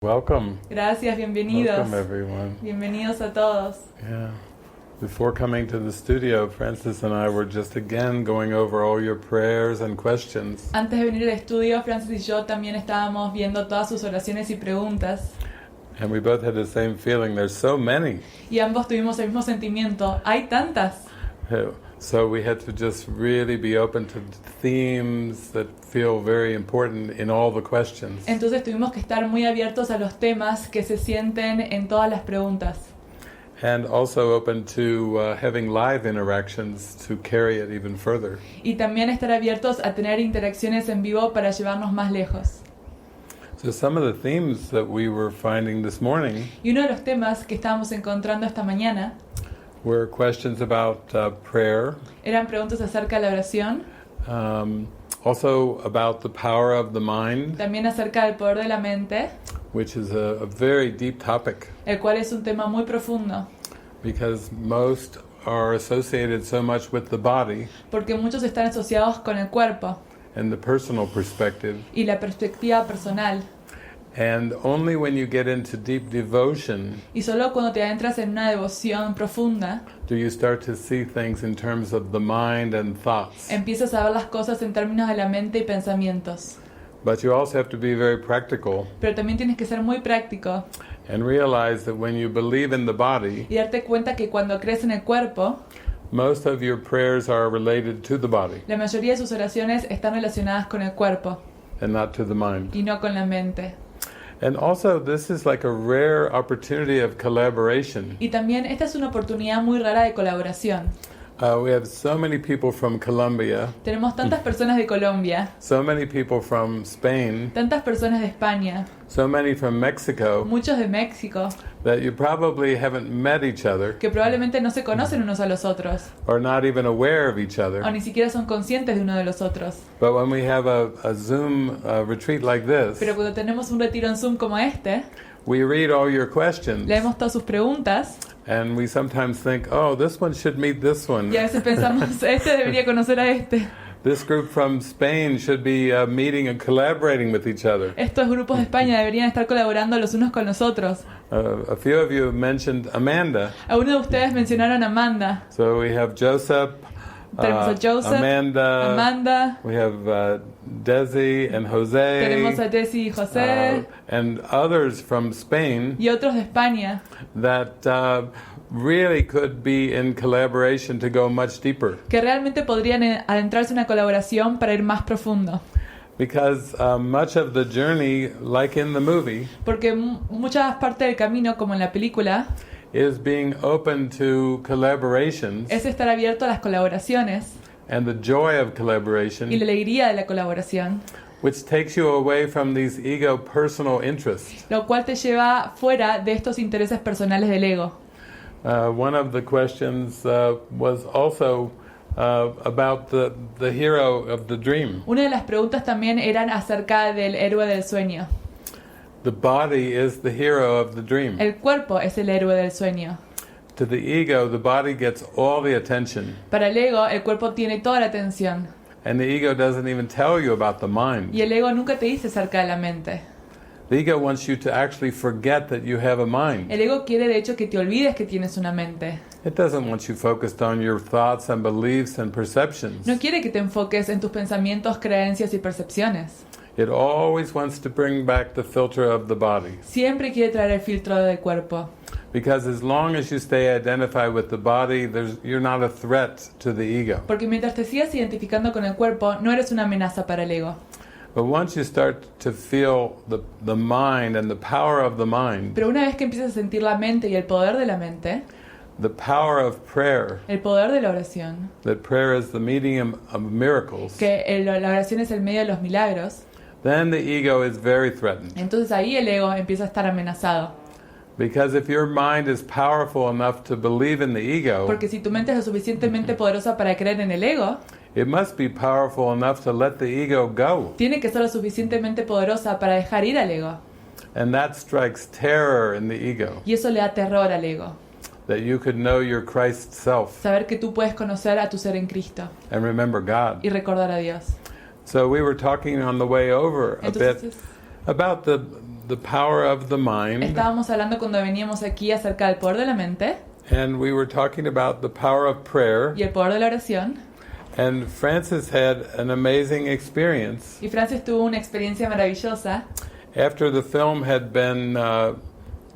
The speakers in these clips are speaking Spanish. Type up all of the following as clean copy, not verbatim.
Welcome. Gracias, bienvenidos. Welcome, everyone. Bienvenidos a todos. Yeah. Before coming to the studio, Frances and I were just again going over all your prayers and questions. Antes de venir al estudio, Frances y yo también estábamos viendo todas sus oraciones y preguntas. And we both had the same feeling. There's so many. Y ambos tuvimos el mismo sentimiento. Hay tantas. So we had to just really be open to themes that feel very important in all the questions. Entonces tuvimos que estar muy abiertos a los temas que se sienten en todas las preguntas. And also open to having live interactions to carry it even further. Y también estar abiertos a tener interacciones en vivo para llevarnos más lejos. So some of the themes that we were finding this morning Y uno de los temas que estábamos encontrando esta mañana were questions about prayer, eran preguntas acerca de la oración, also about the power of the mind, también acerca del poder de la mente, which is a very deep topic el cual es un tema muy profundo, because most are associated so much with the body porque muchos están asociados con el cuerpo and the personal perspective. y la perspectiva personal. And only when you get into deep devotion Y solo cuando te adentras en una devoción profunda, do you start to see things in terms of the mind and thoughts. empiezas a ver las cosas en términos de la mente y pensamientos. But you also have to be very practical Pero también tienes que ser muy práctico and realize that when you believe in the body, y darte cuenta que cuando crees en el cuerpo, most of your prayers are related to the body la mayoría de sus oraciones están relacionadas con el cuerpo and not to the mind. y no con la mente. And also, this is like a rare opportunity of collaboration. Y también esta es una oportunidad muy rara de colaboración. We have so many people from Colombia, Tenemos tantas personas de Colombia, so many people from Spain, tantas personas de España, so many from Mexico, muchos de México, that you probably haven't met each other que probablemente no se conocen unos a los otros, or not even aware of each o other. ni siquiera son conscientes de uno de los otros. But when we have a Zoom retreat like this, Pero cuando tenemos un retiro en Zoom como este, we read all your questions, leemos todas sus preguntas and we sometimes think, oh, this one should meet this one. y a veces pensamos, este debería conocer a este. This group from Spain should be meeting and collaborating with each other. Estos grupos de España deberían estar colaborando los unos con los otros. A few of you have mentioned Amanda. Algunos de ustedes mencionaron a Amanda. So we have Joseph, Tenemos a Joseph, Amanda, we have Desi and Jose, tenemos a Desi y José and others from Spain y otros de España that really could be in collaboration to go much deeper. que realmente podrían adentrarse en una colaboración para ir más profundo. Because much of the journey, like in the movie, Porque muchas partes del camino, como en la película, is being open to collaborations es estar abierto a las colaboraciones and the joy of y la collaboration, alegría de la colaboración, which takes you away from these ego personal interests. lo cual te lleva fuera de estos intereses personales del ego. One of the questions was also about the hero of the dream. Una de las preguntas también eran acerca del héroe del sueño. The body is the hero of the dream. El cuerpo es el héroe del sueño. To the ego, the body gets all the attention. Para el ego, el cuerpo tiene toda la atención. And the ego doesn't even tell you about the mind. Y el ego nunca te dice acerca de la mente. The ego wants you to actually forget that you have a mind. El ego quiere de hecho que te olvides que tienes una mente. It doesn't want you focused on your thoughts and beliefs and perceptions. No quiere que te enfoques en tus pensamientos, creencias y percepciones. It always wants to bring back the filter of the body. Siempre quiere traer el filtro del cuerpo. Because as long as you stay identified with the body, you're not a threat to the ego. Porque mientras te sigas identificando con el cuerpo, no eres una amenaza para el ego. But once you start to feel the mind and the power of the mind, Pero una vez que empiezas a sentir la mente y el poder de la mente, the power of prayer, el poder de la oración, that prayer is the medium of miracles, que la oración es el medio de los milagros, then the ego is very threatened. entonces ahí el ego empieza a estar amenazado. Because if your mind is powerful enough to believe in the ego, Porque si tu mente es lo suficientemente poderosa para creer en el ego, it must be powerful enough to let the ego go. tiene que ser lo suficientemente poderosa para dejar ir al ego. And that strikes terror in the ego, Y eso le da terror al ego. that you could know your Christ self Saber que tú puedes conocer a tu ser en Cristo and remember God. y recordar a Dios. So we were talking on the way over a bit Entonces, about the power of the mind, Estábamos hablando cuando veníamos aquí acerca del poder de la mente and we were talking about the power of prayer. y el poder de la oración. And Frances had an amazing experience. Y Frances tuvo una experiencia maravillosa After the film had been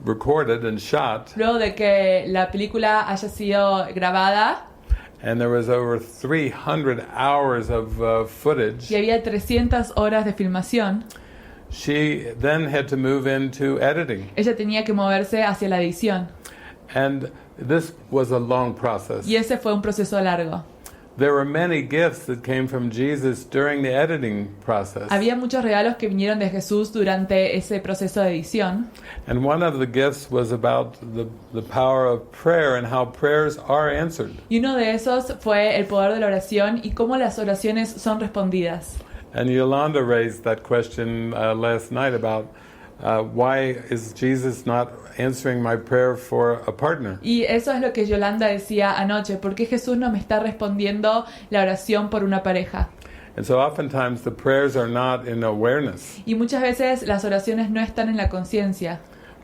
recorded and shot, luego de que la película haya sido grabada and there was over 300 hours of footage, y había 300 horas de filmación. she then had to move into editing. Ella tenía que moverse hacia la edición. And this was a long process. Y ese fue un proceso largo. There were many gifts that came from Jesus during the editing process. Había muchos regalos que vinieron de Jesús durante ese proceso de edición. And one of the gifts was about the power of prayer and how prayers are answered. Y uno de esos fue el poder de la oración y cómo las oraciones son respondidas. And Yolanda raised that question last night about why is Jesus not answering my prayer for a partner? Y eso es lo que Yolanda decía anoche. ¿Por qué Jesús no me está respondiendo la oración por una pareja? And so oftentimes the prayers are not in awareness. Y muchas veces las oraciones no están en la conciencia.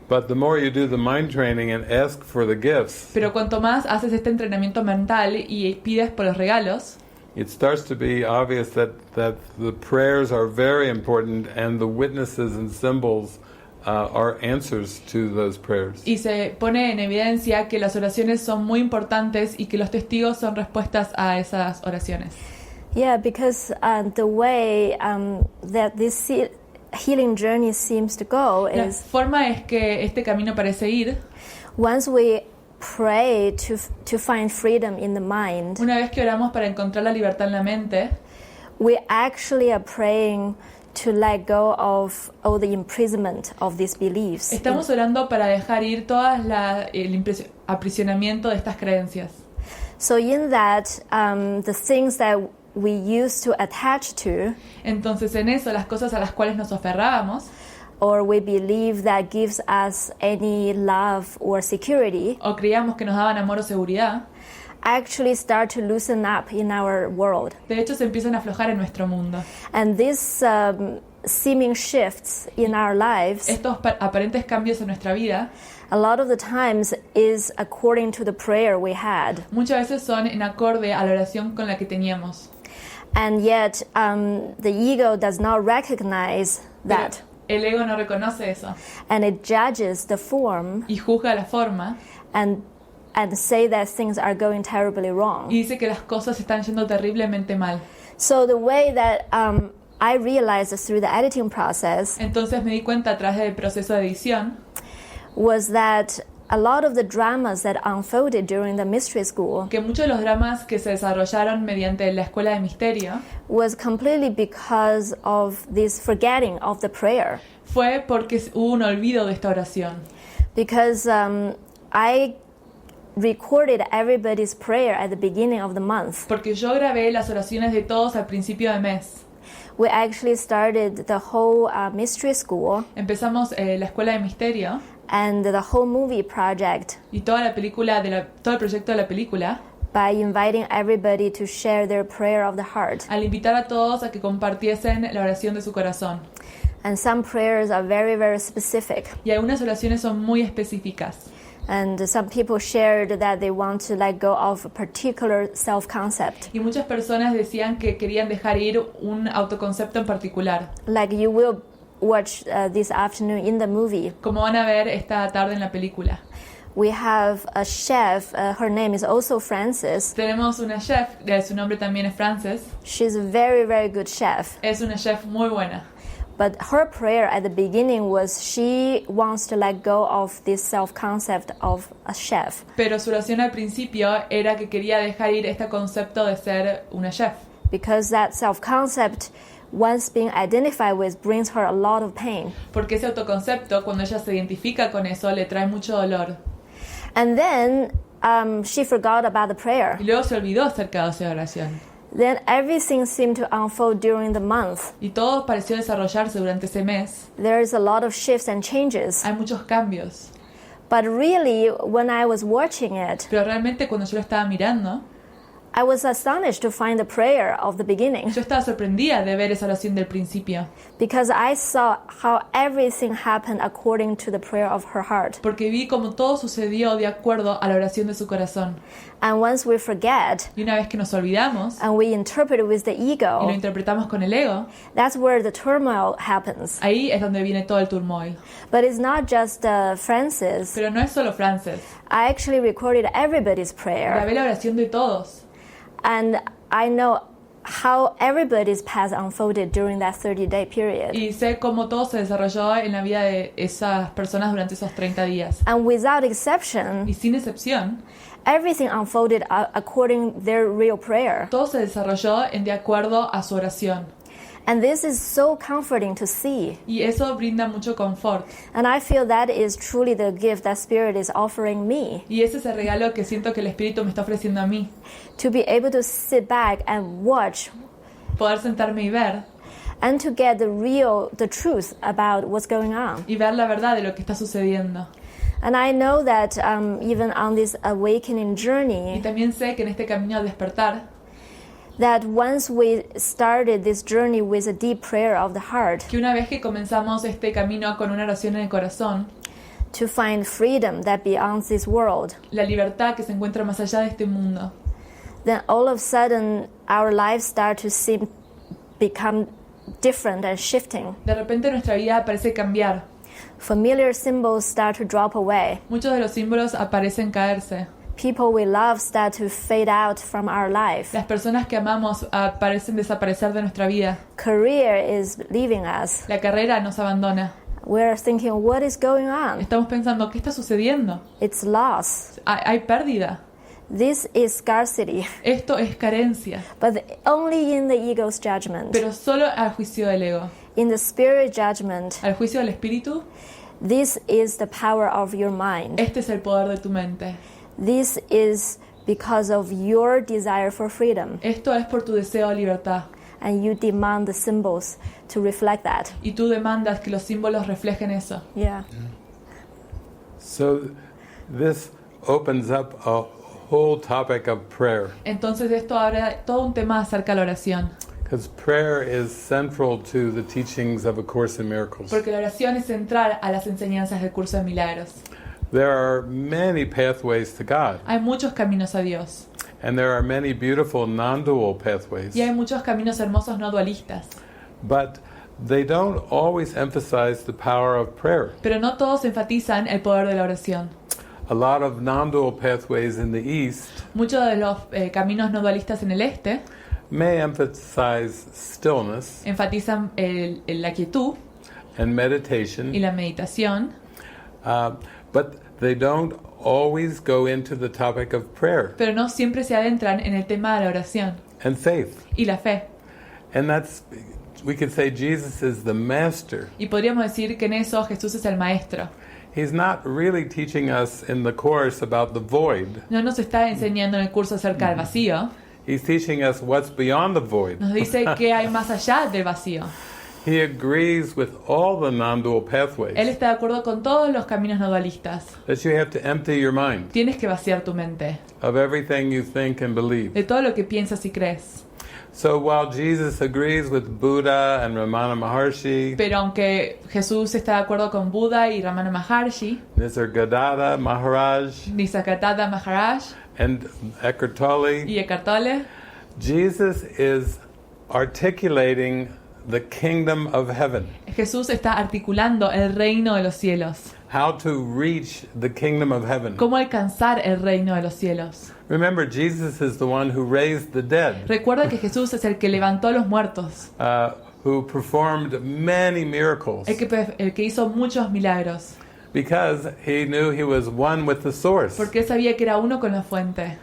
But the more you do the mind training and ask for the gifts, Pero cuanto más haces este entrenamiento mental y pides por los regalos, it starts to be obvious that the prayers are very important and the witnesses and symbols are answers to those prayers. y se pone en evidencia que las oraciones son muy importantes y que los testigos son respuestas a esas oraciones. Yeah, because the way that this healing journey seems to go La is forma es que este camino parece ir, once we pray to find freedom in the mind, una vez que oramos para encontrar la libertad en la mente, we actually are praying to let go of all the imprisonment of these beliefs. estamos orando para dejar ir todo el aprisionamiento de estas creencias. So in that, the things that we used to attach to, Entonces en eso, las cosas a las cuales nos aferrábamos or we believe that gives us any love or security, o creíamos que nos daban amor o seguridad, actually start to loosen up in our world. de hecho se empiezan a aflojar en nuestro mundo. And these seeming shifts in our lives, Estos aparentes cambios en nuestra vida a lot of the times is according to the prayer we had. muchas veces son en acorde a la oración con la que teníamos. And yet the ego does not recognize that. Pero el ego no reconoce eso And it judges the form y juzga la forma and say that things are going terribly wrong. y dice que las cosas están yendo terriblemente mal. So the way that I realized through the editing process Entonces me di cuenta a través del proceso de edición was that a lot of the dramas that unfolded during the mystery school que muchos de los dramas que se desarrollaron mediante la escuela de misterio was completely because of this forgetting of the prayer. fue porque hubo un olvido de esta oración. Because I recorded everybody's prayer at the beginning of the month. Porque yo grabé las oraciones de todos al principio de mes. We actually started the whole mystery school Empezamos la escuela de misterio and the whole movie project y toda la película todo el proyecto de la película by inviting everybody to share their prayer of the heart. al invitar a todos a que compartiesen la oración de su corazón. And some prayers are very, very specific. Y algunas oraciones son muy específicas. And some people shared that they want to let go of a particular self-concept. Y muchas personas decían que querían dejar ir un autoconcepto en particular. Like you will watch this afternoon in the movie. Como van a ver esta tarde en la película. We have a chef, her name is also Frances. Tenemos una chef, su nombre también es Frances. She's a very, very good chef. Es una chef muy buena. But her prayer at the beginning was she wants to let go of this self-concept of a chef. Pero su oración al principio era que quería dejar ir este concepto de ser una chef. Because that self-concept, once being identified with, brings her a lot of pain. Porque ese autoconcepto, cuando ella se identifica con eso, le trae mucho dolor. And then she forgot about the prayer. Y luego se olvidó acerca de esa oración. Then everything seemed to unfold during the month. Y todo pareció desarrollarse durante ese mes. There's a lot of shifts and changes. Hay muchos cambios. But really, when I was watching it, Pero realmente cuando yo lo estaba mirando, I was astonished to find the prayer of the beginning Yo estaba sorprendida de ver esa oración del principio, because I saw how everything happened according to the prayer of her heart. porque vi cómo todo sucedió de acuerdo a la oración de su corazón. And once we forget Y una vez que nos olvidamos and we interpret with the y lo ego, interpretamos con el ego, that's where the turmoil happens. ahí es donde viene todo el turmoil. But it's not just Frances. Pero no es solo Frances. I actually recorded everybody's prayer. Grabé la oración de todos. And I know how everybody's path unfolded during that 30-day period. Y sé cómo todo se desarrolló en la vida de esas personas durante esos 30 días. And without exception, Y sin excepción, everything unfolded according their real prayer. todo se desarrolló de acuerdo a su oración. And this is so comforting to see. Y eso brinda mucho confort. And I feel that is truly the gift that Spirit is offering me. Y ese es el regalo que siento que el Espíritu me está ofreciendo a mí. To be able to sit back and watch Poder sentarme y ver. and to get the truth about what's going on. Y ver la verdad de lo que está sucediendo. And I know that even on this awakening Y journey, también sé que en este camino al despertar, that once we started this journey with a deep prayer of the heart que una vez que comenzamos este camino con una oración en el corazón, to find freedom that beyond this world, la libertad que se encuentra más allá de este mundo, then all of a sudden our lives start to become different and shifting. de repente nuestra vida parece cambiar. Familiar symbols start to drop away. Muchos de los símbolos parecen caerse. People we love start to fade out from our life. Las personas que amamos parecen desaparecer de nuestra vida. Career is leaving us. La carrera nos abandona. We're thinking, what is going on? Estamos pensando, ¿qué está sucediendo? It's loss. Hay pérdida. This is scarcity, Esto es carencia. but only in the ego's judgment. Pero solo al juicio del ego. In the spirit judgment, Al juicio del espíritu, this is the power of your mind. este es el poder de tu mente. This is because of your desire for freedom, Esto es por tu deseo de libertad. and you demand the symbols to reflect that. Y tú demandas que los símbolos reflejen eso. Yeah. So this opens up a whole topic of prayer, Entonces esto abre todo un tema acerca de la oración. because prayer is central to the teachings of A Course in Miracles. Porque la oración es central a las enseñanzas del curso de milagros. There are many pathways to God, Hay muchos caminos a Dios. and there are many beautiful non-dual pathways, Y hay muchos caminos hermosos no dualistas. but they don't always emphasize the power of prayer. Pero no todos enfatizan el poder de la oración. A lot of non-dual pathways in the East Muchos de los caminos no dualistas en el este may emphasize stillness enfatizan la quietud and meditation, y la meditación, but they don't always go into the topic of prayer pero no siempre se adentran en el tema de la oración and faith. y la fe. And that's, we could say Jesus is the master. Y podríamos decir que en eso Jesús es el maestro. He's not really teaching us in the Course about the void. No nos está enseñando en el curso acerca del vacío. He's teaching us what's beyond the void. Nos dice que hay más allá del vacío. He agrees with all the non-dual Él pathways, está de acuerdo con todos los caminos no dualistas. that you have to empty your mind Tienes que vaciar tu mente of everything you think and believe. de todo lo que piensas y crees. So while Jesus agrees with Buddha and Ramana Maharshi, Pero aunque Jesús está de acuerdo con Buda y Ramana Maharshi, Nisargadatta Maharaj, Nisargadatta Maharaj and Eckhart Tolle, y Eckhart Tolle, Jesus is articulating the kingdom of heaven, Jesús está articulando el reino de los cielos. how to reach the kingdom of heaven. ¿Cómo alcanzar el reino de los cielos? Remember, Jesus is the one who raised the dead, Recuerda que Jesús es el que levantó a los muertos, who performed many miracles, el que hizo muchos milagros, because he knew he was one with the source. porque él sabía que era uno con la fuente.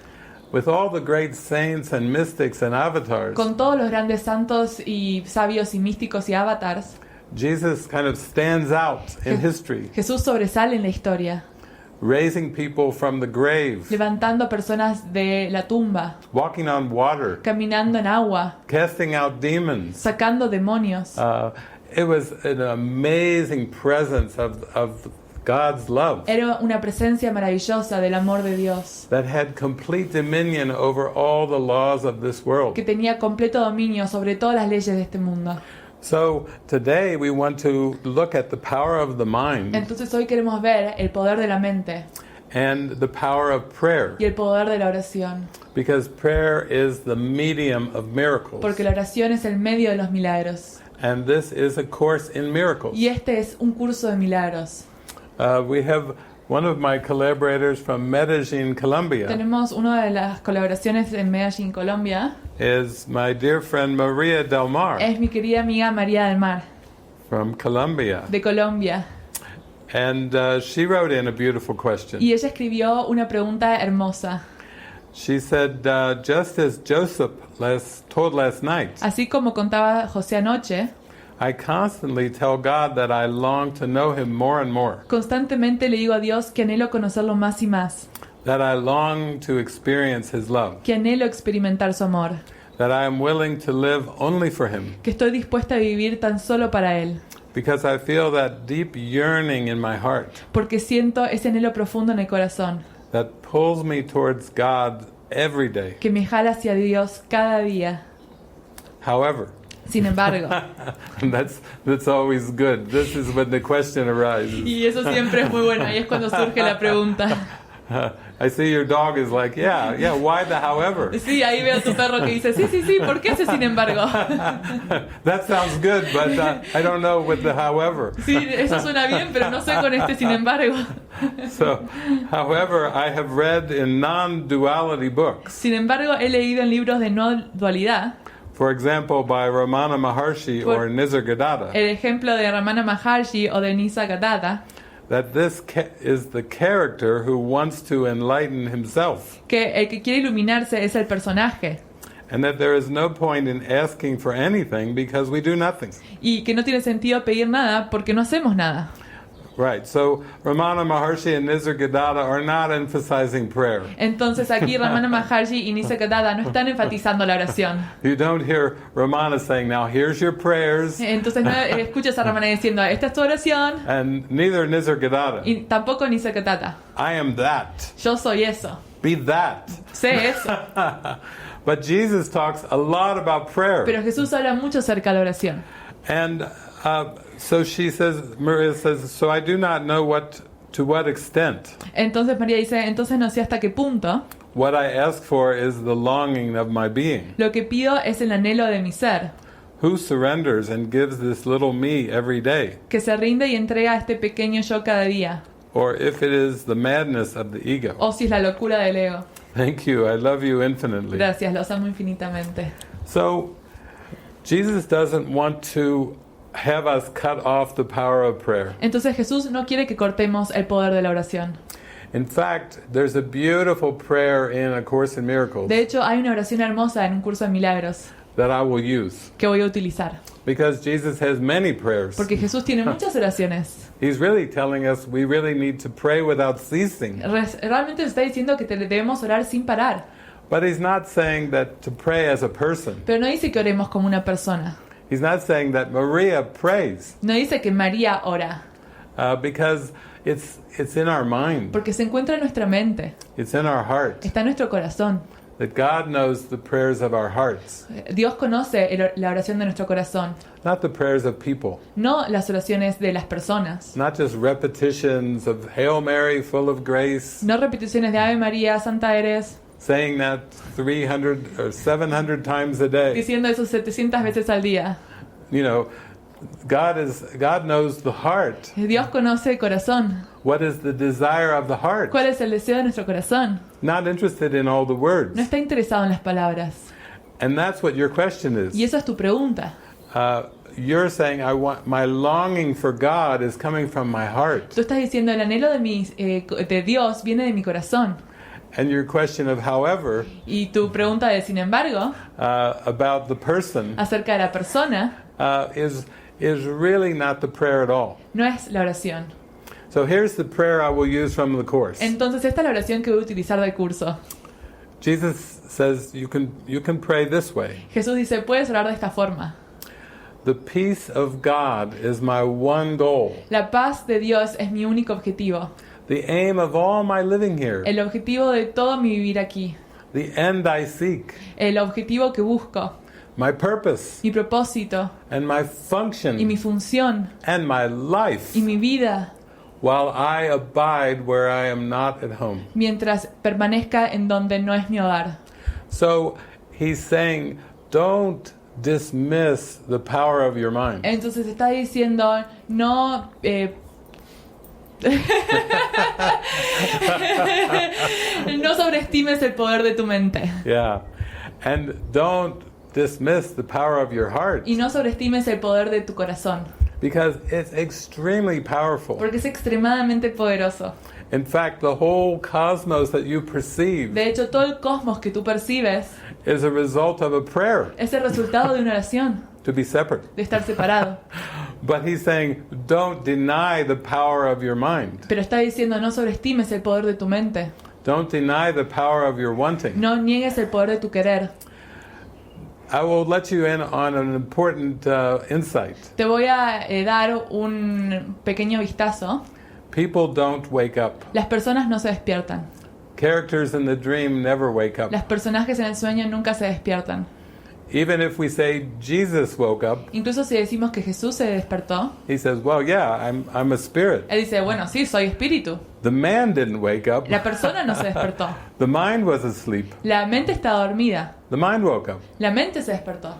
With all the great saints and mystics and avatars, Con todos los grandes santos y sabios y místicos y avatars, Jesus kind of stands out in history, Jesús sobresale en la historia, raising people from the grave, levantando personas de la tumba, walking on water, caminando en agua, casting out demons. sacando demonios. It was an amazing presence of God's love Era una presencia maravillosa del amor de Dios, that had complete dominion over all the laws of this world. que tenía completo dominio sobre todas las leyes de este mundo. So today we want to look at the power of the mind Entonces hoy queremos ver el poder de la mente and the power of prayer, y el poder de la oración, because prayer is the medium of miracles. porque la oración es el medio de los milagros. And this is a course in miracles. Y este es un curso de milagros. We have one of my collaborators from Medellin, Colombia, Tenemos una de las colaboraciones en Medellín, Colombia. is my dear friend Maria Del Mar Es mi querida amiga María del Mar, from Colombia. de Colombia. And she wrote in a beautiful question. Y ella escribió una pregunta hermosa. She said, just as Joseph told last night, Así como contaba José anoche, I constantly tell God that I long to know Him more and more, constantemente le digo a Dios que anhelo conocerlo más y más, that I long to experience His love, que anhelo experimentar su amor, that I am willing to live only for Him, que estoy dispuesta a vivir tan solo para Él, because I feel that deep yearning in my heart porque siento ese anhelo profundo en el corazón, that pulls me towards God every day. que me jala hacia Dios cada día. However, Sin embargo, that's always good. This is when the question arises. y eso siempre es muy bueno, ahí es cuando surge la pregunta. I see your dog is like, yeah, why the however? Sí, ahí veo a tu perro que dice, sí, ¿por qué ese sin embargo? That sounds good, but I don't know with the however. Sí, eso suena bien, pero no sé con este sin embargo. So, however, I have read in non-duality books, Sin embargo, he leído en libros de no dualidad, for example, by Ramana Maharshi or Nisargadatta, el ejemplo de Ramana Maharshi o de Nisargadatta, that this is the character who wants to enlighten himself, que el que quiere iluminarse es el personaje, and that there is no point in asking for anything because we do nothing. y que no tiene sentido pedir nada porque no hacemos nada. Right, so Ramana Maharshi and Nisargadatta are not emphasizing prayer. Entonces aquí Ramana Maharshi y Nisargadatta no están enfatizando la oración. You don't hear Ramana saying, now here's your prayers, Entonces no escuchas a Ramana diciendo, esta es tu oración, and neither Nisargadatta. y tampoco Nisargadatta. I am that. Yo soy eso, Be that. sé eso. But Jesus talks a lot about prayer. Pero Jesús habla mucho acerca de la oración. And so Maria says, so I do not know to what extent. Entonces María dice, entonces no sé hasta qué punto. What I ask for is the longing of my being. Lo que pido es el anhelo de mi ser, Who surrenders and gives this little me every day? que se rinde y entrega a este pequeño yo cada día. Or if it is the madness of the ego. O si es la locura del ego. Thank you. I love you infinitely. Gracias, los amo infinitamente. So, Jesus doesn't want to have us cut off the power of prayer. Entonces Jesús no quiere que cortemos el poder de la oración. In fact, there's a beautiful prayer in A Course in Miracles De hecho, hay una oración hermosa en un curso de milagros that I will use, que voy a utilizar. because Jesus has many prayers. Porque Jesús tiene muchas oraciones. He's really telling us we really need to pray without ceasing. Realmente está diciendo que debemos orar sin parar. But he's not saying that to pray as a person. Pero no dice que oremos como una persona. He's not saying that Maria prays, No dice que María ora. because it's in our mind, Porque se encuentra en nuestra mente. it's in our heart, Está en nuestro corazón. that God knows the prayers of our hearts, Dios conoce la oración de nuestro corazón. not the prayers of people, No las oraciones de las personas. not just repetitions of Hail Mary, full of grace, No repeticiones de Ave María, Santa eres. saying that 300 or 700 times a day. Diciendo eso 700 veces al día. You know, God knows the heart. Dios conoce el corazón. What is the desire of the heart? ¿Cuál es el deseo de nuestro corazón? Not interested in all the No words. está interesado en las palabras. And that's what your question Y is. eso es tu pregunta. You're saying, my longing for God is coming from my heart. Tú estás diciendo el anhelo de Dios viene de mi corazón. And your question of however, Y tu pregunta de sin embargo about the person, acerca de la persona is really not the prayer at all. no es la oración. So here's the prayer I will use from the Course. Entonces esta es la oración que voy a utilizar del curso. Jesus says you can pray this way. Jesús dice, puedes orar de esta forma. The peace of God is my one goal. La paz de Dios es mi único objetivo. The aim of all my living here. El objetivo de todo mi vivir aquí. The end I seek. El objetivo que busco. My purpose. Mi propósito. And my function. Y mi función. And my life. Y mi vida. While I abide where I am not at home. Mientras permanezca en donde no es mi hogar. So he's saying, don't dismiss the power of your mind. Entonces está diciendo, no no sobreestimes el poder de tu mente. Yeah. And don't dismiss the power of your heart. Y no sobreestimes el poder de tu corazón. Because it's extremely powerful. Porque es extremadamente poderoso. In fact, the whole cosmos that you perceive De hecho, todo el cosmos que tú percibes is a result of a prayer es el resultado de una oración, to be separate. de estar separado. But he's saying, don't deny the power of your mind. Pero está diciendo, no sobreestimes el poder de tu mente. Don't deny the power of your wanting. No niegues el poder de tu querer. I will let you in on an important insight. Te voy a dar un pequeño vistazo. People don't wake up. Las personas no se despiertan. Characters in the dream never wake up. Los personajes en el sueño nunca se despiertan. Even if we say Jesus woke up, Incluso si decimos que Jesús se despertó, he says, well, yeah, I'm a spirit. él dice, bueno, sí, soy espíritu. The man didn't wake up. La persona no se despertó. The mind was asleep. La mente está dormida. The mind woke up. La mente se despertó.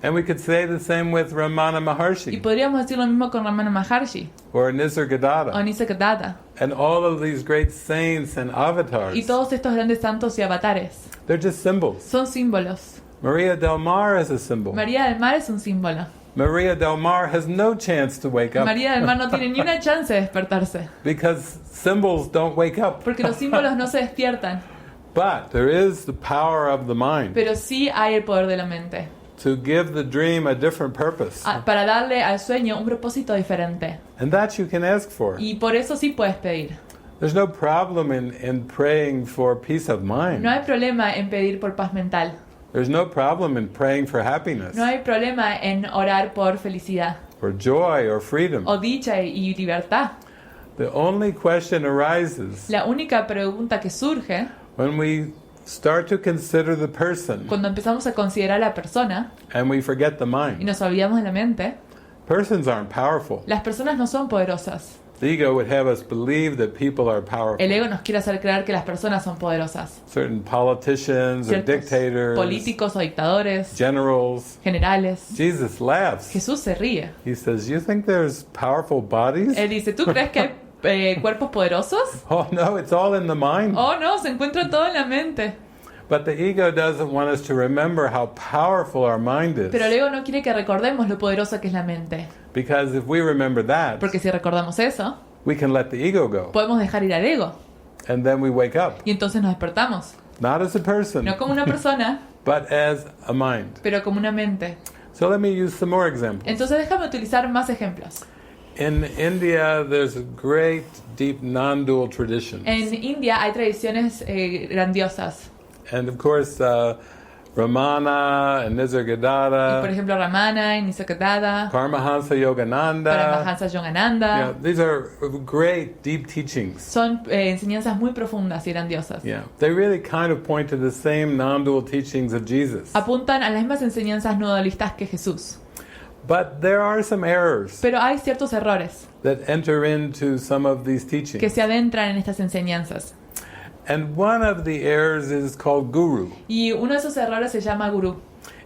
And we could say the same with Ramana Y Maharshi podríamos decir lo mismo con Ramana Maharshi or o Nisargadatta Nisargadatta and all of these great saints and avatars. y todos estos grandes santos y avatares. They're just symbols. Son símbolos. Maria del Mar is a symbol. María del Mar es un símbolo. Maria del Mar has no chance to wake up María del Mar no tiene ni una chance de despertarse, because symbols don't wake up. porque los símbolos no se despiertan. But there is the power of the mind Pero sí hay el poder de la mente to give the dream a different purpose. para darle al sueño un propósito diferente. And that you can ask for. Y por eso sí puedes pedir. There's no problem in praying for peace of mind. No hay problema en pedir por paz mental. There's no problem in praying for happiness No hay problema en orar por felicidad or joy or freedom. o dicha y libertad. The only question arises La única pregunta que surge when we start to consider the person cuando empezamos a considerar a la persona and we forget the y mind. nos olvidamos de la mente. Persons aren't powerful. Las personas no son poderosas. The ego would have us believe that people are powerful. El ego nos quiere hacer creer que las personas son poderosas. Certain politicians or Ciertos dictators, políticos o dictadores, generals. generales. Jesus laughs. Jesús se ríe. He says, you think there's powerful bodies? Él dice, ¿tú crees que hay cuerpos poderosos? Oh no, it's all in the mind. Oh no, se encuentra todo en la mente. But the ego doesn't want us to remember how powerful our mind Pero el is. ego no quiere que recordemos lo poderosa que es la mente. Because if we remember that, Porque si recordamos eso, we can let the ego go. podemos dejar ir al ego. And then we wake up. Y entonces nos despertamos. Not as a person, No como una persona, but as a mind. pero como una mente. So let me use some more examples. Entonces déjame utilizar más ejemplos. In India, there's a great, deep, non-dual tradition. En India hay tradiciones grandiosas. And of course, Ramana and Y por Nisargadatta, ejemplo, Ramana y Nisargadatta, Paramahansa Yogananda. Paramahansa Yogananda. Yeah, these are great, deep teachings. Son enseñanzas muy profundas y grandiosas. Yeah, they really kind of point to the same non-dual teachings of Jesus. Apuntan a las mismas enseñanzas no dualistas que Jesús. But there are some errors Pero hay ciertos errores that enter into some of these que teachings. se adentran en estas enseñanzas. And one of the errors is called guru. Y uno de esos errores se llama gurú.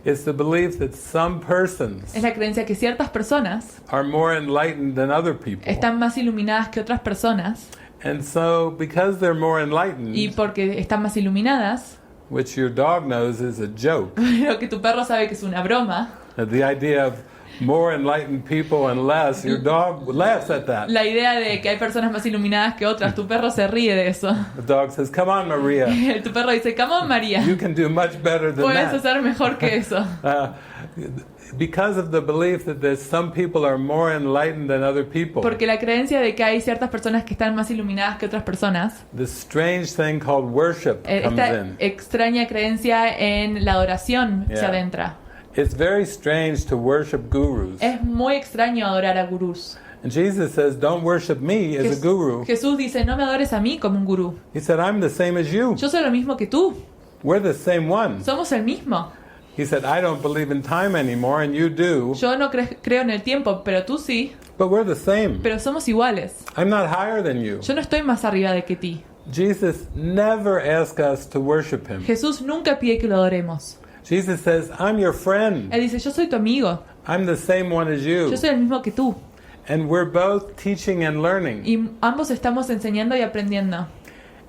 It's the belief that some persons Es la creencia que ciertas personas are more enlightened than other people. están más iluminadas que otras personas. And so, because they're more enlightened, Y porque están más iluminadas, which your dog knows is a joke, lo que tu perro sabe que es una broma, the idea of more enlightened people and less, your dog laughs at that. la idea de que hay personas más iluminadas que otras, tu perro se ríe de eso. The dog says, come on, Maria, Tu perro dice, come on, María, you can do much better than puedes that. hacer mejor que eso. Because of the belief that there's some people are more enlightened than other people, Porque la creencia de que hay ciertas personas que están más iluminadas que otras personas, this strange thing called worship comes esta in. extraña creencia en la adoración se Yeah. adentra. It's very strange to worship gurus. Es muy extraño adorar a gurús. And Jesus says, don't worship me as a guru. Jesús dice, no me adores a mí como un gurú. He said, I'm the same as you. Yo soy lo mismo que tú. We're the same one. Somos el mismo. He said, I don't believe in time anymore, and you do. Yo no creo en el tiempo, pero tú sí. But we're the same. Pero somos iguales. I'm not higher than you. Yo no estoy más arriba de que ti. Jesus never asks us to worship him. Jesús nunca pide que lo adoremos. Jesus says, I'm your friend. Él dice, yo soy tu amigo. I'm the same one as you. Yo soy el mismo que tú. And we're both teaching and learning. Y ambos estamos enseñando y aprendiendo.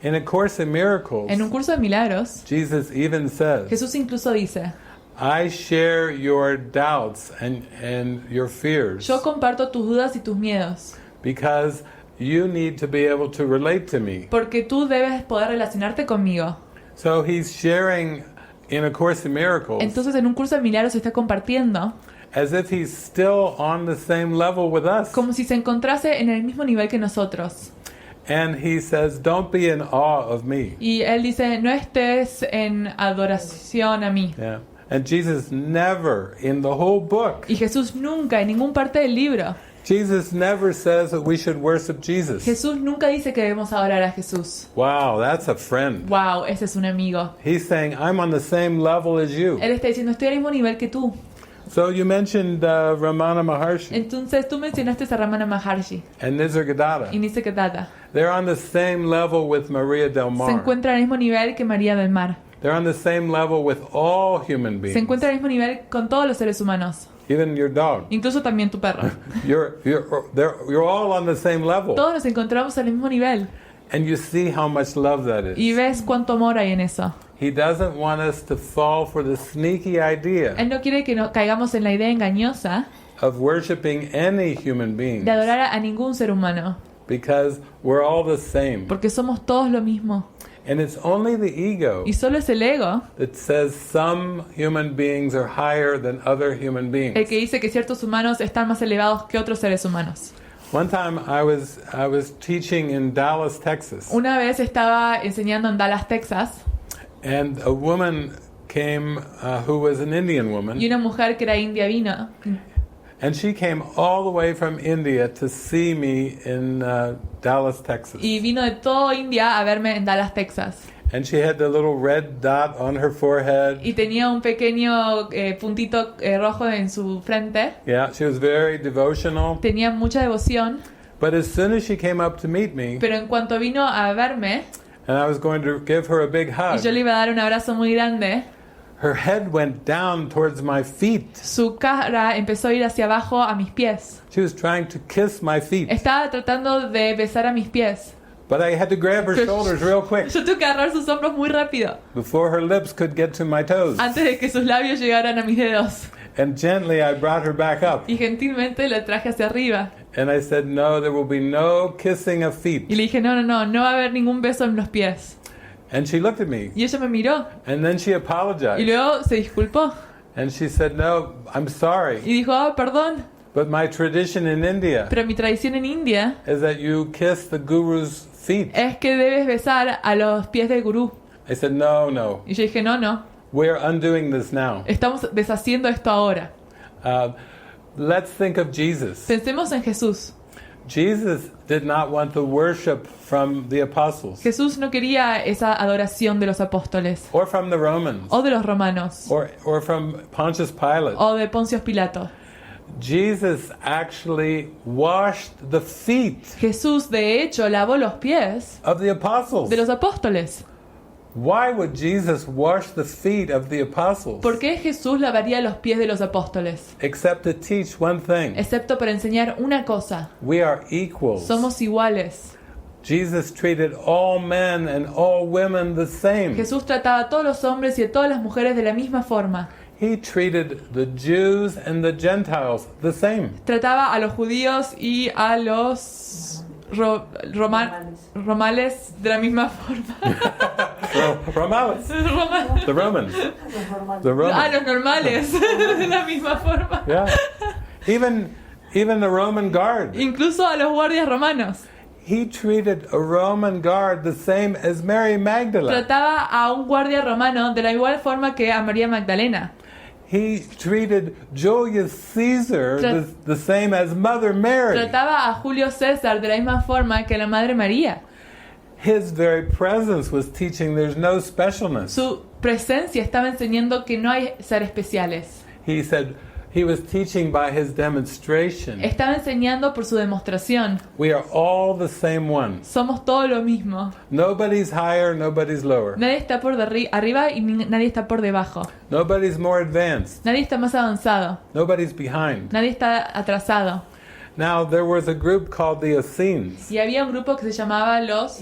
In A Course in Miracles, En un curso de milagros, Jesus even says, Jesús incluso dice, I share your doubts and your fears yo comparto tus dudas y tus miedos, because you need to be able to relate to me. porque tú debes poder relacionarte conmigo. So he's sharing in A Course in Miracles Entonces en un curso de milagros se está compartiendo as if he's still on the same level with us. como si se encontrase en el mismo nivel que nosotros. And he says, don't be in awe of me. Y él dice, no estés en adoración a mí. Yeah. And Jesus never, in the whole book, Y Jesús nunca, en ningún parte del libro, Jesus never says that we should worship Jesus. Jesús nunca dice que debemos adorar a Jesús. Wow, that's a friend. Wow, ese es un amigo. He's saying, I'm on the same level as you. Él está diciendo, estoy al mismo nivel que tú. So you mentioned Ramana Maharshi Entonces tú mencionaste a Ramana Maharshi and Nisargadatta. y Nisargadatta. They're on the same level with Maria del Se Mar. encuentra al mismo nivel que María del Mar. They're on the same level with all human Se beings, encuentra al mismo nivel con todos los seres humanos, even your dog. incluso también tu perro. You're all on the same level. Todos nos encontramos al mismo nivel. And you see how much love that Y is. ves cuánto amor hay en eso. He doesn't want us to fall for the sneaky idea Él no quiere que caigamos en la idea engañosa of worshiping any human being de adorar a ningún ser humano, because we're all the same. porque somos todos lo mismo. And it's only the ego Y solo es el ego that says some human beings are higher than other human el beings. que dice que ciertos humanos están más elevados que otros seres humanos. One time I was teaching in Dallas, Texas, Una vez estaba enseñando en Dallas, Texas, and a woman came who was an Indian woman, y una mujer que era india vino. and she came all the way from India to see me in Dallas, Texas. Y vino de todo India a verme en Dallas, Texas. And she had the little red dot on her forehead. Y tenía un pequeño puntito rojo en su frente. Yeah, she was very devotional. Tenía mucha devoción. But as soon as she came up to meet me, Pero en cuanto vino a verme, and I was going to give her a big y yo hug, le iba a dar un abrazo muy grande, her head went down towards my feet. su cara empezó a ir hacia abajo a mis pies. She was trying to kiss my feet, Estaba tratando de besar a mis pies. but I had to grab her shoulders real quick Yo tuve que agarrar sus hombros muy rápido, before her lips could get to my toes. antes de que sus labios llegaran a mis dedos. And gently I brought her back up. Y gentilmente la traje hacia arriba. And I said, no, there will be no kissing of Y feet. le dije, no va a haber ningún beso en los pies. And she looked at me. Y ella me miró. And then she Y apologized. luego se disculpó. And she said, no, I'm sorry. Y dijo, perdón, But my tradition in India pero mi tradición en India is that you kiss the guru's feet. es que debes besar a los pies del gurú. I said, no. Y yo dije, no, We're undoing this now. estamos deshaciendo esto ahora. Let's think of Jesus. Pensemos en Jesús. Jesus did not want the worship from the apostles Jesús no quería esa adoración de los apóstoles, or from the Romans o de los romanos, or from Pontius Pilate. o de Poncio Pilato. Jesus actually washed the feet Jesús, de hecho, lavó los pies of the apostles. de los apóstoles. Why would Jesus wash the feet of the apostles? ¿Por qué Jesús lavaría los pies de los apóstoles? Except to teach one thing. Excepto para enseñar una cosa. We are equals. Somos iguales. Jesus treated all men and all women the same. Jesús trataba a todos los hombres y a todas las mujeres de la misma forma. He treated the Jews and the Gentiles the same. Trataba a los judíos y a los romales de la misma forma. Romales. The Romans. The Romans. A los normales de la misma forma. Yeah. Even the Roman guard. Incluso a los guardias romanos. He treated a Roman guard the same as Mary Magdalene. Trataba a un guardia romano de la igual forma que a María Magdalena. he treated Julius Caesar the same as Mother Mary. Trataba a Julio César de la misma forma que la Madre María. His very presence was teaching there's no specialness. Su presencia estaba enseñando que no hay ser especiales. He said he was teaching by his demonstration. Estaba enseñando por su demostración. We are all the same one. Somos todo lo mismo. Nobody's higher, nobody's lower. Nadie está por arriba y nadie está por debajo. Nobody's more advanced. Nadie está más avanzado. Nobody's behind. Nadie está atrasado. Now there was a group called the Essenes. Y había un grupo que se llamaba los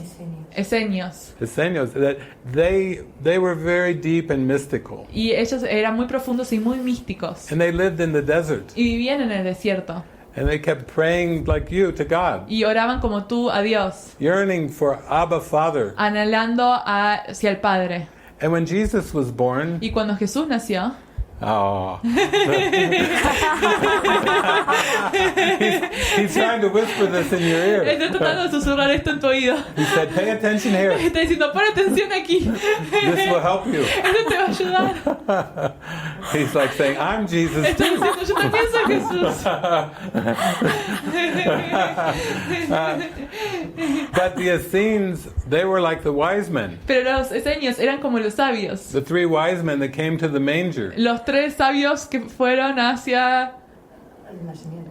Esenios. Essenes, that they were very deep and mystical. Y ellos eran muy profundos y muy místicos. And they lived in the desert. Y vivían en el desierto. And they kept praying like you to God. Y oraban como tú a Dios. Yearning for Abba Father. Anhelando hacia el Padre. And when Jesus was born. Y cuando Jesús nació. Oh. he's trying to whisper this in your ear. Está tratando de susurrar esto en tu oído. He said, "Pay attention here. Está diciendo, pon atención aquí. This will help you." Esto te va a ayudar. He's like saying, "I'm Jesus Está too." diciendo, yo también soy Jesús. But the Essenes, they were like the wise men. Pero los esenios eran como los sabios. The three wise men that came to the manger. Los tres sabios que fueron hacia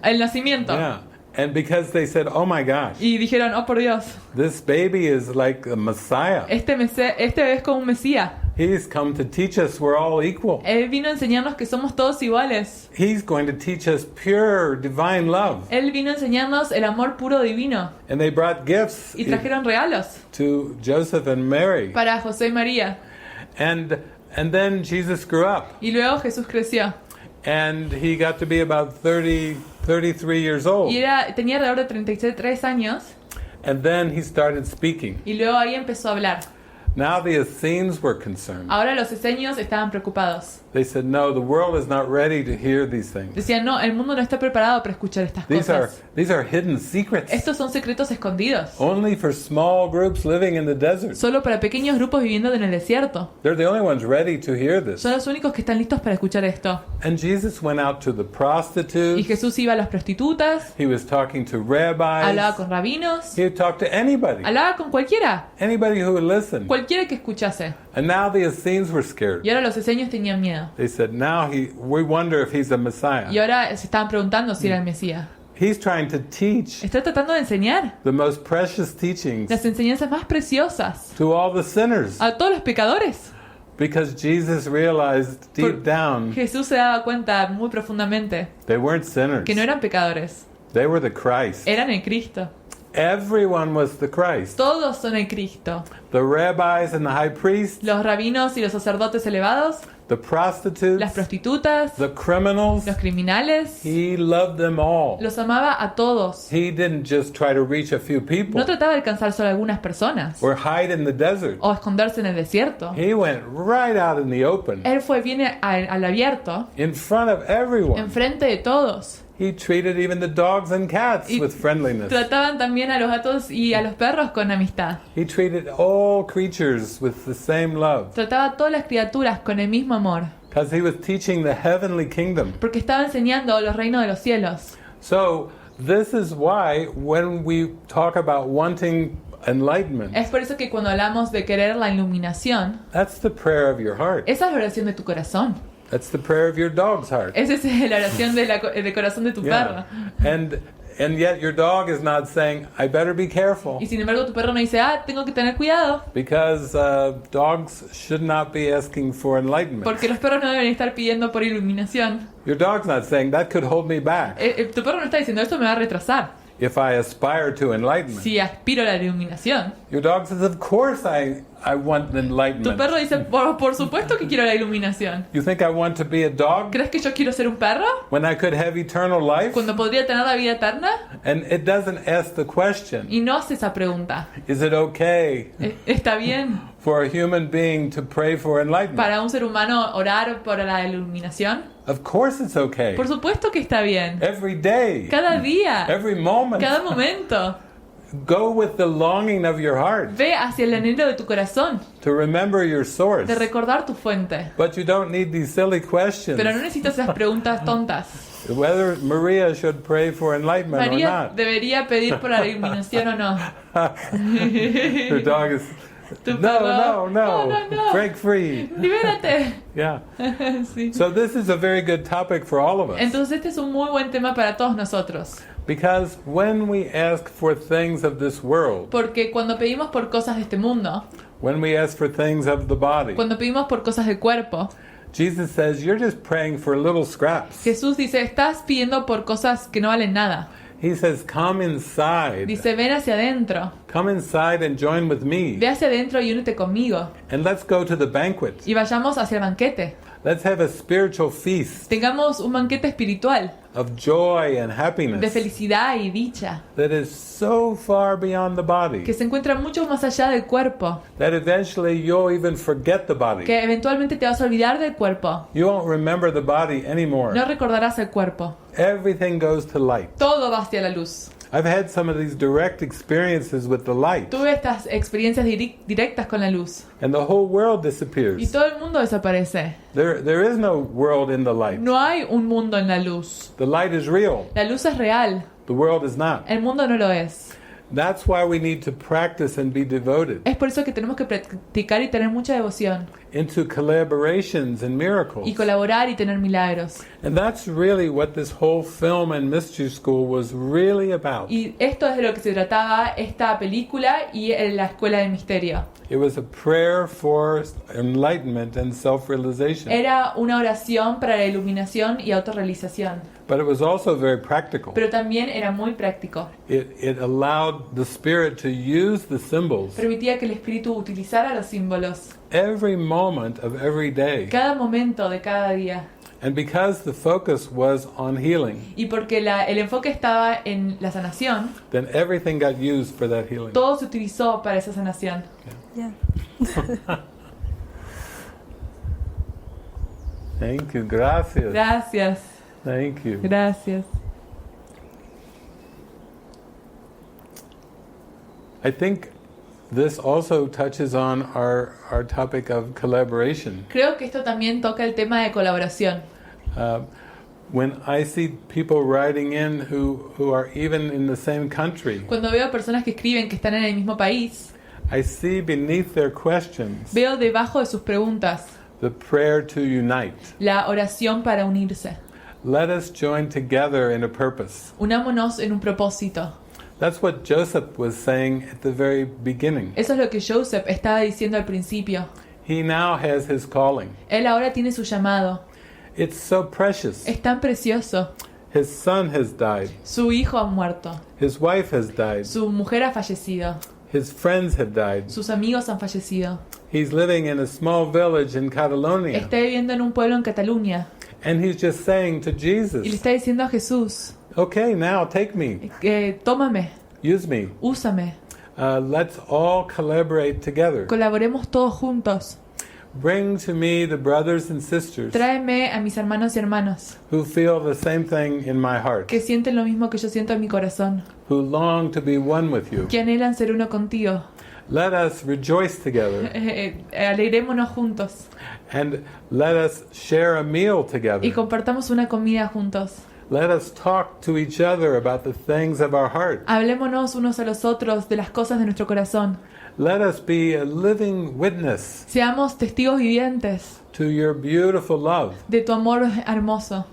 el nacimiento. Yeah. And because they said, "Oh my gosh." Y dijeron, oh por Dios. This baby is like a Messiah. Este bebé es como un Mesías. He's come to teach us we're all equal. Él vino a enseñarnos que somos todos iguales. He's going to teach us pure divine love. Él vino a enseñarnos el amor puro divino. And they brought gifts Y trajeron regalos to Joseph and Mary. para José y María. And then Jesus grew up. Y luego Jesús creció. And he got to be about 33 years old. Y tenía alrededor de 33 años. And then he started speaking. Y luego ahí empezó a hablar. Now the Essenes were concerned. Ahora los esenios estaban preocupados. They said, "No, the world is not ready to hear these things. Decían, no, el mundo no está preparado para escuchar estas cosas. These are hidden secrets. Estos son secretos escondidos. Only for small groups living in the desert. Solo para pequeños grupos viviendo en el desierto. They're the only ones ready to hear this." Son los únicos que están listos para escuchar esto. And Jesus went out to the prostitutes. Y Jesús iba a las prostitutas. He was talking to rabbis. Hablaba con rabinos. He would talk to anybody. Hablaba con cualquiera. Anybody who would listen. Cualquiera que escuchase. And now the Essenes were scared. Y ahora los esenios tenían miedo. They said, "Now we wonder if he's a Messiah." Y ahora se estaban preguntando si era el Mesías. He's trying to teach Está tratando de enseñar the most precious teachings las enseñanzas más preciosas to all the sinners. a todos los pecadores. Because Jesus realized deep down Jesús se daba cuenta muy profundamente they weren't sinners. que no eran pecadores. They were the Christ. Eran el Cristo. Everyone was the Christ. Todos son el Cristo. The rabbis and the high priests, Los rabinos y los sacerdotes elevados, the prostitutes, las prostitutas, the criminals. los criminales. He loved them all. Los amaba a todos. He didn't just try to reach a few people No trataba de alcanzar solo a algunas personas or hide in the desert. o esconderse en el desierto. He went right out in the open Él viene al abierto, in front of everyone. enfrente de todos. He treated even the dogs and cats Y with friendliness. trataban también a los gatos y a los perros con amistad. He treated all creatures with the same love Trataba a todas las criaturas con el mismo amor, because he was teaching the heavenly kingdom. porque estaba enseñando los reinos de los cielos. So this is why when we talk about wanting enlightenment, Es por eso que cuando hablamos de querer la iluminación, that's the prayer of your heart. esa es la oración de tu corazón. That's the prayer of your dog's heart. Esa es la oración del corazón de tu perro. And yet your dog is not saying, "I better be careful," Y sin embargo tu perro no dice, tengo que tener cuidado, because dogs should not be asking for enlightenment. porque los perros no deben estar pidiendo por iluminación. Your dog's not saying, "That could hold me back Tu perro no está diciendo, esto me va a retrasar if I aspire to enlightenment." si aspiro a la iluminación. Your dog says, "Of course I want Tu enlightenment." perro dice, por supuesto que quiero la iluminación. You think I want to be a dog ¿Crees que yo quiero ser un perro? when I could have eternal life? Cuando podría tener la vida eterna. And it doesn't ask the question, Y no hace esa pregunta. is it okay ¿Está bien for a human being to pray for enlightenment? para un ser humano orar por la iluminación? Of course it's okay. Por supuesto que está bien. Every day, Cada día, every moment. cada momento. Go with the longing of your heart Ve hacia el anhelo de tu corazón, to remember your source. de recordar tu fuente. But you don't need these silly questions. Pero no necesitas esas preguntas tontas. Whether Maria should pray for enlightenment or María not. debería pedir por la iluminación o no. Her dog is... Tu No, perro, no. no. Break free. Libérate. Yeah. Sí. So this is a very good topic for all of us. Entonces este es un muy buen tema para todos nosotros. Because when we ask for things of this world, Porque cuando pedimos por cosas de este mundo, when we ask for things of the body, cuando pedimos por cosas del cuerpo, Jesus says you're just praying for little scraps. Jesús dice, estás pidiendo por cosas que no valen nada. He says, come inside. Dice, ven hacia adentro. Come inside and join with me. Ve hacia adentro y únete conmigo. And let's go to the banquet. Y vayamos hacia el banquete. Let's have a spiritual feast Tengamos un banquete espiritual of joy and de happiness felicidad y dicha, that is so far beyond the body que se encuentra mucho más allá del cuerpo, that eventually you'll even forget the body. que eventualmente te vas a olvidar del cuerpo. You won't remember the body anymore. No recordarás el cuerpo. Everything goes to light. Todo va hacia la luz. I've had some of these direct experiences with the light, Tuve estas experiencias directas con la luz. and the whole world Y disappears. todo el mundo desaparece. There is no world in the light. No hay un mundo en la luz. The light is real. La luz es real. The world is not. El mundo no lo es. That's why we need to practice and be devoted Es por eso que tenemos que practicar y tener mucha devoción. into collaborations and miracles. Y colaborar y tener milagros. And that's really what this whole film and mystery school was really about. Y esto es de lo que se trataba esta película y la escuela de misterio. It was a prayer for enlightenment and self-realization. Era una oración para la iluminación y autorrealización. But it was also very practical. Pero también era muy práctico. It allowed the Spirit to use the symbols Permitía que el espíritu utilizara los símbolos every moment of every day. cada momento de cada día. And because the focus was on healing, Y porque el enfoque estaba en la sanación, then everything got used for that healing. todo se utilizó para esa sanación. Yeah. Thank you. Gracias. Gracias, Thank you. gracias. I think this also touches on our topic of collaboration. Creo que esto también toca el tema de colaboración. When I see people writing in who are even in the same country, Cuando veo personas que escriben que están en el mismo país, I see beneath their questions veo debajo de sus preguntas the prayer to unite. la oración para unirse. Let us join together in a purpose. Unámonos en un propósito. That's what Joseph was saying at the very beginning. Eso es lo que Joseph estaba diciendo al principio. He now has his calling. Él ahora tiene su llamado. It's so precious. Es tan precioso. His son has died. Su hijo ha muerto. His wife has died. Su mujer ha fallecido. His friends have died. Sus amigos han fallecido. He's living in a small village in Catalonia. Está viviendo en un pueblo en Cataluña. And he's just saying to Y le Jesus, está diciendo a Jesús, okay, now take me, tómame, use me. úsame. Let's all collaborate together. Colaboremos todos juntos. Bring to me the brothers and sisters Tráeme a mis hermanos y hermanas who feel the same thing in my heart, que sienten lo mismo que yo siento en mi corazón, who long to be one with you. que anhelan ser uno contigo. Let us rejoice together Alegrémonos juntos and let us share a meal y together. compartamos una comida juntos. Let us talk to each other about the things of our heart. Hablémonos unos a los otros de las cosas de nuestro corazón. Let us be a living witness Seamos testigos vivientes to your beautiful love. de tu amor hermoso.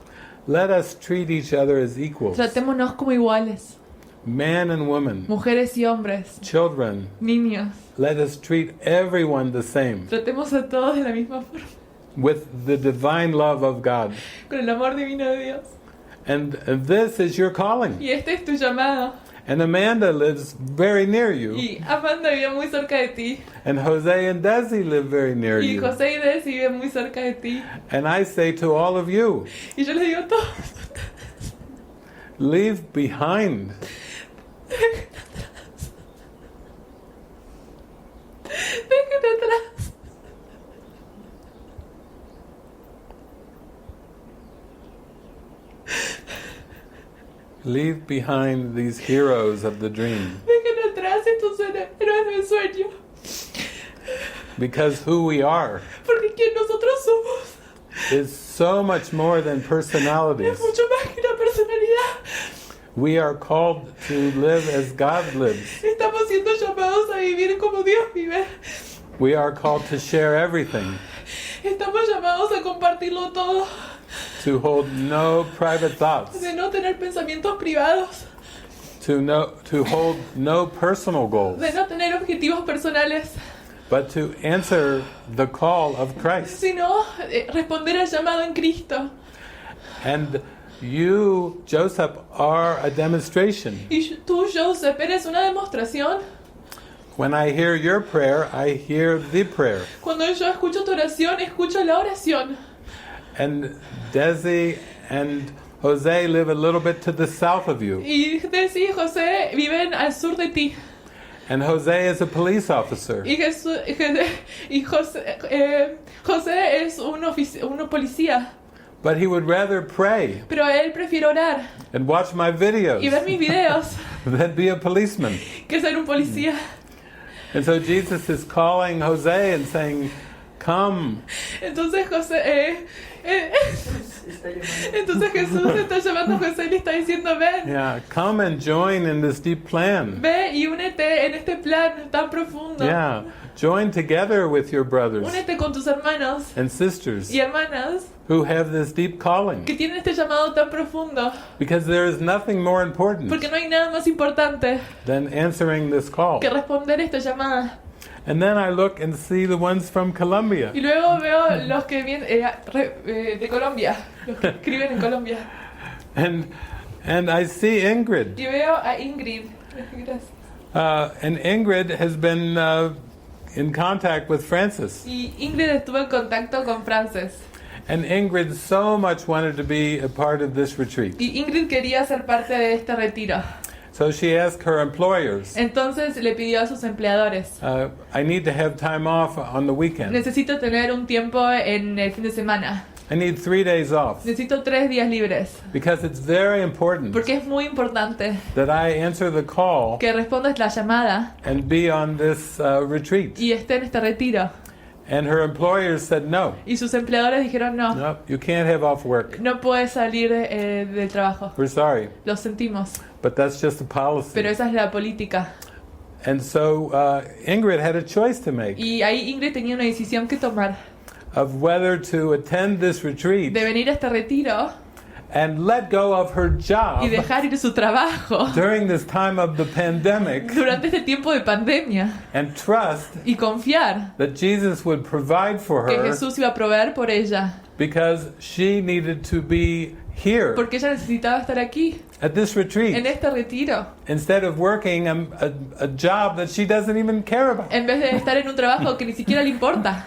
Let us treat each other as equals, Tratémonos como iguales, man and woman, mujeres y hombres, children. niños. Let us treat everyone the same Tratemos a todos de la misma forma, with the divine love of God. con el amor divino de Dios. And this is your calling. Y este es tu llamado. And Amanda lives very near you. Y Amanda vive muy cerca de ti. And Jose and Desi live very near Y you. José y Desi viven muy cerca de ti. And I say to all of you, Y yo les digo a todos, leave behind dejen atrás. leave behind these heroes of the dream. Dejen sueño. Because who we are Porque quien nosotros somos is so much more than personalities. es mucho más que una personalidad. We are called to live as God lives. Estamos siendo llamados a vivir como Dios vive. We are called to share everything, Estamos llamados a compartirlo todo, to hold no private thoughts, de no tener pensamientos privados, to hold no personal goals, de no tener objetivos personales, but to answer the call of Christ. sino responder al llamado en Cristo. And you, Joseph, are a demonstration. Y tú, Joseph, eres una demostración. When I hear your prayer, I hear the prayer. Cuando yo escucho tu oración, escucho la oración. And Desi and Jose live a little bit to the south of you. Y Desi y José viven al sur de ti. And Jose is a police officer. Y José es un policía. But he would rather pray Pero él prefiere orar and watch my videos y ver mis videos than be a policeman. que ser un policía. And so Jesus is calling Jose and saying, come. Entonces entonces Jesús está llamando a José y le está diciendo, ven, Yeah, come and join in this deep plan. ve y únete en este plan tan profundo. Yeah, join together with your brothers Únete con tus hermanos and sisters y hermanas who have this deep calling. que tienen este llamado tan profundo. Because there is nothing more important Porque no hay nada más importante than answering this call. que responder esta llamada. And then I look and see the ones from Colombia. Y luego veo los que vienen de Colombia, los que escriben en Colombia. And I see Ingrid. Y veo a Ingrid. Gracias. And Ingrid has been in contact with Frances. Y Ingrid estuvo en contacto con Frances. And Ingrid so much wanted to be a part of this retreat. Y Ingrid quería ser parte de este retiro. So she asked her employers, Entonces le pidió a sus empleadores, I need to have time off on the weekend. necesito tener un tiempo en el fin de semana. I need 3 days off. Necesito 3 días libres. Because it's very important Porque es muy importante that I answer the call que respondas la llamada and be on this retreat. y esté en este retiro. And her employers said no. Y sus empleadores dijeron no. No, you can't have off work. No puedes salir del trabajo. We're sorry, Lo sentimos. but that's just a policy. Pero esa es la política. And so Ingrid had a choice to make Y ahí Ingrid tenía una decisión que tomar. of whether to attend this retreat De venir a este retiro and let go of her y job dejar ir su trabajo during this time of the pandemic durante este tiempo de pandemia. and trust Y confiar that Jesus would provide for que her Jesús iba a proveer por ella. because she needed to be here Porque ella necesitaba estar aquí, at this en retreat este retiro. instead of working a job that she doesn't even care about. En vez de estar en un trabajo que ni siquiera le importa.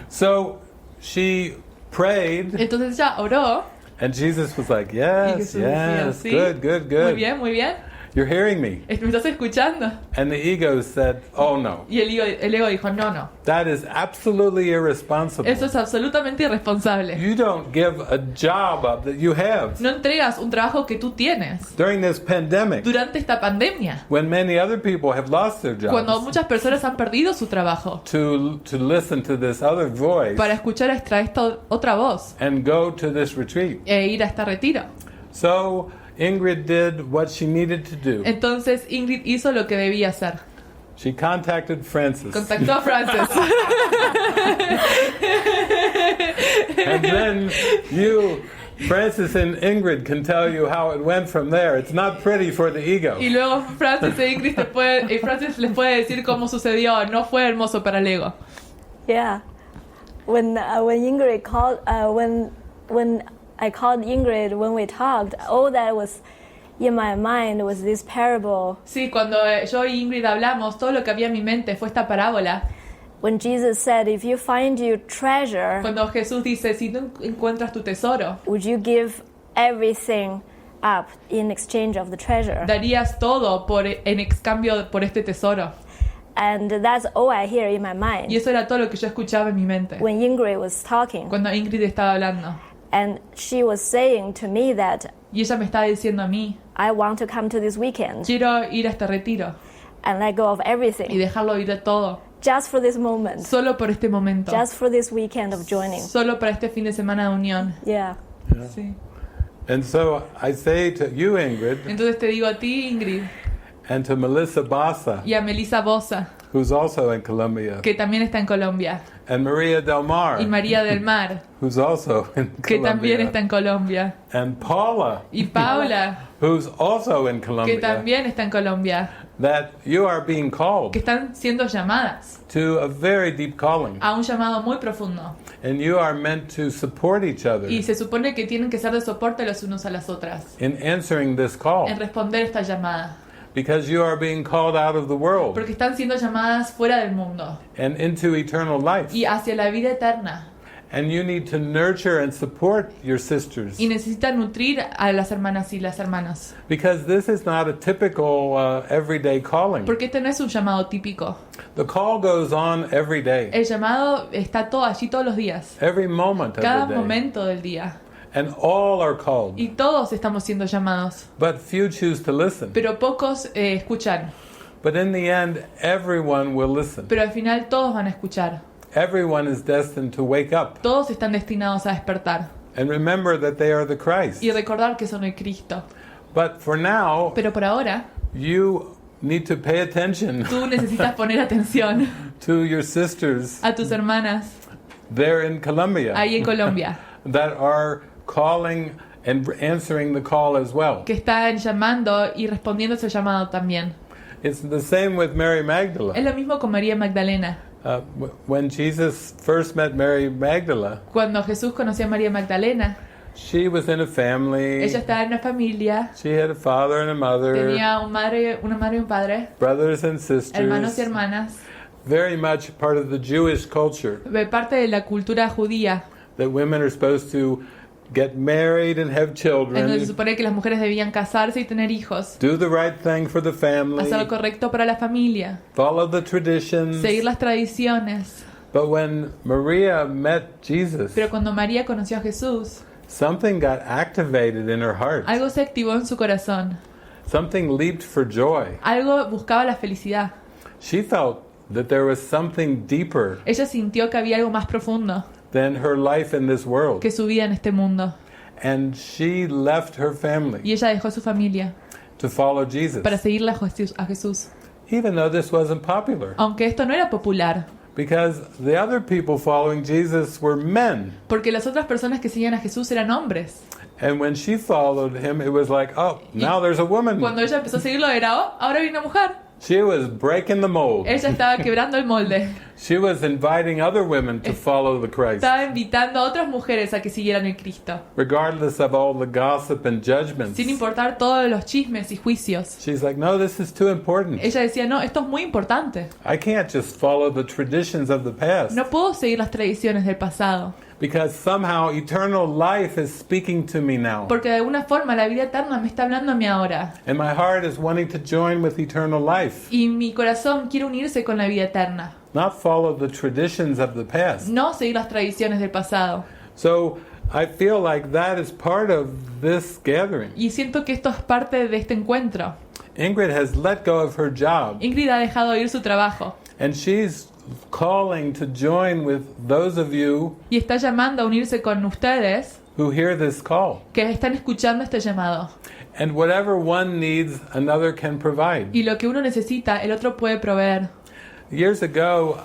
So she prayed Entonces ella oró. and Jesus was like, Y yes, Jesús decía, yes, sí, good, good, muy good. bien, muy bien. You're hearing me. ¿Me estás escuchando? And the ego said, oh no, Y el ego dijo, no, no. that is absolutely irresponsible. Eso es absolutamente irresponsable. You don't give a job up that you have No entregas un trabajo que tú tienes during this pandemic durante esta pandemia, when many other people have lost their cuando jobs muchas personas han perdido su trabajo, to listen to this other voice para escuchar esta otra voz and go to this retreat. e ir a este retiro. So Ingrid did what she needed to do. Entonces Ingrid hizo lo que debía hacer. She contacted Frances. Contactó a Frances. And then you, Frances and Ingrid, can tell you how it went from there. It's not pretty for the ego. Y luego Frances e Ingrid Frances les puede decir cómo sucedió. No fue hermoso para el ego. Yeah. When Ingrid called, when I called Ingrid when we talked, all that was in my mind was this parable. Sí, cuando yo y Ingrid hablamos, todo lo que había en mi mente fue esta parábola. When Jesus said, if you find your treasure, Cuando Jesús dice, si tú encuentras tu tesoro, would you give everything up in exchange of the treasure? darías todo en cambio por este tesoro. And that's all I hear in my Y mind eso era todo lo que yo escuchaba en mi mente when Ingrid was talking. cuando Ingrid estaba hablando. And she was saying to me that Y ella me estaba diciendo a mí, I want to come to this weekend. quiero ir a este retiro. and let go of y everything, dejarlo ir de todo, just for this moment, solo por este momento, just for this weekend of joining. solo para este fin de semana de unión. Yeah. Sí. And so I say to you, Ingrid, Entonces te digo a ti, Ingrid, and to Melissa Bassa, y a Melissa Bosa, who's also in Colombia, que también está en Colombia, and Maria Del Mar, y María del Mar, who's also in que también Colombia, está en Colombia, and Paula, y Paula, who's also in que Colombia, también está en Colombia, that you are being called que están siendo llamadas to a very deep calling, a un llamado muy profundo. and you are meant to support each other Y se supone que tienen que ser de soporte los unos a las otras, in answering this call, en responder esta llamada. because you are being called out of the world Porque están siendo llamadas fuera del mundo and into eternal life. y hacia la vida eterna. And you need to nurture and support your sisters, Y necesitan nutrir a las hermanas y las hermanas. because this is not a typical everyday calling. Porque este no es un llamado típico. The call goes on every day, El llamado está todo allí todos los días. every moment of Cada the day, momento del día. and all are called, Y todos estamos siendo llamados. but few choose to listen. Pero pocos escuchan. But in the end, everyone will listen. Pero al final todos van a escuchar. Everyone is destined to wake up Todos están destinados a despertar. and remember that they are the Christ. Y recordar que son el Cristo. But for now, Pero por ahora, you need to pay attention tú necesitas poner atención to your sisters a tus hermanas there in Colombia ahí en Colombia, that are calling and answering the call as well. que están llamando y respondiendo ese llamado también. It's the same with Mary Es Magdalene. lo mismo con María Magdalena. When Jesus first met Mary Magdalene, Cuando Jesús conoció a María Magdalena, she was in a family. ella estaba en una familia, She had a father and a mother, tenía una madre y un padre, brothers and hermanos y sisters, hermanas, very much part of the Jewish culture de parte de la cultura judía, that women are supposed to get married and have en donde se children, supone que las mujeres debían casarse y tener hijos, do the right thing for the family, hacer lo correcto para la familia, follow the traditions. seguir las tradiciones. But when Maria met Jesus, Pero cuando María conoció a Jesús, something got activated in her heart. algo se activó en su corazón, Something leaped for joy. algo buscaba la felicidad. She felt that there was something deeper Ella sintió que había algo más profundo than her life in this world. que su vida en este mundo. And she left her Y family ella dejó su familia to follow Jesus, para seguirle a Jesús. even though this wasn't popular, Aunque esto no era popular, because the other people following Jesus were men. porque las otras personas que seguían a Jesús eran hombres. And when she followed him, it was like, oh, now there's a woman. Cuando ella empezó a seguirlo era, oh, ahora viene una mujer. She was breaking the mold. Ella estaba quebrando el molde. She was inviting other women to follow the Christ, Estaba invitando a otras mujeres a que siguieran el Cristo, regardless of all the gossip and judgments. sin importar todos los chismes y juicios. She's like, no, this is too important. Ella decía, no, esto es muy importante. I can't just follow the traditions of the past, No puedo seguir las tradiciones del pasado, because somehow eternal life is speaking to me now. porque de alguna forma la vida eterna me está hablando a mí ahora. And my heart is wanting to join with eternal life, Y mi corazón quiere unirse con la vida eterna, not follow the traditions of the past. no seguir las tradiciones del pasado. So I feel like that is part of this gathering. Y siento que esto es parte de este encuentro. Ingrid has let go of her job, Ingrid ha dejado ir su trabajo and she's calling to join with those of you y está llamando a unirse con ustedes who hear this call. que están escuchando este llamado. And whatever one needs, another can provide. Y lo que uno necesita, el otro puede proveer. Years ago,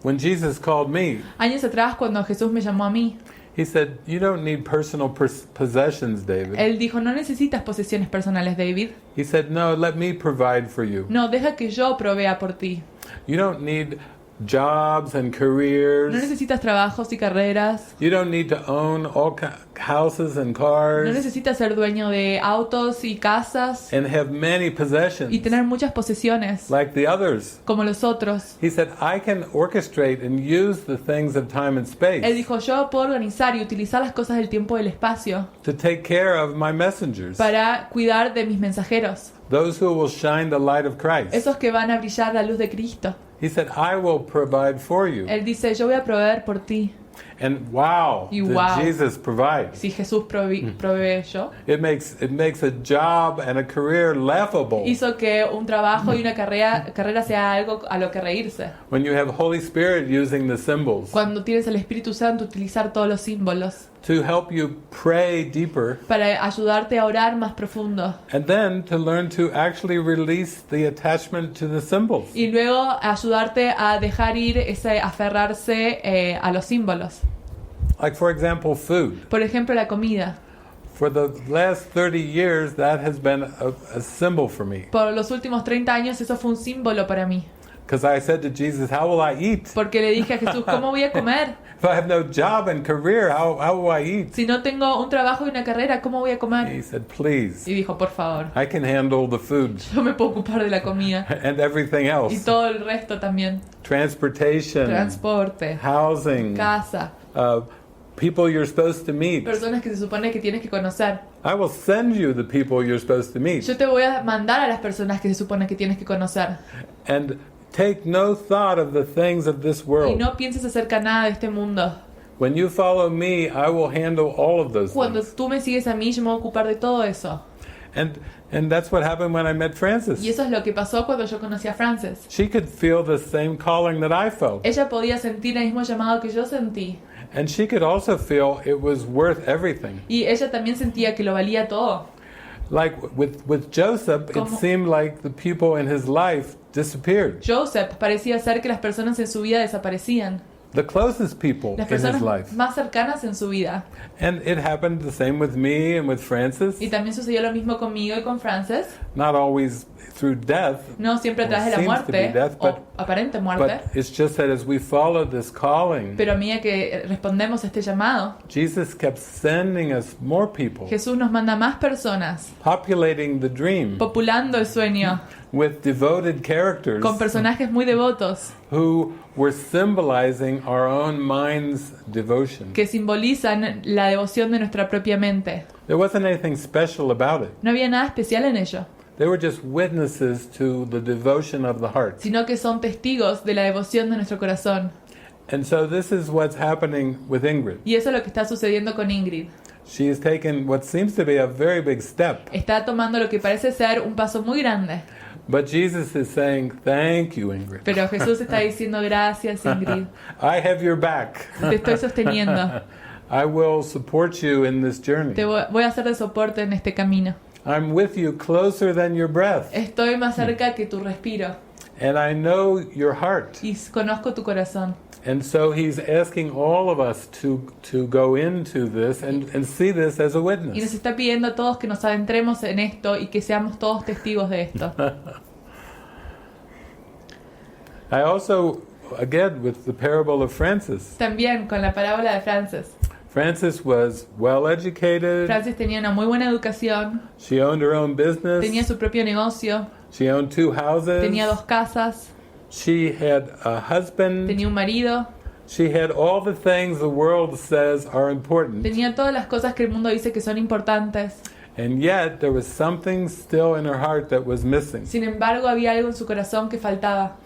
when Jesus called me, Años atrás, cuando Jesús me llamó a mí, he said, you don't need personal possessions, David. Él dijo, no necesitas posesiones personales, David. He said, no, let me provide for you. No, deja que yo provea por ti. You don't need jobs and No careers. necesitas trabajos y carreras. You don't need to own all houses and No cars necesitas ser dueño de autos y casas and have many y possessions tener muchas posesiones like the others. como los otros. He said, I can orchestrate and use the things of time and Él space dijo, yo puedo organizar y utilizar las cosas del tiempo y del espacio to take care of my messengers, para cuidar de mis mensajeros, those who will shine the light of Christ. esos que van a brillar la luz de Cristo. He said, I will provide for you. Él dice, yo voy a proveer por ti. And wow, Y did wow. Jesus provide. Si Jesús proveyó, It makes a job and a career laughable. hizo que un trabajo y una carrera sea algo a lo que reírse. When you have Holy Spirit using the symbols Cuando tienes al Espíritu Santo utilizar todos los símbolos to help you pray deeper, para ayudarte a orar más profundo and then to learn to actually release the attachment to the symbols. y luego ayudarte a dejar ir ese aferrarse a los símbolos. Like, for example, food. Por ejemplo, la comida. For the last 30 years, that has been a symbol for me. Por los últimos 30 años eso fue un símbolo para mí. Because I said to Jesus, how will I eat? Porque le dije a Jesús, ¿cómo voy a comer? If I have no job and career, how will I eat? Si no tengo un trabajo y una carrera, ¿cómo voy a comer? He said, please, Y dijo, por favor, I can handle the food yo me puedo ocupar de la comida. and everything Y else. todo el resto también. Transportation, Transporte, housing, casa, people you're supposed to meet. personas que se supone que tienes que conocer. I will send you the people you're supposed to meet. Yo te voy a mandar a las personas que se supone que tienes que conocer. And take no thought of the things of this Y world. no pienses acerca nada de este mundo. When you follow me, I will handle all of those Cuando things. tú me sigues a mí, yo me voy a ocupar de todo eso. And that's what happened when I met Frances. Y eso es lo que pasó cuando yo conocí a Frances. She could feel the same calling that I felt. Ella podía sentir el mismo llamado que yo sentí. And she could also feel it was worth everything. Y ella también sentía que lo valía todo. Like with Joseph, it Como- seemed like the people in his life disappeared. Joseph parecía ser que las personas en su vida desaparecían. The closest people Las in his personas life. más cercanas en su vida. And it happened the same with me and with Frances. Y también sucedió lo mismo conmigo y con Frances. Not always through death, No siempre a través de la Seems to be muerte death, o aparente muerte. but it's just that as we followed this calling, Pero a medida que respondemos a este llamado, Jesus kept sending us more people, Jesús nos manda más personas, populating the dream populando el sueño, with devoted characters con personajes muy devotos who were symbolizing our own mind's devotion. que simbolizan la devoción de nuestra propia mente. There wasn't anything special about it. No había nada especial en ello, They were just witnesses to the devotion of the heart. sino que son testigos de la devoción de nuestro corazón. And so this is what's happening with Ingrid. Y eso es lo que está sucediendo con Ingrid. She has taken what seems to be a very big step. Está tomando lo que parece ser un paso muy grande. But Jesus is saying, thank you, Ingrid. Pero Jesús está diciendo, gracias, Ingrid. I have your back. Te estoy sosteniendo. I will support you in this journey. Te voy a hacer de soporte en este camino. I'm with you closer than your breath. Estoy más cerca que tu respiro. And I know your heart. Y conozco tu corazón. And so he's asking all of us to go into this and see this as a Y nos witness. está pidiendo a todos que nos adentremos en esto y que seamos todos testigos de esto. I also, again, with the parable of Frances. También con la parábola de Frances. Frances was well educated. Frances tenía una muy buena educación, She owned her own business. tenía su propio negocio, She owned 2 houses. tenía 2 casas, She had a husband. tenía un marido, She had all the things the world says are important. tenía todas las cosas que el mundo dice que son importantes. And yet there was something still in her heart that was missing. Sin embargo, había algo en su corazón que faltaba.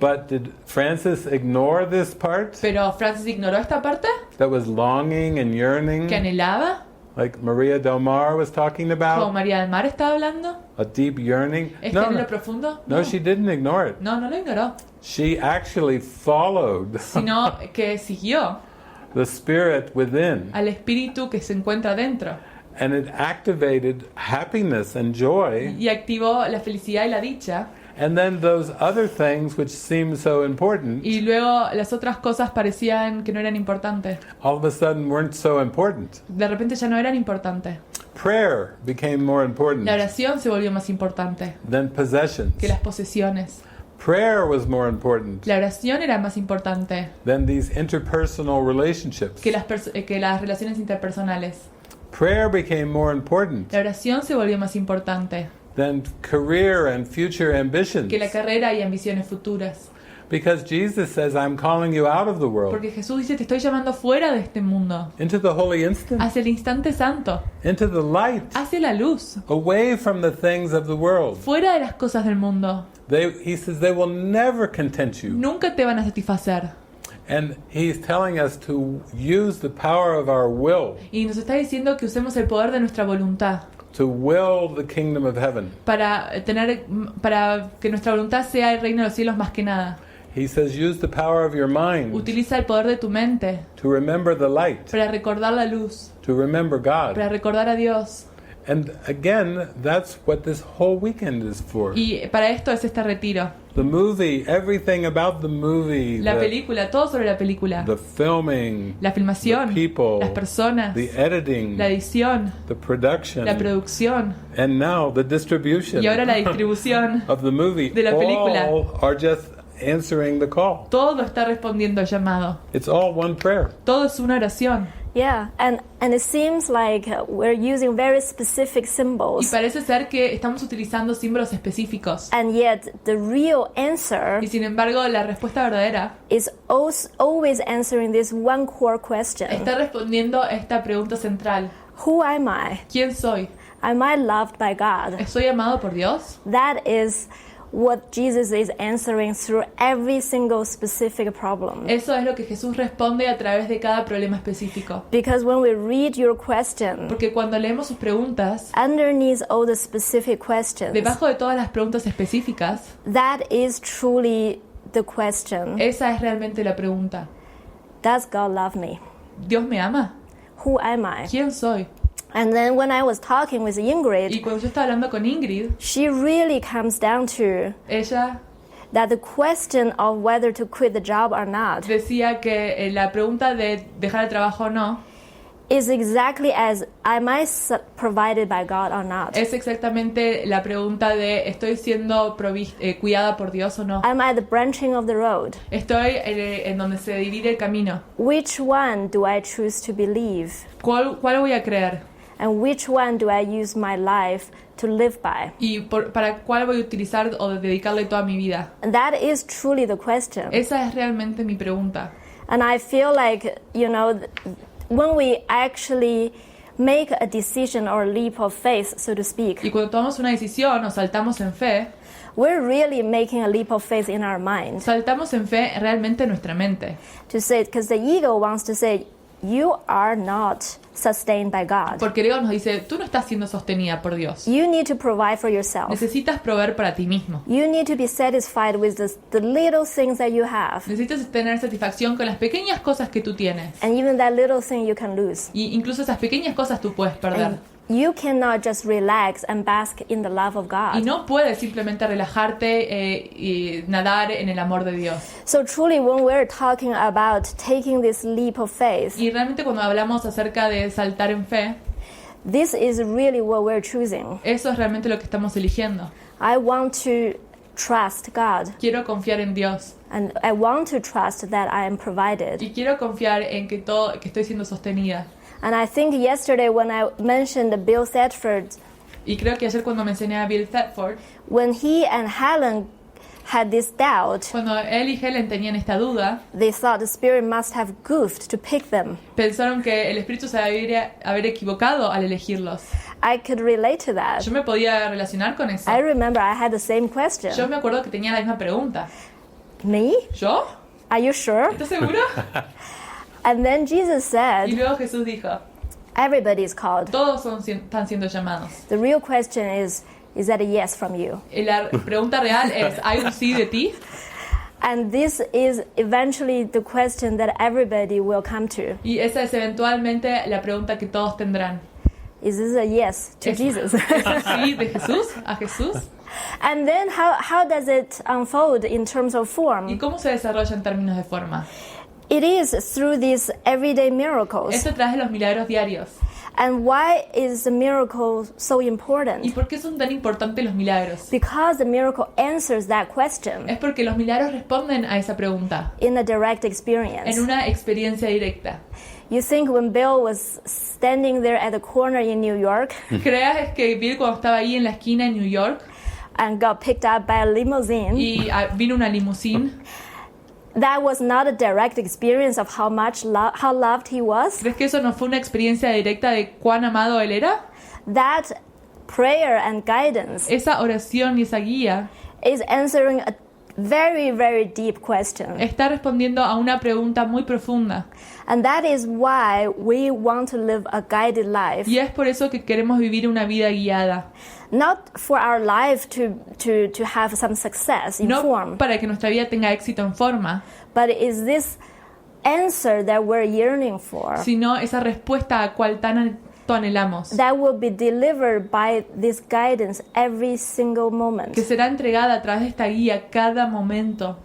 But did Frances ignore this part Pero Frances ignoró esta parte that was longing and yearning, que anhelaba, like Maria Del Mar was talking como about, María del Mar estaba hablando, a deep yearning? este No, anhelo no, profundo. no, she didn't ignore it. No lo ignoró, She actually followed sino que siguió the spirit within, al espíritu que se encuentra dentro and it activated happiness and joy. y activó la felicidad y la dicha. And then those other things which seem so important, Y luego las otras cosas parecían que no eran importantes. all of a sudden weren't so important. De repente ya no eran importantes. Prayer became more important La oración se volvió más importante than possessions. que las posesiones. Prayer was more important La oración era más importante than these interpersonal relationships. que las relaciones interpersonales. Prayer became more important La oración se volvió más importante than career and future ambitions. que la carrera y ambiciones futuras. Because Jesus says, I'm calling you out of the world, Porque Jesús dice, te estoy llamando fuera de este mundo, into the holy instant, hacia el instante santo, into the light, hacia la luz, away from the things of the world. fuera de las cosas del mundo. He says they will never content you. Nunca te van a satisfacer. And he's telling us to use the power of our will Y nos está diciendo que usemos el poder de nuestra voluntad to will the kingdom of heaven. para que nuestra voluntad sea el reino de los cielos más que nada. He says use the power of your mind Utiliza el poder de tu mente to remember the light, para recordar la luz, to remember God. para recordar a Dios. And again, that's what this whole weekend is for. Y para esto es este retiro. The movie, everything about the movie, La película, todo sobre la película. the filming, La filmación, the people, las personas, the editing, la edición, the production, la producción and now the distribution y ahora la distribución. of the movie. de la película. All are just answering the call. Todo está respondiendo al llamado. It's all one prayer. Todo es una oración. Yeah, and it seems like we're using very specific Y symbols, parece ser que estamos utilizando símbolos específicos. and yet the real answer Y sin embargo, la respuesta verdadera is always answering this one core question. está respondiendo a esta pregunta central. Who am I? ¿Quién soy? Am I loved by God? ¿Soy amado por Dios? That is what Jesus is answering through every single specific problem. Eso es lo que Jesús responde a través de cada problema específico. Because when we read your question, Porque cuando leemos sus preguntas, underneath all the specific questions, debajo de todas las preguntas específicas, that is truly the question. esa es realmente la pregunta. Does God love me? ¿Dios me ama? Who am I? ¿Quién soy? And then when I was talking with Y Ingrid, cuando yo estaba hablando con Ingrid, she really comes down to ella that the question of whether to quit the job or not decía que la pregunta de dejar el trabajo o no is exactly as am I provided by God or not? es exactamente la pregunta de ¿estoy siendo cuidada por Dios o no? Am I the branching of the road? Estoy en donde se divide el camino. Which one do I choose to believe? ¿Cuál voy a creer? And which one do I use my life to live by? ¿Y para cuál voy a utilizar o dedicarle toda mi vida? And that is truly the question. Esa es realmente mi pregunta. And I feel like, when we actually make a decision or a leap of faith, so to speak, Y cuando tomamos una decisión o saltamos en fe, we're really making a leap of faith in our minds. saltamos en fe realmente en nuestra mente. To say, because the ego wants to say, you are not sustained by God. Porque el ego nos dice, tú no estás siendo sostenida por Dios. You need to provide for yourself. Necesitas proveer para ti mismo. You need to be satisfied with the little things that you have. Necesitas tener satisfacción con las pequeñas cosas que tú tienes. And even that little thing you can lose. Y incluso esas pequeñas cosas tú puedes perder. And you cannot just relax and bask in the love of God. Y no puedes simplemente relajarte y nadar en el amor de Dios. So truly, when we're talking about taking this leap of faith, Y realmente cuando hablamos acerca de saltar en fe, this is really what we're choosing. eso es realmente lo que estamos eligiendo. I want to trust God, Quiero confiar en Dios. and I want to trust that I am provided. Y quiero confiar en que estoy siendo sostenida. And I think yesterday when I mentioned Bill Thetford, Y creo que ayer cuando mencioné a Bill Thetford, when he and Helen had this doubt, cuando él y Helen tenían esta duda, they thought the Spirit must have goofed to pick them. pensaron que el Espíritu se debería haber equivocado al elegirlos. I could relate to that. Yo me podía relacionar con eso. I remember I had the same question. Yo me acuerdo que tenía la misma pregunta. Me? ¿Yo? Are you sure? ¿Estás seguro? And then Jesus Y said, luego Jesús dijo, everybody is called. todos están siendo llamados. The real question is that a yes from you? Y la pregunta real es, ¿hay un sí de ti? And this is eventually the question that everybody will come to. Y esa es eventualmente la pregunta que todos tendrán. Is this a yes to ¿Es Jesus? un sí de Jesús a Jesús? And then how does it unfold in terms of ¿Y form? cómo se desarrolla en términos de forma? It is through these everyday miracles. Esto trae los milagros diarios. And why is the miracle so important? ¿Y por qué son tan importantes los milagros? Because the miracle answers that question Es porque los milagros responden a esa pregunta in a direct experience. en una experiencia directa. You think when Bill was standing there at the corner in New York ¿Creas que Bill cuando estaba ahí en la esquina en New York and got picked up by a limousine, y vino una limusín, that was not a direct experience of how loved he was? ¿crees que eso no fue una experiencia directa de cuán amado él era? That prayer and guidance Esa oración y esa guía is answering very, very deep question. Está respondiendo a una pregunta muy profunda. And that is why we want to live a guided life. Y es por eso que queremos vivir una vida guiada. Not for our life to have some success in No form, para que nuestra vida tenga éxito en forma, but is this answer that we're yearning for sino esa respuesta a cual tanto anhelamos, that will be delivered by this guidance every single moment. que será entregada a través de esta guía cada momento.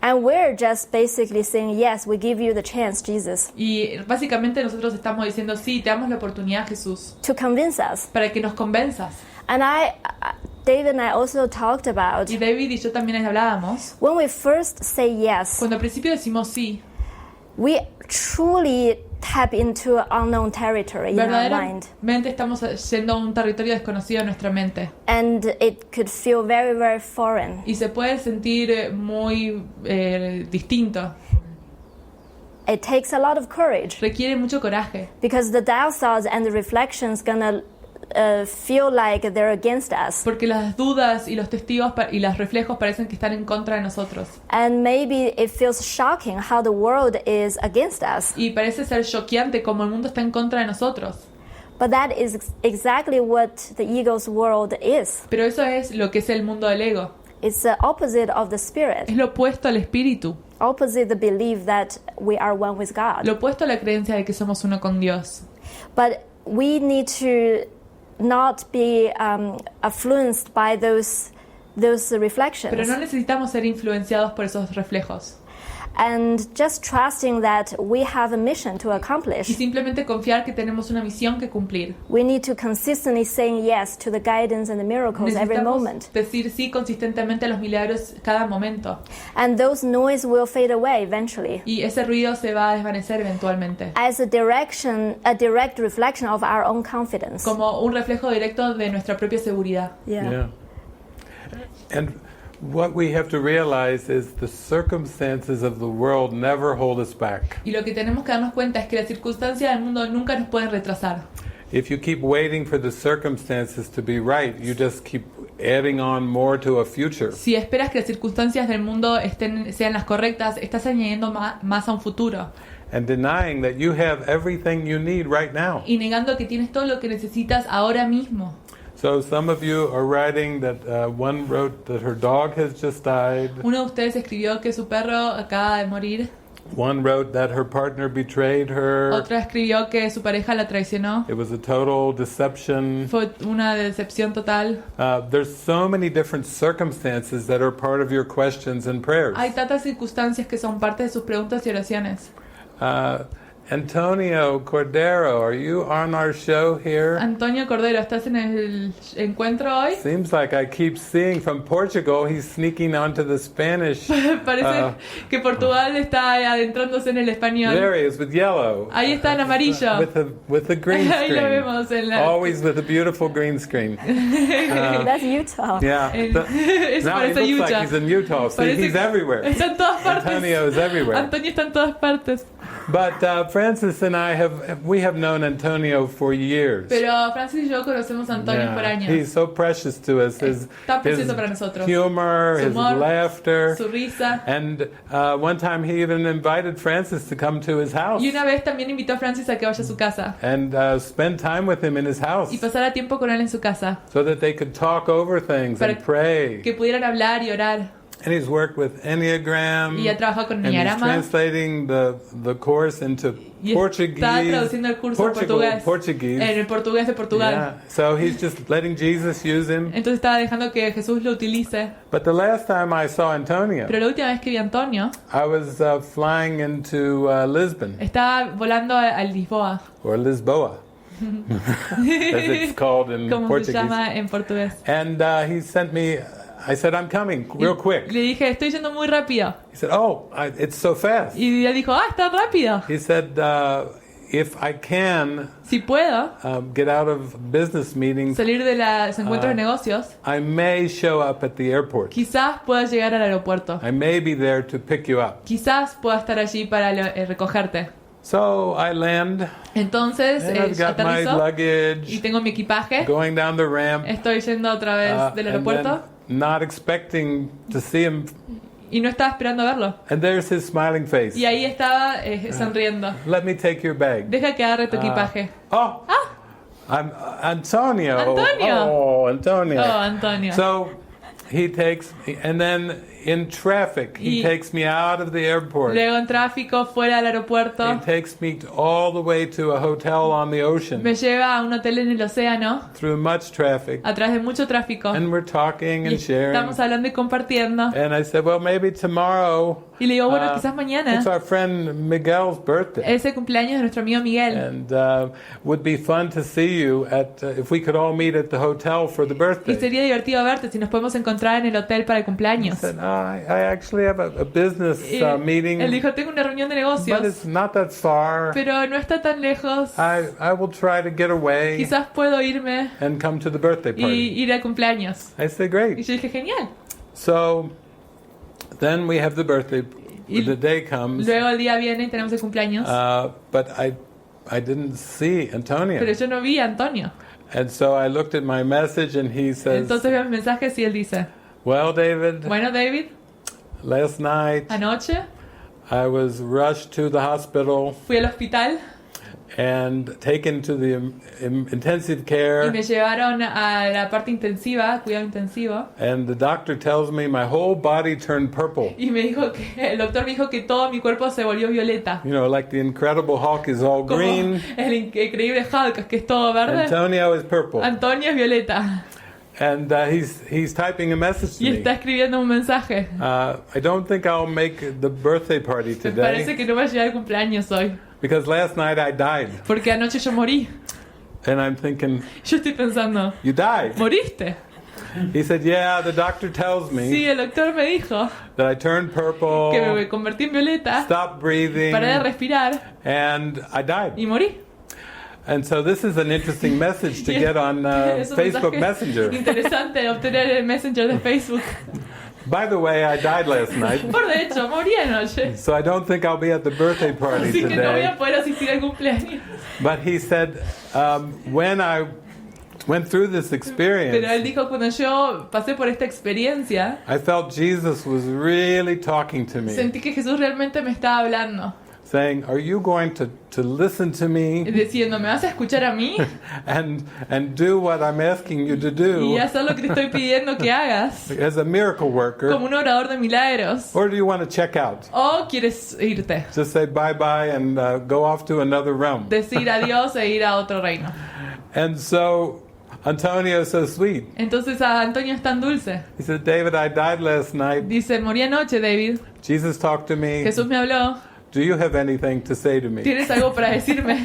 And we're just basically saying, yes, we give you the chance, Jesus, Y básicamente nosotros estamos diciendo, sí, te damos la oportunidad, Jesús, to convince us. para que nos convenzas. And David and I also talked about Y David y yo también hablábamos, when we first say yes, cuando al principio decimos sí, we truly tap into unknown territory in our mind. verdaderamente estamos yendo a un territorio desconocido en nuestra mente. And it could feel very, very foreign. Y se puede sentir muy distinto. It takes a lot of courage Requiere mucho coraje. because the doubt thoughts and the reflections gonna feel like they're against us. Porque las dudas y los testigos y los reflejos parecen que están en contra de nosotros. And maybe it feels shocking how the world is against us. Y parece ser choqueante como el mundo está en contra de nosotros. But that is exactly what the ego's world is. Pero eso es lo que es el mundo del ego. It's the opposite of the spirit. Es lo opuesto al espíritu. Opposite the belief that we are one with God. Lo opuesto a la creencia de que somos uno con Dios. But we need to not be influenced by those reflections. Pero no necesitamos ser influenciados por esos reflejos. And just trusting that we have a mission to Y accomplish. simplemente confiar que tenemos una misión que cumplir. We need to consistently saying yes to the guidance and the miracles every moment. Necesitamos decir sí consistentemente a los milagros cada momento. And those noise will fade away eventually. Y ese ruido se va a desvanecer eventualmente. As a direct reflection of our own confidence. Como un reflejo directo de nuestra propia seguridad. Yeah. And what we have to realize is the circumstances of the world never hold us back. Y lo que tenemos que darnos cuenta es que las circunstancias del mundo nunca nos pueden retrasar. If you keep waiting for the circumstances to be right, you just keep adding on more to a future. Si esperas que las circunstancias del mundo sean las correctas, estás añadiendo más a un futuro. And denying that you have everything you need right now. Y negando que tienes todo lo que necesitas ahora mismo. So some of you are writing that one wrote that her dog has just died. Uno de ustedes escribió que su perro acaba de morir. One wrote that her partner betrayed her. Otra escribió que su pareja la traicionó. It was a total deception. Fue una decepción total. There's so many different circumstances that are part of your questions and prayers. Hay tantas circunstancias que son parte de sus preguntas y oraciones. Antonio Cordero, are you on our show here? Antonio Cordero, ¿estás en el encuentro hoy? Seems like I keep seeing from Portugal, he's sneaking onto the Spanish. Parece que Portugal está adentrándose en el español. There he is with yellow. Ahí está en amarillo. With the green Ahí lo screen. vemos en la... Always with a beautiful green screen. That's Utah. Yeah. Eso Now he parece looks like Utah. he's in Utah. See, Parece he's que everywhere. Está en todas partes. Antonio is everywhere. Antonio está en todas partes. But Francis and I have known Antonio for years. Pero Francis y yo conocemos a Antonio por años. He's so precious to us. His Tan precioso para nosotros. humor, Su his humor, laughter. Su risa. And one time he even invited Francis to come to his house Y una vez también invitó a Francis a que vaya a su casa and spend time with him in his house y pasara tiempo con él en su casa, so that they could talk over things para and pray. que pudieran hablar y orar. And he's worked with Enneagram. Y ha trabajado con And he's Enneagrama. translating the course into Y Portuguese. está traduciendo el curso en portugués. Portuguese. En el portugués de Portugal. Yeah. So he's just letting Jesus use him. Entonces estaba dejando que Jesús lo utilice. But the last time I saw Antonio, Pero la última vez que vi a Antonio, I was flying into Lisbon, estaba volando a Lisboa, or Lisboa, as it's called in como se Portuguese. llama en portugués. And he sent me, I said, I'm coming real quick. Le dije, estoy yendo muy rápido. He said, oh, it's so fast. Y él dijo, está rápido. He said, if I can Si puedo get out of business meetings, salir de los encuentros de negocios, I may show up at the airport. quizás pueda llegar al aeropuerto. I may be there to pick you up. Quizás pueda estar allí para recogerte. So I land, Entonces, and I've got my aterrizo y luggage, tengo mi equipaje. going down the ramp. Estoy yendo otra vez del And aeropuerto. then not expecting to see him Y no estaba esperando verlo. And there's his smiling face. Y ahí estaba sonriendo. Let me take your bag. Deja que agarre tu equipaje. Oh, I'm Antonio. Antonio. Oh, Antonio. Oh, Antonio. So he takes, and then in traffic, he takes me out of the airport. Luego en tráfico, fuera del aeropuerto. He takes me all the way to a hotel on the ocean. Me lleva a un hotel en el océano. Through much traffic. A través de mucho tráfico. And we're talking and sharing. Estamos hablando y compartiendo. And I said, well, maybe tomorrow. Y le digo, bueno, quizás mañana. It's our friend Miguel's birthday. Es el cumpleaños de nuestro amigo Miguel. And would be fun to see you at if we could all meet at the hotel for the birthday. Y sería divertido verte si nos podemos encontrar en el hotel para el cumpleaños. I said, I actually have a business meeting. Él dijo, tengo una reunión de negocios. But it's not that far. Pero no está tan lejos. I will try to get away. Quizás puedo irme. And come to the birthday party. Y ir al cumpleaños. I said, great. Y yo dije, genial. So then we have the birthday. The day comes. Luego el día viene y tenemos el cumpleaños. But I didn't see Antonio. Pero yo no vi a Antonio. And so I looked at my message and he says. Entonces veo mis mensajes y él dice. Well, David. Bueno, David. Last night. Anoche. I was rushed to the hospital. Fui al hospital. And taken to the intensive care. Y me llevaron a la parte intensiva, cuidado intensivo. And the doctor tells me my whole body turned purple. Y me dijo que el doctor me dijo que todo mi cuerpo se volvió violeta. You know, like the Incredible Hulk is all Como green. El increíble Hulk, que es todo verde. Antonio is purple. Antonio es violeta. And he's typing a message to Y me. está escribiendo un mensaje. I don't think I'll make the birthday party Me today. parece que no va a llegar el cumpleaños hoy. Because last night I died. Porque anoche yo morí. And I'm thinking, Yo estoy pensando, you died. ¿moriste? He said, yeah, the doctor tells me Sí, el doctor me dijo that I turned purple, que me convertí en violeta, stopped breathing, paré de respirar and I died. y morí. And so this is an interesting message to get on Es un Facebook mensaje Messenger. interesante obtener el Messenger de Facebook. By the way, I died last night. Por de hecho, morí anoche. So I don't think I'll be at the birthday party Así que no voy today. a poder asistir al cumpleaños. But he said, when I went through this Pero él experience, dijo, cuando yo pasé por esta experiencia, I felt Jesus was really talking to me, sentí que Jesús realmente me estaba hablando. saying, are you going to listen to me Diciendo, ¿me vas a escuchar a mí? and do what I'm asking you to Y do hacer lo que te estoy pidiendo que hagas. as a miracle worker? Como un orador de milagros. Or do you want to check out? ¿O quieres irte? Just say bye-bye and go off to another realm. Decir adiós e ir a otro reino. And so Antonio is so sweet. Entonces a Antonio es tan dulce. He said, David, I died last night. Dice, morí anoche, David. Jesus talked to me. Jesús me habló. Do you have anything to say to me? ¿Tienes algo para decirme?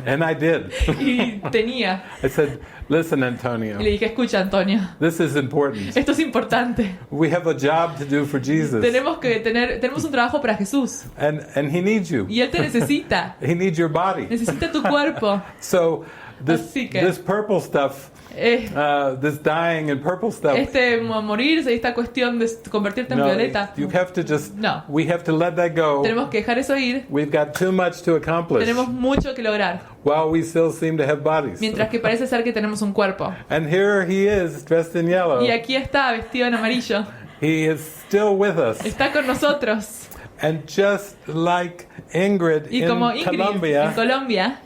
And I did. Y tenía. I said, listen, Antonio, Y le dije, escucha, Antonio. this is important. Esto es importante. We have a job to do for Jesus. Tenemos un trabajo para Jesús. And he needs you. Y Él te necesita. He needs your body. Necesita tu cuerpo. So Así que- this purple stuff, this dying and purple stuff, Morirse y esta cuestión de convertirte en no, violeta. you have to just, No. we have to let that go. Tenemos que dejar eso ir. We've got too much to accomplish Tenemos mucho que lograr. while we still seem to have bodies. Mientras que parece ser que tenemos un cuerpo. And here he is, dressed in yellow. Y aquí está, vestido en amarillo. He is still with us. Está con nosotros. And just like Ingrid Y in como Ingrid Colombia, en Colombia,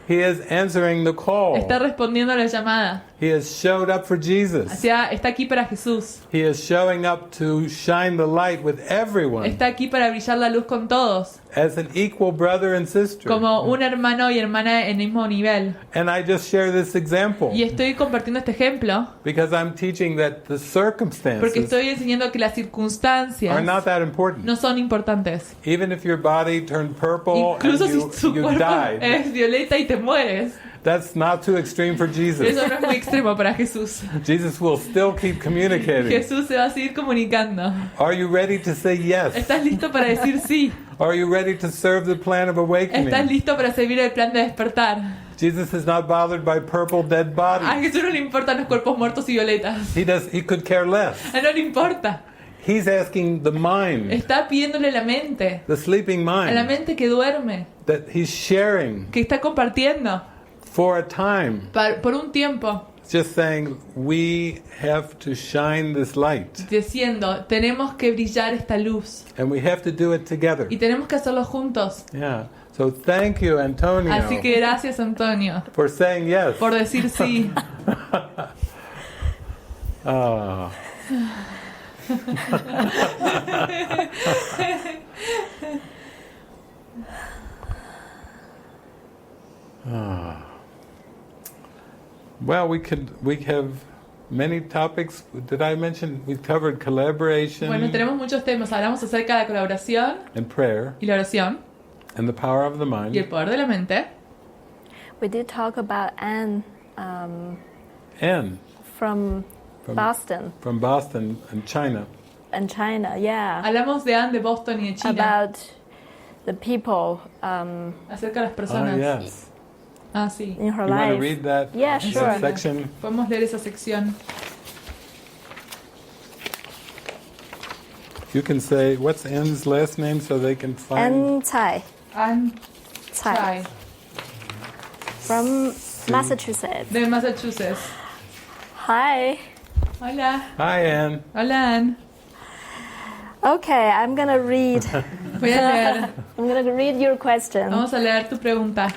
he is answering the call. está respondiendo a la llamada. He has showed up for Jesus. Está aquí para Jesús. He is showing up to shine the light with everyone Está aquí para brillar la luz con todos. as an equal brother and sister. Como un hermano y hermana en el mismo nivel. And I just share this example Y estoy compartiendo este ejemplo because I'm teaching that the porque circumstances estoy enseñando que las circunstancias are not that important. no son importantes. Even if your body turned purple Incluso and si tu you cuerpo died, es violeta y te mueres. that's not too extreme for Jesus. Eso no es muy extremo para Jesús. Jesus will still keep communicating. Jesús se va a seguir comunicando. Are you ready to say yes? ¿Estás listo para decir sí? Are you ready to serve the plan of ¿Estás awakening? listo para servir el plan de despertar? Jesus is not bothered by purple dead A bodies. Jesús no le importan los cuerpos muertos y violetas. He could care less. A no le importa. He's asking the mind, Está pidiéndole la mente, the sleeping a la mind, mente que duerme, that he's sharing que está compartiendo for a time por un tiempo, just saying we have to shine this light. Diciendo, tenemos que brillar esta luz. And we have to do it together. Y tenemos que hacerlo juntos. Yeah. So thank you, Antonio, Así que gracias, Antonio, for saying yes. por decir sí. Ah. Ah. Well, we have many topics. Did I mention we covered collaboration? Bueno, tenemos muchos temas. Hablamos acerca de la colaboración and prayer y la oración and the power of the mind. y el poder de la mente. We did talk about Anne And from Boston from Boston and China. and China, yeah. Hablamos de Anne de Boston y de China. About the people Acerca de las personas. Yes. Ah, sí. in her You want to life. read that, Yeah, that sure. section? Podemos leer esa sección. You can say, what's Ann's last name so they can find... Anne Tsai Anne Tsai from Massachusetts. de Massachusetts. Hi. Hola. Hi, Ann. Hola, Anne. Okay, I'm gonna read. Voy a leer. I'm gonna read your question. Vamos a leer tu pregunta.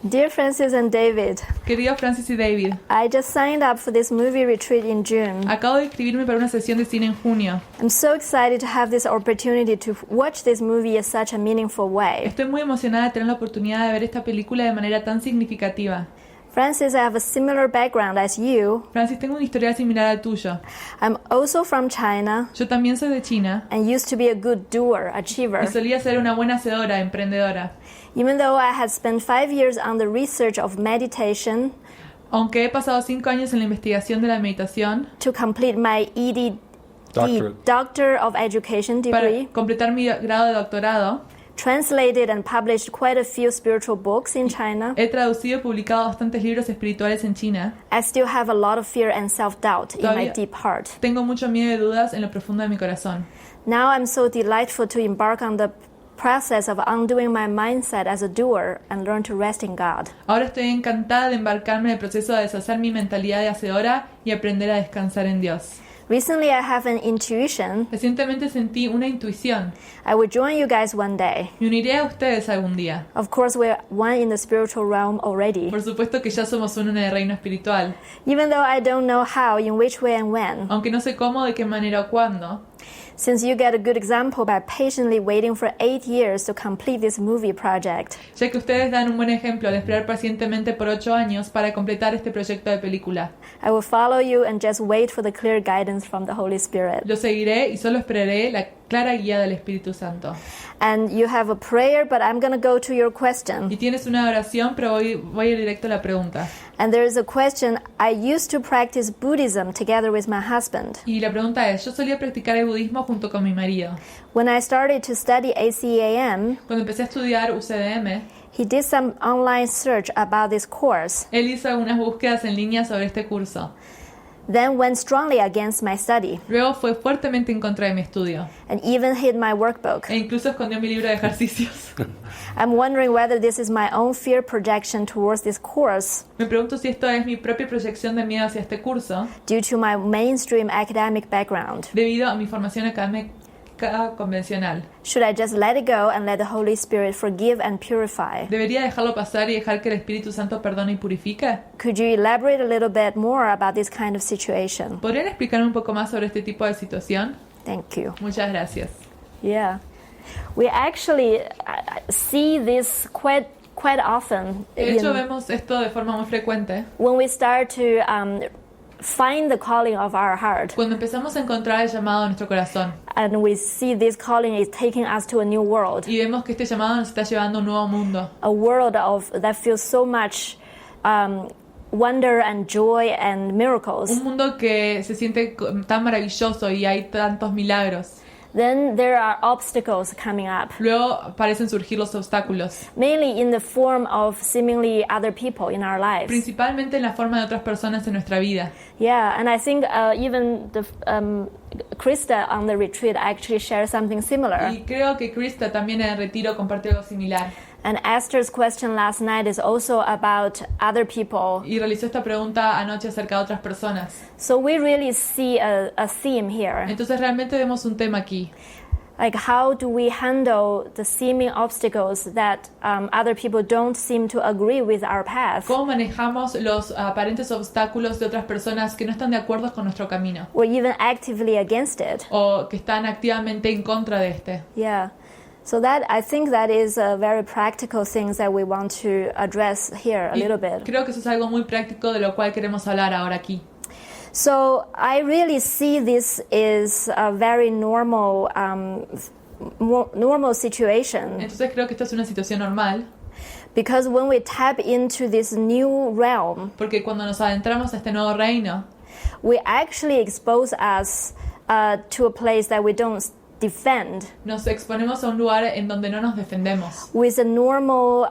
Dear Francis and David, Querido Francis y David, I just signed up for this movie retreat in June. acabo de inscribirme para una sesión de cine en junio. I'm so excited to have this opportunity to watch this movie in such a meaningful way. Estoy muy emocionada de tener la oportunidad de ver esta película de manera tan significativa. Francis, I have a similar background as you. Francis, tengo un historial similar al tuyo. I'm also from China Yo también soy de China and used to be a good doer, achiever. y solía ser una buena hacedora, emprendedora. Even though I had spent 5 years on the research of meditation Aunque he pasado 5 años en la investigación de la meditación to complete my ED, Doctorate. Doctor of Education para degree, completar mi grado de doctorado, translated and published quite a few spiritual books in China, he traducido y publicado bastantes libros espirituales en China. I still have a lot of fear and self-doubt in my Todavía deep heart. tengo mucho miedo y dudas en lo profundo de mi corazón. Now I'm so delightful to embark on the process of undoing my mindset as a doer and learn to rest in God. Ahora estoy encantada de embarcarme en el proceso de deshacer mi mentalidad de hacedora y aprender a descansar en Dios. Recently I have an intuition. Recientemente sentí una intuición. I will join you guys one day. Me uniré a ustedes algún día. Of course, we're one in the spiritual realm already. Por supuesto que ya somos uno en el reino espiritual. Even though I don't know how, in which way and when. Aunque no sé cómo, de qué manera o cuándo. Since you get a good example by patiently waiting for 8 years to complete this movie project. Ya que ustedes dan un buen ejemplo de esperar pacientemente por 8 años para completar este proyecto de película. I will follow you and just wait for the clear guidance from the Holy Spirit. Yo seguiré y solo esperaré la clara guía del Espíritu Santo. And you have a prayer, but I'm going to go to your question. Y tienes una oración, pero voy a ir directo a la pregunta. And there is a question. I used to practice Buddhism together with my husband. Y la pregunta es, yo solía practicar el budismo junto con mi marido. When I started to study ACAM, Cuando empecé a estudiar UCDM, he did some online search about this course, él hizo algunas búsquedas en línea sobre este curso. then went strongly against my study Luego fue fuertemente en contra de mi estudio and even hid my workbook. e incluso escondió mi libro de ejercicios. I'm wondering whether this is my own fear projection towards this course Me pregunto si esto es mi propia proyección de miedo hacia este curso due to my mainstream academic background. debido a mi formación académica convencional. Should I just let it go and let the Holy Spirit forgive and purify? ¿Debería dejarlo pasar y dejar que el Espíritu Santo perdone y purifique? Could you elaborate a little bit more about this kind of situation? ¿Podrían explicarme un poco más sobre este tipo de situación? Thank you. Muchas gracias. Yeah. We actually see this quite often De hecho, vemos esto de forma muy frecuente. when we start to find the calling of our heart, Cuando empezamos a encontrar el llamado de nuestro corazón and we see this calling is taking us to a new world, y vemos que este llamado nos está llevando a un nuevo mundo. a world that feels so much wonder and joy and miracles. Un mundo que se siente tan maravilloso y hay tantos milagros. Then there are obstacles coming up, Luego parecen surgir los obstáculos, mainly in the form of seemingly other people in our lives. principalmente en la forma de otras personas en nuestra vida. Yeah, and I think even the Krista on the retreat actually shared something similar. Y creo que Krista también en el retiro comparte algo similar. And Esther's question last night is also about other people. Y realizó esta pregunta anoche acerca de otras personas. So we really see a theme here. Entonces realmente vemos un tema aquí. Like, how do we handle the seeming obstacles that other people don't seem to agree with our path? ¿Cómo manejamos los aparentes obstáculos de otras personas que no están de acuerdo con nuestro camino? Or even actively against it? O que están activamente en contra de este. Yeah. So that, I think that is a very practical things that we want to address here a little bit. Creo que eso es algo muy práctico de lo cual queremos hablar ahora aquí. So I really see this is a very normal situation. Entonces creo que esta es una situación normal. Because when we tap into this new realm, Porque cuando nos adentramos a este nuevo reino, we actually expose us to a place that we don't defend. nos exponemos a un lugar en donde no nos defendemos. With a normal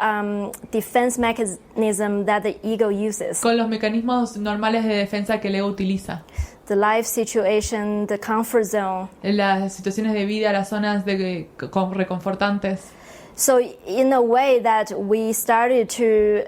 defense mechanism that the ego uses. Con los mecanismos normales de defensa que el ego utiliza. The life situation, the comfort zone. En las situaciones de vida, las zonas reconfortantes. So in a way that we started to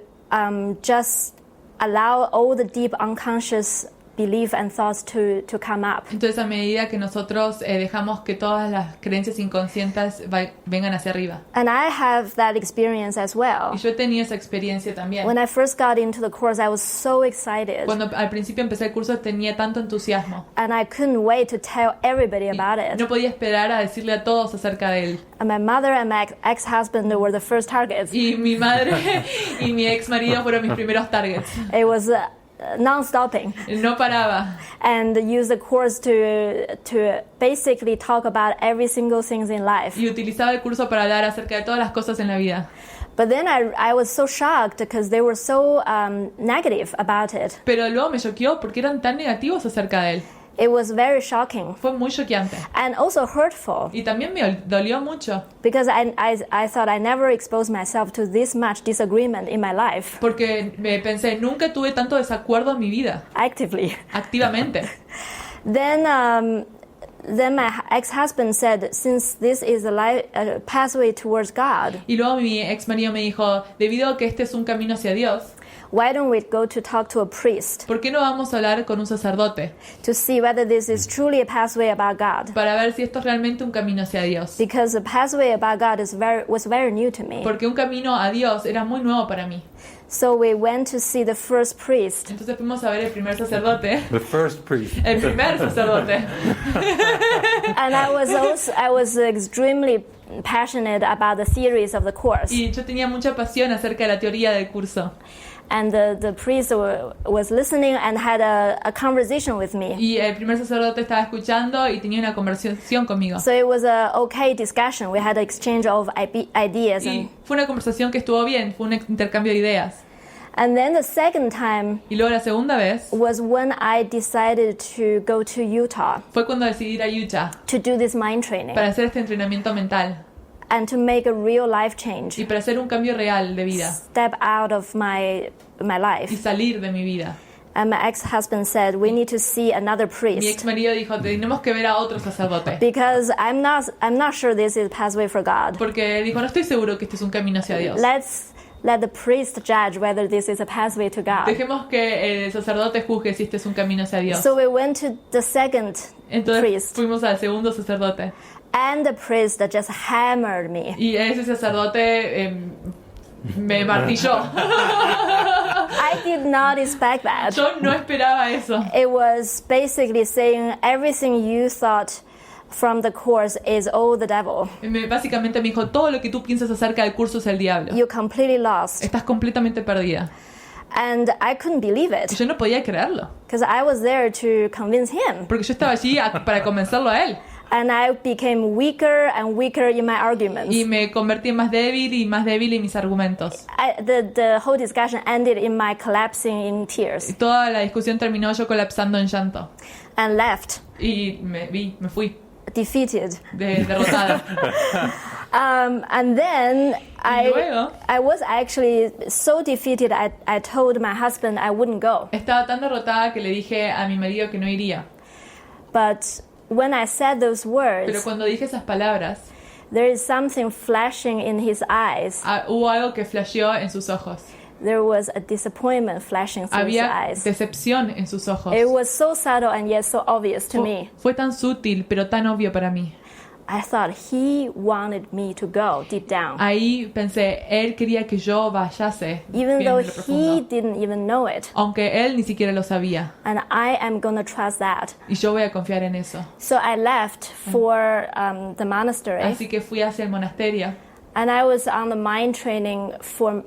just allow all the deep unconscious belief and thoughts to come up. Entonces a medida que nosotros dejamos que todas las creencias inconscientes vengan hacia arriba. And I have that experience as well. Y yo he tenido esa experiencia también. When I first got into the course, I was so excited. Cuando al principio empecé el curso tenía tanto entusiasmo. And I couldn't wait to tell everybody about it. No podía esperar a decirle a todos acerca de él. And my mother and my ex-husband were the first targets. Y mi madre y mi ex marido fueron mis primeros targets. It was non-stopping. No paraba. And use the course to basically talk about every single thing in life. Y utilizaba el curso para hablar acerca de todas las cosas en la vida. But then I was so shocked because they were so negative about it. Pero luego me choqueó porque eran tan negativos acerca de él. It was very shocking. Fue muy choqueante. And also hurtful. Y también me dolió mucho. Because I thought I never exposed myself to this much disagreement in my life. Porque me pensé, nunca tuve tanto desacuerdo en mi vida. Actively. Activamente. Then my ex-husband said, since this is a pathway towards God. Y luego mi ex marido me dijo, debido a que este es un camino hacia Dios, why don't we go to talk to a priest? ¿Por qué no vamos a hablar con un sacerdote? To see whether this is truly a pathway about God. Para ver si esto es realmente un camino hacia Dios. Because the pathway about God was very new to me. Porque un camino a Dios era muy nuevo para mí. So we went to see the first priest. Entonces fuimos a ver el primer sacerdote. The first priest. El primer sacerdote. And I was extremely passionate about the theories of the course. Y yo tenía mucha pasión acerca de la teoría del curso. And the priest was listening and had a conversation with me. Y el primer sacerdote estaba escuchando y tenía una conversación conmigo. So it was a okay discussion. We had an exchange of ideas. Y fue una conversación que estuvo bien, fue un intercambio de ideas. And then the second time Y luego la segunda vez was when I decided to go to Utah. Fue cuando decidí ir a Utah to do this mind training. Para hacer este entrenamiento mental. And to make a real life change. Y para hacer un cambio real de vida. Step out of my life. Y salir de mi vida. And my ex-husband said, we need to see another priest. Mi ex marido dijo, tenemos que ver a otro sacerdote. Because I'm not sure this is a pathway for God. Porque dijo, no estoy seguro que este es un camino hacia Dios. Let's let the priest judge whether this is a pathway to God. Dejemos que el sacerdote juzgue si este es un camino hacia Dios. So we went to the second Entonces priest. fuimos al segundo sacerdote. And the priest just hammered me. Y ese sacerdote me martilló. I did not expect that. Yo no esperaba eso. It was basically saying everything you thought from the course is all the devil. Básicamente me dijo, todo lo que tú piensas acerca del curso es el diablo. You're completely lost. Estás completamente perdida. And I couldn't believe Y it. yo no podía creerlo. Because I was there to convince him. Porque yo estaba allí para convencerlo a él. And I became weaker and weaker in my arguments. Y me convertí más débil y más débil en mis argumentos. The whole discussion ended in my collapsing in Y tears. toda la discusión terminó yo colapsando en llanto. And left. Y me fui Defeated. Derrotada. And then luego, I was actually so defeated I told my husband I wouldn't go. Estaba tan derrotada que le dije a mi marido que no iría. But when I said those Pero words, cuando dije esas palabras, there is something flashing in his eyes. Hubo algo que flasheó en sus ojos. There was a disappointment flashing through his Había eyes. decepción en sus ojos. It was so subtle and yet so obvious to me. Fue tan sutil, pero tan obvio para mí. I thought he wanted me to go deep down. Ahí pensé, él quería que yo vayase Even bien though en lo profundo, he didn't even know it. aunque él ni siquiera lo sabía. And I am going to trust that. Y yo voy a confiar en eso. So I left for the monastery. Así que fui hacia el monasterio. And I was on the mind training for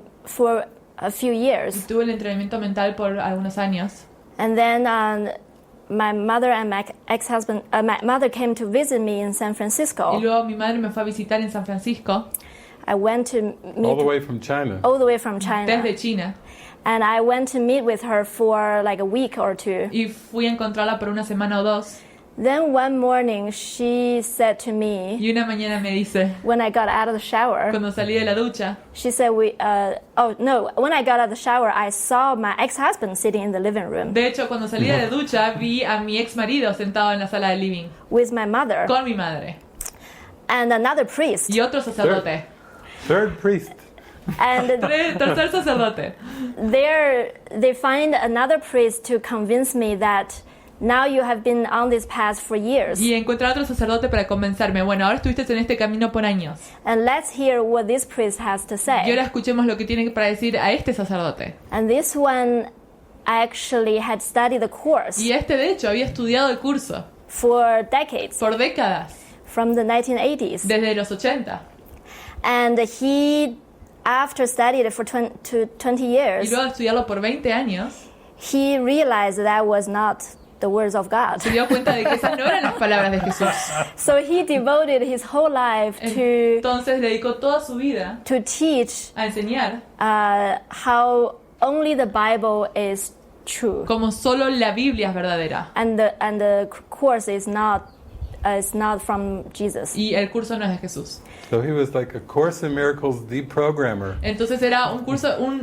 a few years. Tuve el entrenamiento mental por algunos años. And then my mother and my ex-husband, my mother came to visit me in San Y Francisco. luego mi madre me fue a visitar en San Francisco, I went to meet All the way from China. all the way from China. desde China. And I went to meet with her for like a week or two. Y fui a encontrarla por una semana o dos. Then one morning she said to me, Y una mañana me dice, when I got out of the shower, cuando salí de la ducha, she said, when I got out of the shower, I saw my ex-husband sitting in the living room de hecho, cuando salí de la ducha, vi a mi ex marido sentado en la sala de living, with my mother con mi madre, and another priest. y otro sacerdote. Third priest. And Tercer sacerdote. there they find another priest to convince me that now you have been on this path for years. Y encontré a otro sacerdote para convencerme. Bueno, ahora estuviste en este camino por años. And let's hear what this priest has to Y say. ahora escuchemos lo que tiene para decir a este sacerdote. And this one actually had studied the course Y este, de hecho, había estudiado el curso for decades, por décadas, from the 1980s. desde los 80. And he, after studying it for 20 Y years, luego de estudiarlo por 20 años, he realized that was not the words of God. se dio cuenta de que esas no eran las palabras de Jesús. So he devoted his whole life Entonces dedicó toda su vida to teach a enseñar how only the Bible is true, como solo la Biblia es verdadera. and the course is not from Jesus. Y el curso no es de Jesús. So he was like a Course in Miracles deprogrammer. Entonces era un curso, un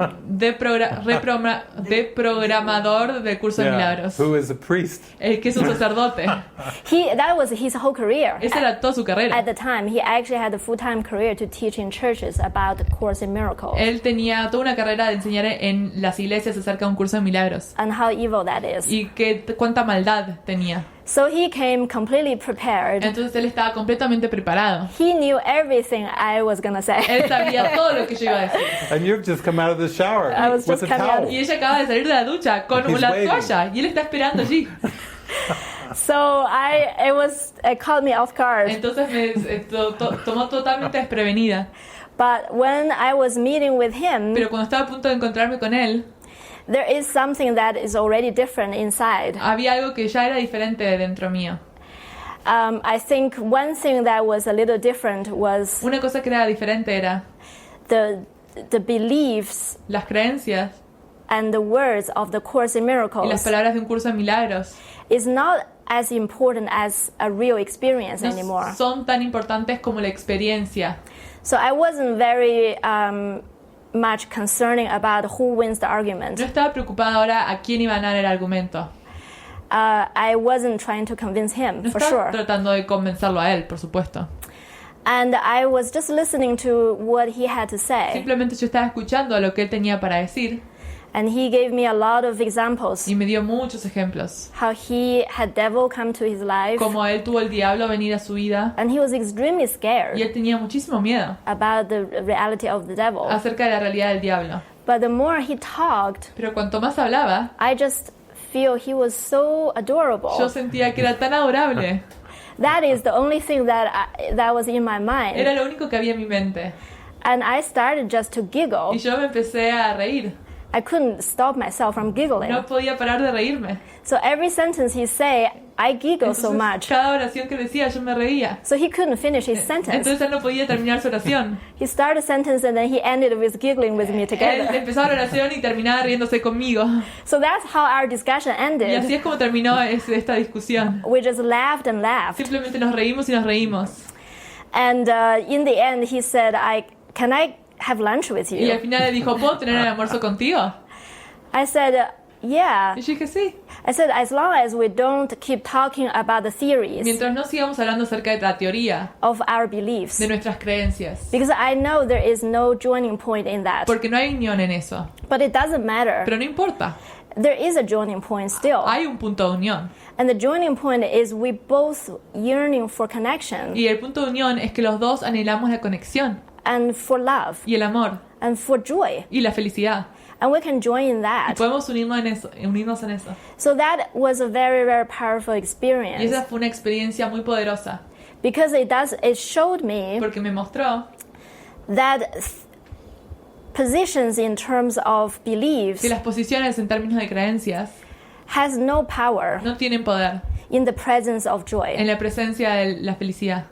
deprogramador del curso de milagros. Who is a priest. El que es un sacerdote. That was his whole career. Esa era toda su carrera. At the time, he actually had a full-time career to teach in churches about the Course in Miracles Él tenía toda una carrera de enseñar en las iglesias acerca de un curso de milagros. and how evil that is. Y cuánta maldad tenía. So he came completely prepared. Entonces él estaba completamente preparado. He knew everything I was gonna say. Él sabía todo lo que yo iba a decir. And you've just come out of the shower I was with just a coming towel. out. Y ella acaba de salir de la ducha con He's la waiting. toalla. Y él está esperando allí. So it caught me off guard. Entonces me tomó totalmente desprevenida. But when I was meeting with him, Pero cuando estaba a punto de encontrarme con él, there is something that is already different inside. había algo que ya era diferente de dentro mío. I think one thing that was a little different was Una cosa que era diferente era the beliefs las creencias and the words of the Course in y las Miracles palabras de un curso de milagros is not as important as a real experience anymore. no son tan importantes como la experiencia. So I wasn't very much concerning about who wins the argument. No estaba preocupada ahora a quién iba a ganar el argumento. I wasn't trying to convince him, No for estaba sure. tratando de convencerlo a él, por supuesto. And I was just listening to what he had to say. Simplemente yo estaba escuchando lo que él tenía para decir And he gave me a lot of examples. y me dio muchos ejemplos. How he had devil come to his life. Como él tuvo el diablo venir a su vida And he was extremely y scared él tenía muchísimo miedo about the reality of the devil. acerca de la realidad del diablo. But the more he talked, Pero cuanto más hablaba, I just feel he was so adorable. yo sentía que era tan adorable. That is the only thing that was in my mind. Era lo único que había en mi mente. And I started just to giggle. Y yo me empecé a reír. I couldn't stop myself from giggling. No podía parar de reírme. So every sentence he say, I giggle so Entonces, much. cada oración que decía yo me reía. So he couldn't finish his sentence. Entonces él no podía terminar su oración. He started a sentence and then he ended with giggling with me Él together. empezaba la oración y terminaba riéndose conmigo. So that's how our discussion Y así ended. es como terminó esta discusión. We just laughed and laughed. Simplemente nos reímos y nos reímos. And in the end he said, can I have lunch with Y al you? final le dijo, ¿puedo tener el almuerzo contigo? I said, yeah. Y yo dije, sí. I said, as long as we don't keep talking about the theories Mientras no sigamos hablando acerca de la teoría, of our beliefs. de nuestras creencias. Because I know there is no joining point in that. Porque no hay unión en eso. But it doesn't matter. Pero no importa. There is a joining point still. Hay un punto de unión. And the joining point is we both yearning for connection Y el punto de unión es que los dos anhelamos la conexión and for love y el amor and for joy. y la felicidad. And we can join in Y that. podemos unirnos en eso. So that was a very, very powerful Y experience. esa fue una experiencia muy poderosa. Because it showed me Porque me mostró that positions in terms of beliefs que las posiciones en términos de creencias has no power no tienen poder in the presence of joy. en la presencia de la felicidad.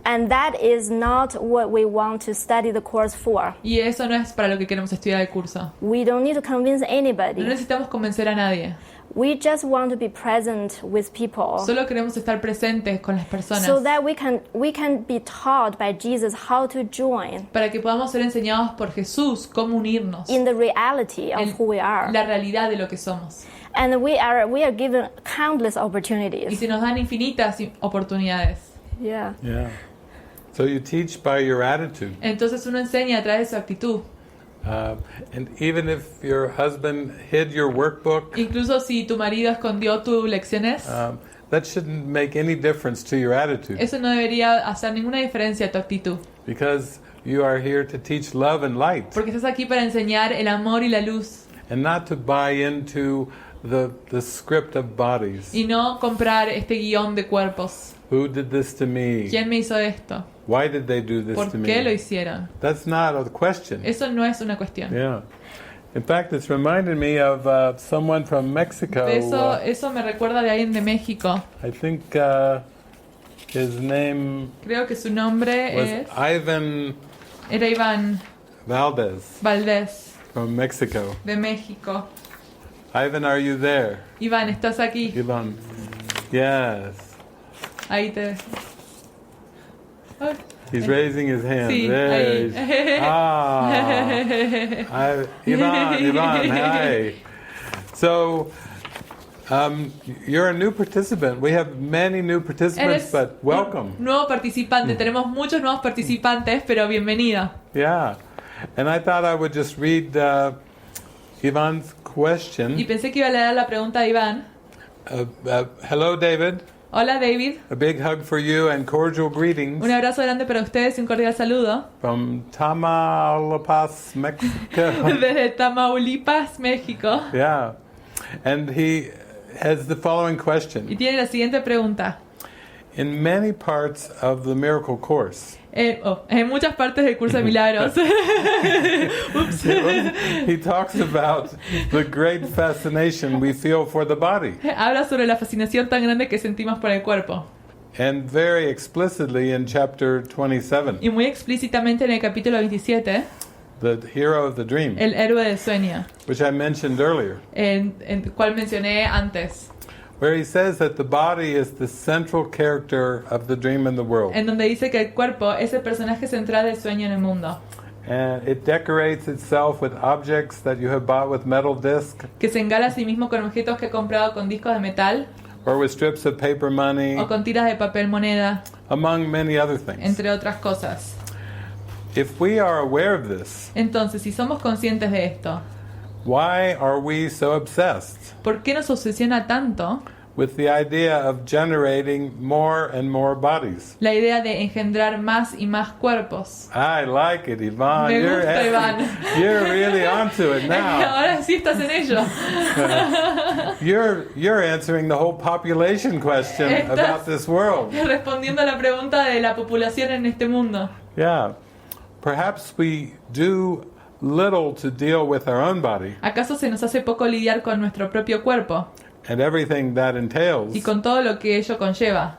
And that is not what we want to study the course for. Y eso no es para lo que queremos estudiar el curso. We don't need to convince No anybody. necesitamos convencer a nadie. We just want to be present with people Solo queremos estar presentes con las personas so that we can be taught by Jesus how to join para que podamos ser enseñados por Jesús cómo unirnos in the reality of en who we are. la realidad de lo que somos. And we are given countless Y opportunities. se nos dan infinitas oportunidades. Yeah. Yeah. So you teach by your attitude. Entonces uno enseña a través de su actitud. And even if your husband hid your workbook, Incluso si tu marido escondió tus lecciones, that shouldn't make any difference to your attitude. eso no debería hacer ninguna diferencia a tu actitud. Because you are here to teach love and light. Porque estás aquí para enseñar el amor y la luz. And not to buy into the script of bodies. Y no comprar este guión de cuerpos. Who did this to me? ¿Quién me hizo esto? Why did they do this ¿Por to qué lo me? hicieron? That's not a question. Eso no es una cuestión. Yeah. In fact, it's reminded me of someone from Mexico. Eso me recuerda de alguien de México. I think his name Creo que su nombre was era Iván Valdez Valdés, from Mexico. de México. Ivan, are you there? Iván, ¿estás aquí? Ivan. Yes. Ahí te... Ay. He's raising his hand. Sí, There ahí. he is. Ivan, hi. So, you're a new participant. We have many new participants, Eres but welcome. un nuevo participante. Tenemos muchos nuevos participantes, pero bienvenido. Yeah. And I thought I would just read Ivan's question. Y pensé que iba a leer la pregunta de Iván. Hello, David. Hola, David. A big hug for you and cordial greetings Un abrazo grande para ustedes y un cordial saludo. from Tamaulipas, Mexico. Desde Tamaulipas, México. Yeah. And he has the following Y question. tiene la siguiente pregunta. In many parts of the miracle course, En muchas partes del curso de milagros. Ups. he talks about the great fascination we feel for the body. Habla sobre la fascinación tan grande que sentimos por el cuerpo. And very explicitly in chapter 27, Y muy explícitamente en el capítulo 27, the hero of the dream, el héroe del sueño, which I mentioned earlier, en el cual mencioné antes, where he says that the body is the central character of the dream in the world. en donde dice que el cuerpo es el personaje central del sueño en el mundo, And it decorates itself with objects that you have bought with metal disc que se engala a sí mismo con objetos que he comprado con discos de metal or with strips of paper money, o con tiras de papel moneda, among many other things. entre otras cosas. If we are aware of this, Entonces, si somos conscientes de esto, why are we so obsessed ¿por qué nos obsesiona tanto with the idea of generating more and more bodies? la idea de engendrar más y más cuerpos? I like it, Yvonne. Me gusta, Iván. You're really onto it now. Ahora sí estás en ello. You're answering the whole population question Estás- about this world. Respondiendo a la pregunta de la población en este mundo. Yeah. Perhaps we do little to deal with our own body ¿Acaso se nos hace poco lidiar con nuestro propio cuerpo and everything that entails, y con todo lo que ello conlleva?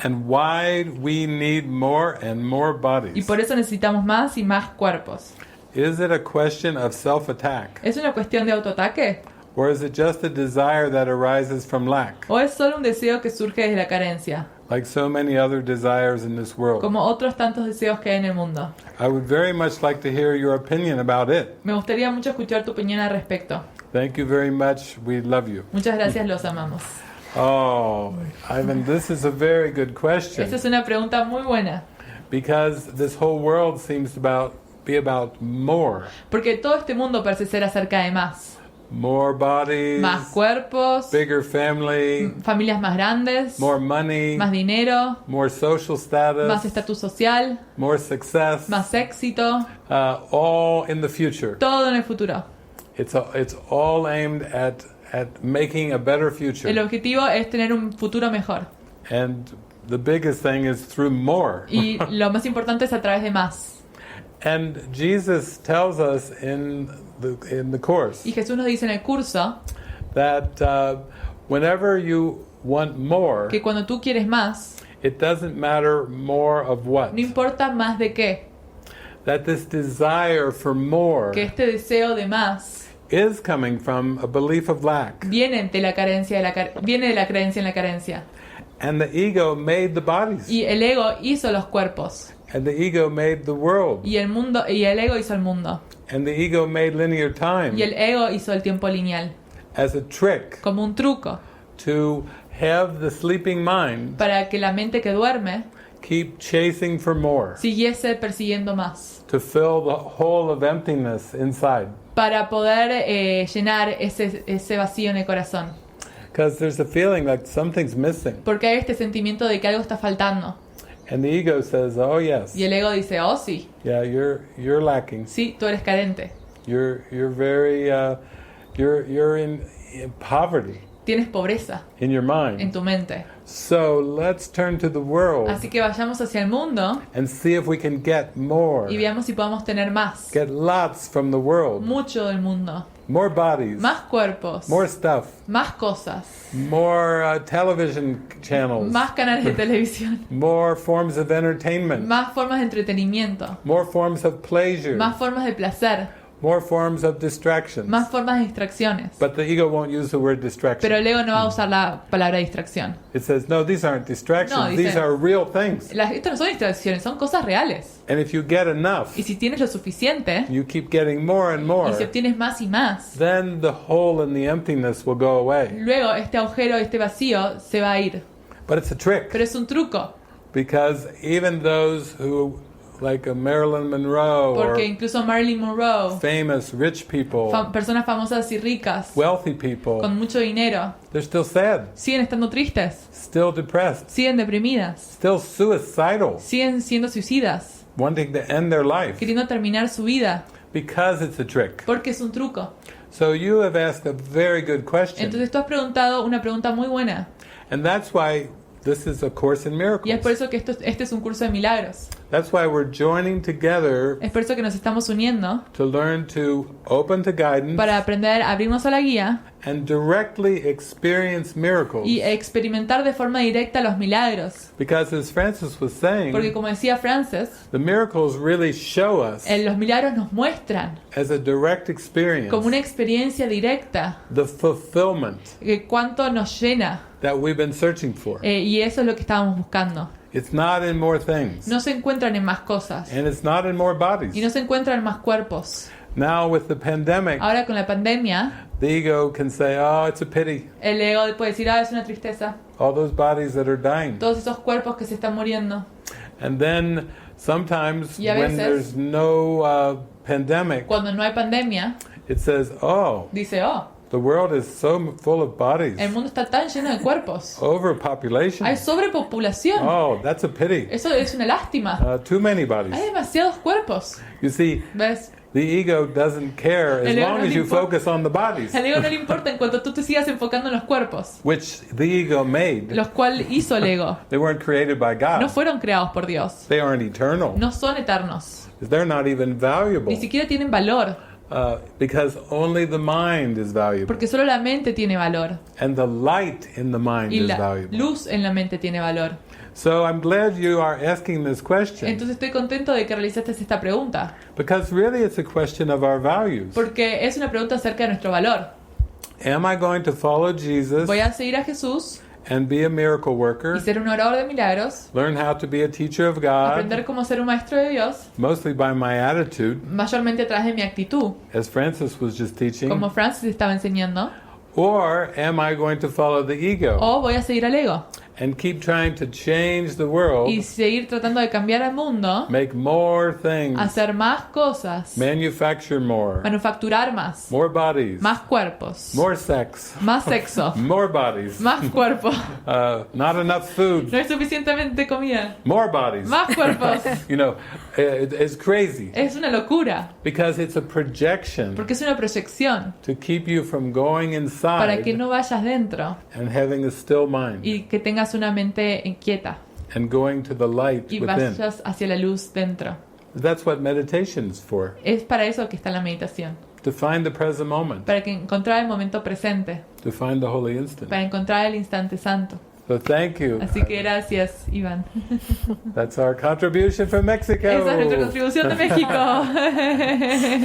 and why we need more and more Y bodies? por eso necesitamos más y más cuerpos. Is it a question of self-attack, ¿Es una cuestión de autoataque? or is it just a desire that arises from lack, ¿O es solo un deseo que surge desde la carencia? like so many other desires in this world? Como otros tantos deseos que hay en el mundo. I would very much like to hear your opinion about it. Me gustaría mucho escuchar tu opinión al respecto. Thank you very much. We love you. Muchas gracias, los amamos. Oh, Ivan, this is a very good question. Esta es una pregunta muy buena. Because this whole world seems to be about more. Porque todo este mundo parece ser acerca de más. More bodies. Más cuerpos. Bigger family. Familias más grandes. More money. Más dinero. More social status. Más estatus social. More success. Más éxito. All in the future. Todo en el futuro. It's all aimed at making a better future. El objetivo es tener un futuro mejor. And the biggest thing is through more. Y lo más importante es a través de más. And Jesus tells us in the course. Y Jesús nos dice en el curso That whenever you want more, que cuando tú quieres más, it doesn't matter more of what. no importa más de qué, That this desire for more que este deseo de más is coming from a belief of lack. viene de la creencia en la carencia. And the ego made the bodies. Y el ego hizo los cuerpos. And the ego made the world. Y el ego hizo el mundo. And the ego made linear time Y el ego hizo el tiempo lineal. as a trick Como un truco. to have the sleeping mind Para que la mente que duerme keep chasing for more, siguiese persiguiendo más. to fill the hole of emptiness inside. Para poder llenar ese vacío en el corazón. Because there's a feeling like something's missing. Porque hay este sentimiento de que algo está faltando. And the ego says, oh yes, Y el ego dice, oh sí, yeah, you're lacking. sí, tú eres carente. You're very you're in poverty Tienes pobreza in your mind. en tu mente. So let's turn to the world Así que vayamos hacia el mundo and see if we can get more. y veamos si podemos tener más. Get lots from the world. Mucho del mundo. More bodies. Más cuerpos. More stuff. Más cosas. More television channels. Más canales de televisión. More forms of entertainment. Más formas de entretenimiento. More forms of pleasure. Más formas de placer. More forms of distractions. Más formas de distracciones. But the ego won't use the word distraction. Pero el ego no va a usar la palabra distracción. It says, no, these aren't distractions. No, dice- These are real things. Esto no son distracciones, son cosas reales. And if you get enough, Y si tienes lo suficiente, you keep getting more and more, y si obtienes más y más, then the hole and the emptiness will go away. luego este agujero, este vacío se va a ir. But it's a trick, Pero es un truco, because even those who, like a Marilyn Monroe porque or incluso Marilyn Monroe, famous rich people, personas famosas y ricas, wealthy people, con mucho dinero, they're still sad, siguen estando tristes, still depressed, siguen deprimidas, still suicidal, siguen siendo suicidas, wanting to end their life, queriendo terminar su vida, because it's a trick. porque es un truco. So you have asked a very good question. Entonces tú has preguntado una pregunta muy buena, And that's why this is a course in y es por miracles. eso que este es un curso de milagros. That's why we're joining together Es por eso que nos estamos uniendo to learn to open to guidance para aprender a abrirnos a la guía and directly experience miracles. y experimentar de forma directa los milagros. Because as Frances was saying, Porque como decía Frances, the miracles really show us los milagros nos muestran as a direct experience como una experiencia directa the fulfillment cuánto nos llena, that we've been searching for. y eso es lo que estábamos buscando. It's not in more things. No se encuentran en más cosas And it's not in more y no bodies. se encuentran en más cuerpos. Now with the pandemic, Ahora con la pandemia, the ego can say, oh, it's a pity. el ego puede decir, es una tristeza, All those bodies that are dying. todos esos cuerpos que se están muriendo. And then sometimes Y a when veces, there's no pandemic, Cuando no hay pandemia, it says, oh, dice, the world is so full of bodies. el mundo está tan lleno de cuerpos. Overpopulation. Hay sobrepopulación. Oh, that's a pity. Eso es una lástima. Too many bodies. Hay demasiados cuerpos. You see, ¿Ves? the ego doesn't care as El ego long no as le you importa. focus on the bodies, Al ego no le importa en cuanto tú te sigas enfocando en los cuerpos, which the ego made. los cuales hizo el ego. They weren't created by No God. fueron creados por Dios. They aren't eternal. No son eternos. They're not even valuable. Ni siquiera tienen valor. Because only the mind is valuable. Porque solo la mente tiene valor. And the light in the mind Y is la valuable. luz en la mente tiene valor. So I'm glad you are asking this question. Entonces estoy contento de que realizaste esta pregunta. Because really it's a question of our values. Porque es una pregunta acerca de nuestro valor. Am I going to follow Jesus ¿Voy a seguir a Jesús and be a miracle worker. y ser un orador de milagros, Learn how to be a teacher of God, aprender cómo ser un maestro de Dios, mostly by my attitude, mayormente a través de mi actitud, as Frances was just teaching. como Frances estaba enseñando, Or am I going to follow the ego o voy a seguir al ego and keep trying to change the world, y seguir tratando de cambiar el mundo, make more things, hacer más cosas, manufacture more, manufacturar más, more bodies, más cuerpos, more sex, más sexo, more bodies, más cuerpo, not enough food, no hay suficientemente comida, more bodies. más cuerpos. You know, it's crazy Es una locura, because it's a projection porque es una proyección to keep you from going para que inside no vayas dentro and having a still mind y que tengas una mente inquieta and going to the light y within. vayas hacia la luz dentro. That's what meditation's for, Es para eso que está la meditación, to find the present moment, para que encontrar el momento presente, to find the holy instant. para encontrar el instante santo. So thank you. Así que gracias, Iván. That's our contribution from Mexico. Esa es nuestra contribución de México.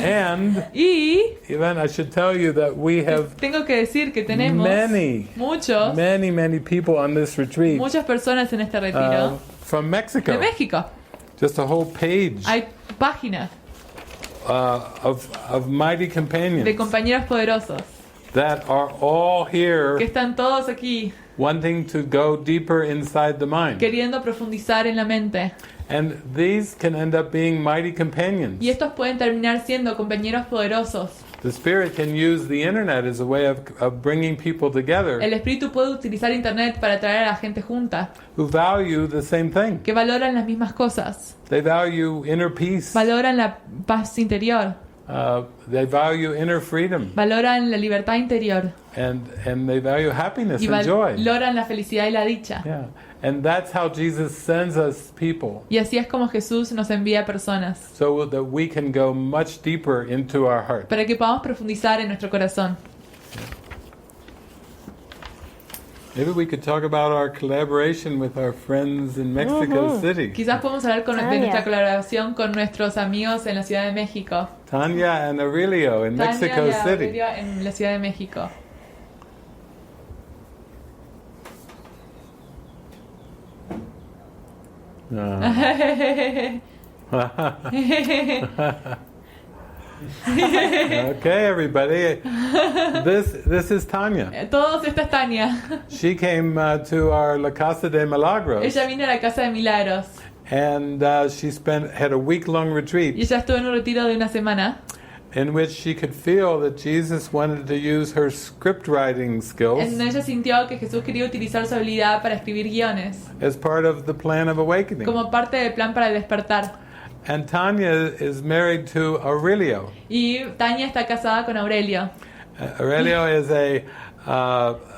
And Y Ivan, I should tell you that we have tengo que decir que tenemos many people on this retreat muchas personas en este retiro from de Mexico. México. Just a whole page Hay páginas of mighty de companions compañeros poderosos that are all que here están todos aquí wanting to go deeper inside the mind. queriendo profundizar en la mente. And these can end up being mighty companions. Y estos pueden terminar siendo compañeros poderosos. The Spirit can use the internet as a way of bringing people together El espíritu puede utilizar internet para traer a la gente junta, who value the same thing. que valoran las mismas cosas, They value inner peace. valoran la paz interior, They value inner freedom. valoran la libertad interior And they value happiness y and joy. valoran la felicidad y la dicha. Yeah. And that's how Jesus sends us people, Y así es como Jesús nos envía personas, so that we can go much deeper into our heart. para que podamos profundizar en nuestro corazón. Maybe we could talk about our collaboration with our friends in Mexico City. Quizás podemos hablar de nuestra colaboración con nuestros amigos en la Ciudad de México. Tanya and Aurelio in Tania Mexico y City. Aurelio en la Ciudad de México. Okay, everybody. This is Tanya. Todos, esta es Tania. She came to our La Casa de Milagros, Ella vino a la Casa de Milagros and she had a week-long y retreat ella estuvo en un retiro de una semana in which she could feel that Jesus wanted to use her script writing skills en donde ella sintió que Jesús quería utilizar su habilidad para escribir guiones as part of the plan of awakening. como parte del plan para el despertar. And Tanya is married to Aurelio. Y Tania está casada con Aurelio. Aurelio is a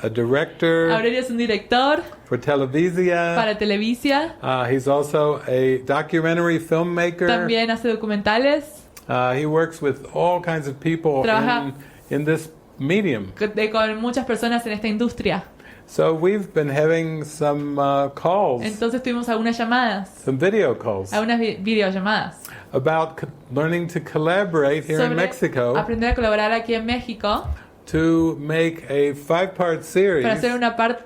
director Aurelio es un director for Televisia. para Televisia. He's also a documentary filmmaker. También hace documentales. He works with all kinds of people Trabaja in this medium. Con muchas personas en esta industria. So we've been having some calls, Entonces tuvimos algunas llamadas, some video calls, algunas videollamadas about learning to collaborate here in sobre Mexico aprender a colaborar aquí en México to make a 5-part series para hacer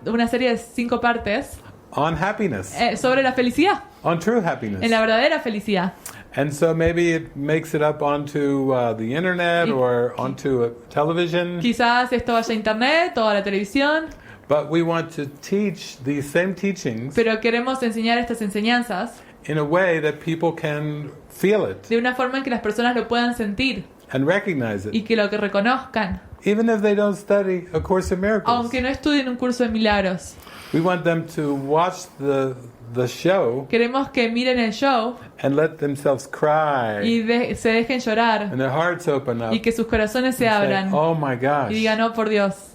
una serie de 5 partes on happiness, sobre la felicidad, on true happiness. en la verdadera felicidad. And so maybe it makes it up onto the internet or onto a television. Quizás esto vaya a internet o a la televisión, But we want to teach these same teachings pero queremos enseñar estas enseñanzas in a way that people can feel it de una forma en que las personas lo puedan sentir and recognize y it, que lo que reconozcan, even if they don't study A Course in Miracles. aunque no estudien un curso de milagros. We want them to watch the show Queremos que miren el show and let themselves cry y se dejen llorar and their hearts open up y que sus corazones se and say, abran oh my y gosh, digan, oh por Dios,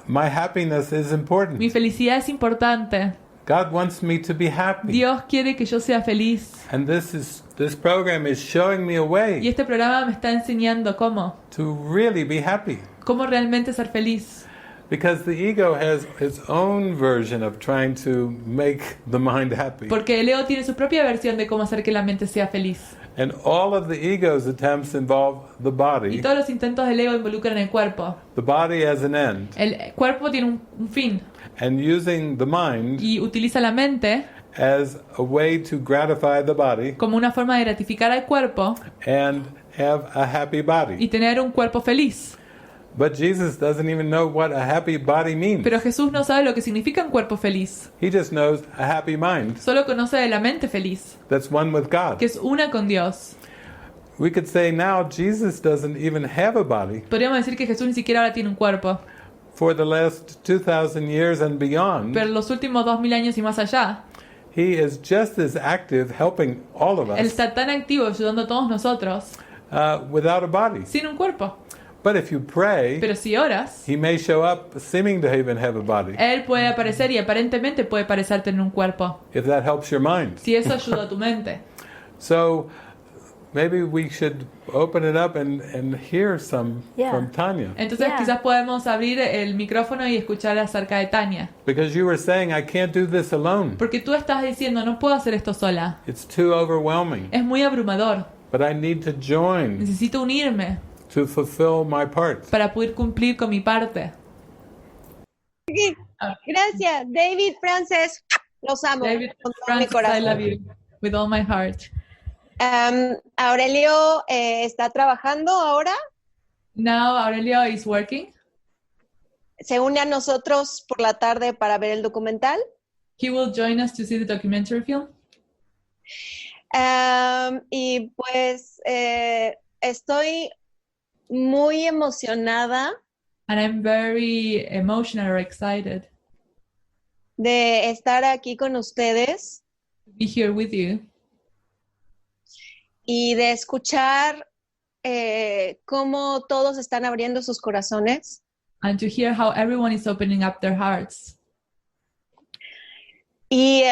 my happiness is important. mi felicidad es importante. God wants me to be happy. Dios quiere que yo sea feliz. And this program is showing me a Y way este programa me está enseñando cómo to really be happy. realmente ser feliz. Because the ego has its own version of trying to make the mind happy. Porque el ego tiene su propia versión de cómo hacer que la mente sea feliz. And all of the ego's attempts involve the Y body. todos los intentos del ego involucran el cuerpo. The body as an end. El cuerpo tiene un fin And using the mind y utiliza la mente as a way to gratify the body como una forma de gratificar al cuerpo and have a happy y body. tener un cuerpo feliz. But Jesus doesn't even know what a happy body means. Pero Jesús no sabe lo que significa un cuerpo feliz. He just knows a happy mind Solo conoce de la mente feliz, that's one with God. que es una con Dios. We could say now Jesus doesn't even have a body. Podríamos decir que Jesús ni siquiera ahora tiene un cuerpo. For the last 2,000 years and beyond, Pero los últimos 2000 años y más allá, he is just as active helping all of Él us está tan activo ayudando a todos nosotros without a body. sin un cuerpo. But if you pray, Pero si oras, he may show up seeming to even have a body, Él puede aparecer y aparentemente puede parecer tener un cuerpo. if that helps your mind. Si eso ayuda a tu mente. So maybe we should open it up and hear some Yeah. from Tanya. Entonces Yeah. quizás podemos abrir el micrófono y escuchar acerca de Tania. Because you were saying, I can't do this alone. Porque tú estás diciendo, no puedo hacer esto sola. It's too overwhelming. Es muy abrumador. But I need to join Necesito unirme to fulfill my part. para poder cumplir con mi parte. Gracias, David, Frances, los amo David, con todo mi Frances, I love corazón. you with all my heart. Aurelio está trabajando ahora, Now Aurelio is working. se une a nosotros por la tarde para ver el documental. He will join us to see the documentary film. Y pues estoy muy emocionada And I'm very emotional or excited de estar aquí con ustedes to be here with you y de escuchar cómo todos están abriendo sus corazones. and to hear how everyone is opening up their hearts. Y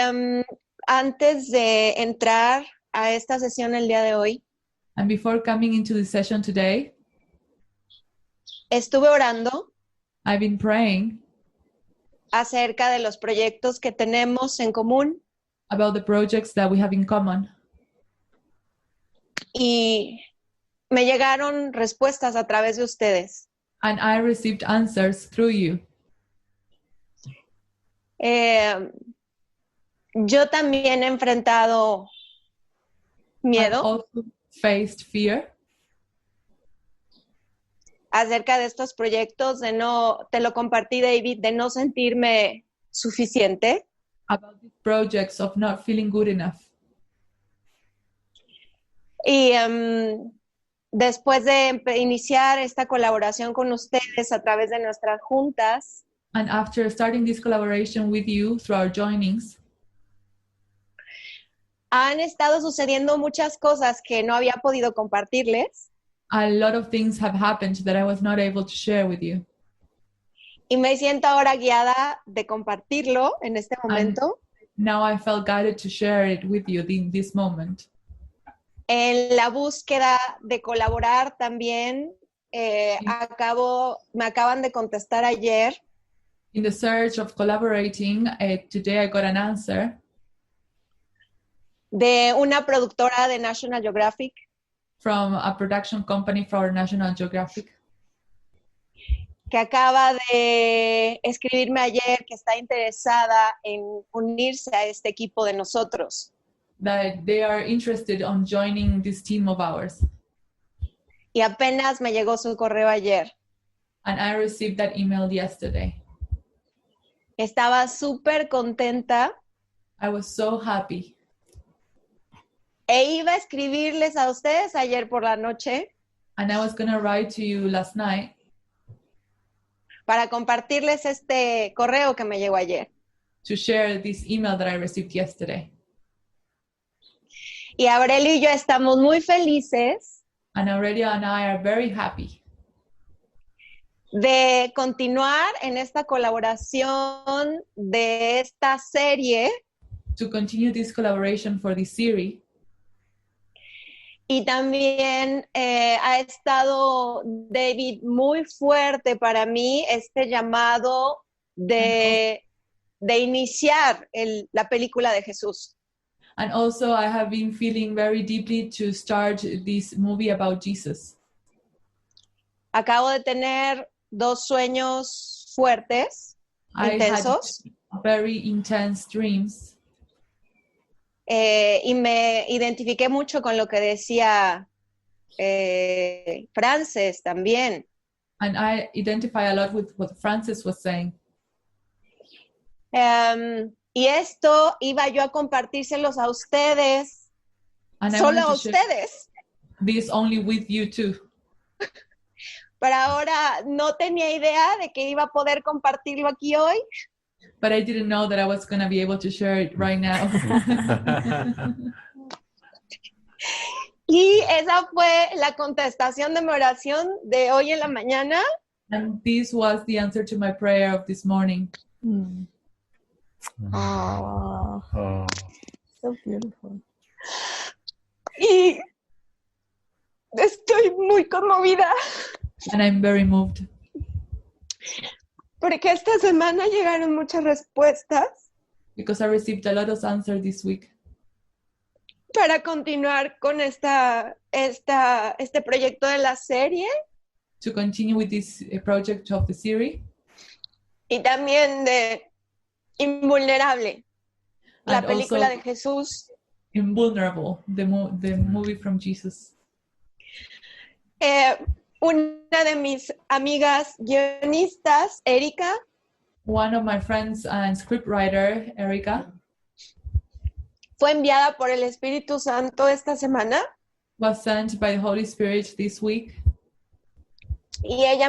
antes de entrar a esta sesión el día de hoy, And before coming into the session today, estuve orando I've been praying acerca de los proyectos que tenemos en común about the projects that we have in common. y me llegaron respuestas a través de ustedes. And I received answers through you. Yo también he enfrentado I miedo also faced fear acerca de estos proyectos, te lo compartí, David, de no sentirme suficiente. about these projects of not feeling good enough. Y después de iniciar esta colaboración con ustedes a través de nuestras juntas, And after starting this collaboration with you through our joinings, han estado sucediendo muchas cosas que no había podido compartirles a lot of things have happened that I was not able to share with you. y me siento ahora guiada de compartirlo en este momento Now I felt guided to share it with you in this moment. en la búsqueda de colaborar también. Me acaban de contestar ayer In the search of collaborating, today I got an answer de una productora de National Geographic from a production company for National Geographic que acaba de escribirme ayer que está interesada en unirse a este equipo de nosotros. that they are interested on joining this team of ours. Y apenas me llegó su correo ayer. And I received that email yesterday. Estaba súper contenta I was so happy. e iba a escribirles a ustedes ayer por la noche And I was going to write to you last night para compartirles este correo que me llegó ayer. to share this email that I received yesterday. Y Aurelio y yo estamos muy felices And Aurelia and I are very happy de continuar en esta colaboración de esta serie to continue this collaboration for this series Y también ha estado, David, muy fuerte para mí este llamado de iniciar la película de Jesús. And also I have been feeling very deeply to start this movie about Jesus. Acabo de tener 2 sueños fuertes, intensos. I had very intense dreams. Y me identifiqué mucho con lo que decía Frances también. And I identify a lot with what Frances was saying. Y esto iba yo a compartírselos a ustedes, And I solo a wanted to share ustedes. this only with you too. Pero ahora no tenía idea de que iba a poder compartirlo aquí hoy. But I didn't know that I was going to be able to share it right now. Y esa fue la contestación de mi oración de hoy en la mañana. And this was the answer to my prayer of this morning. Oh, Oh. so beautiful. Y estoy muy conmovida And I'm very moved. porque esta semana llegaron muchas respuestas Because I received a lot of answers this week para continuar con este proyecto de la serie to continue with this project of the series. y también de Invulnerable, la And película also de Jesús. Invulnerable, the movie from Jesus. Una de mis amigas guionistas, Erika, One of my friends and scriptwriter, Erica, fue enviada por el Espíritu Santo esta semana was sent by the Holy Spirit this week. y ella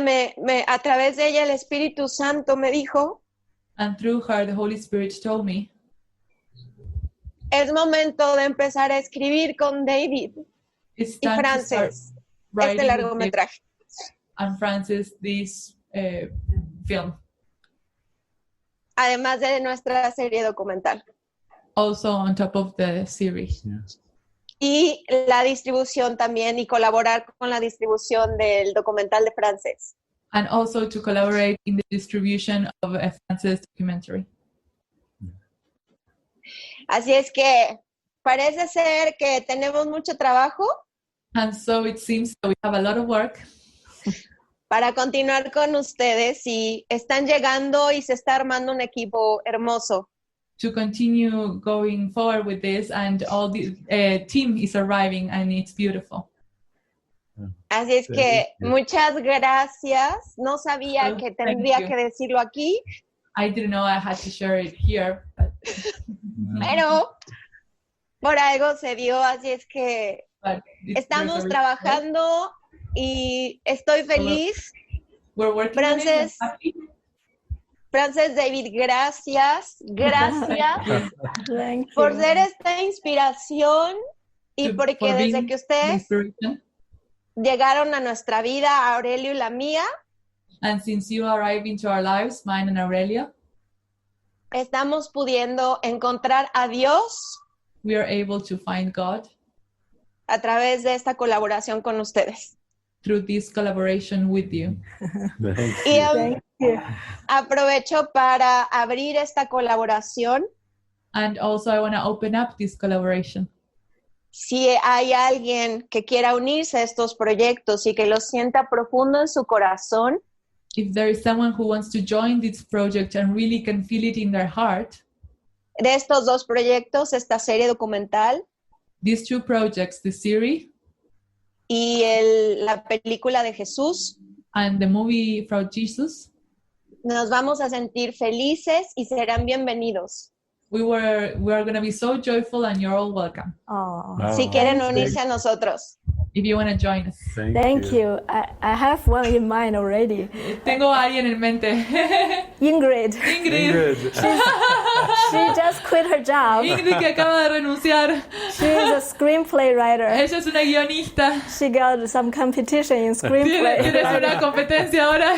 a través de ella el Espíritu Santo me dijo, And through her, the Holy Spirit told me, es momento de empezar a escribir con David it's y time to start Frances writing este with largometraje. and Frances this film. Además de nuestra serie documental. Also on top of the series. Y la distribución también, y colaborar con la distribución del documental de Frances. And also to collaborate in the distribution of a Frances documentary. Así es que parece ser que tenemos mucho trabajo And so it seems that we have a lot of work para continuar con ustedes y están llegando y se está armando un equipo hermoso. to continue going forward with this, and all the team is arriving, and it's beautiful. Así es que muchas gracias. No sabía que tendría you. que decirlo aquí, I didn't know I had to share it here, pero por algo se dio. Así es que but estamos trabajando y estoy feliz. We're working on it. Frances, I'm happy. Frances, David, gracias Thank you. por ser esta inspiración y For porque being desde que ustedes inspiration. llegaron a nuestra vida, a Aurelio y la mía, And since you arrived into our lives, mine and Aurelia, estamos pudiendo encontrar a Dios we are able to find God a través de esta colaboración con ustedes. through this collaboration with you. Thank Y you. Thank you. aprovecho para abrir esta colaboración. And also I want to open up this collaboration. Si hay alguien que quiera unirse a estos proyectos y que lo sienta profundo en su corazón, If there is someone who wants to join this project and really can feel it in their heart, de estos 2 proyectos, esta serie documental these 2 projects, the series y la película de Jesús, and the movie from Jesus, nos vamos a sentir felices y serán bienvenidos. we are going to be so joyful, and you're all welcome Oh, Wow. Si quieren Thank unirse a nosotros. if you want to join us. thank you. I have one in mind already. Tengo a alguien en mente. Ingrid. Ingrid. Ingrid. She just quit her job. Ingrid, que acaba de renunciar. She is a screenplay writer. Ella es una guionista. She got some competition in screenplay. Tienes una competencia ahora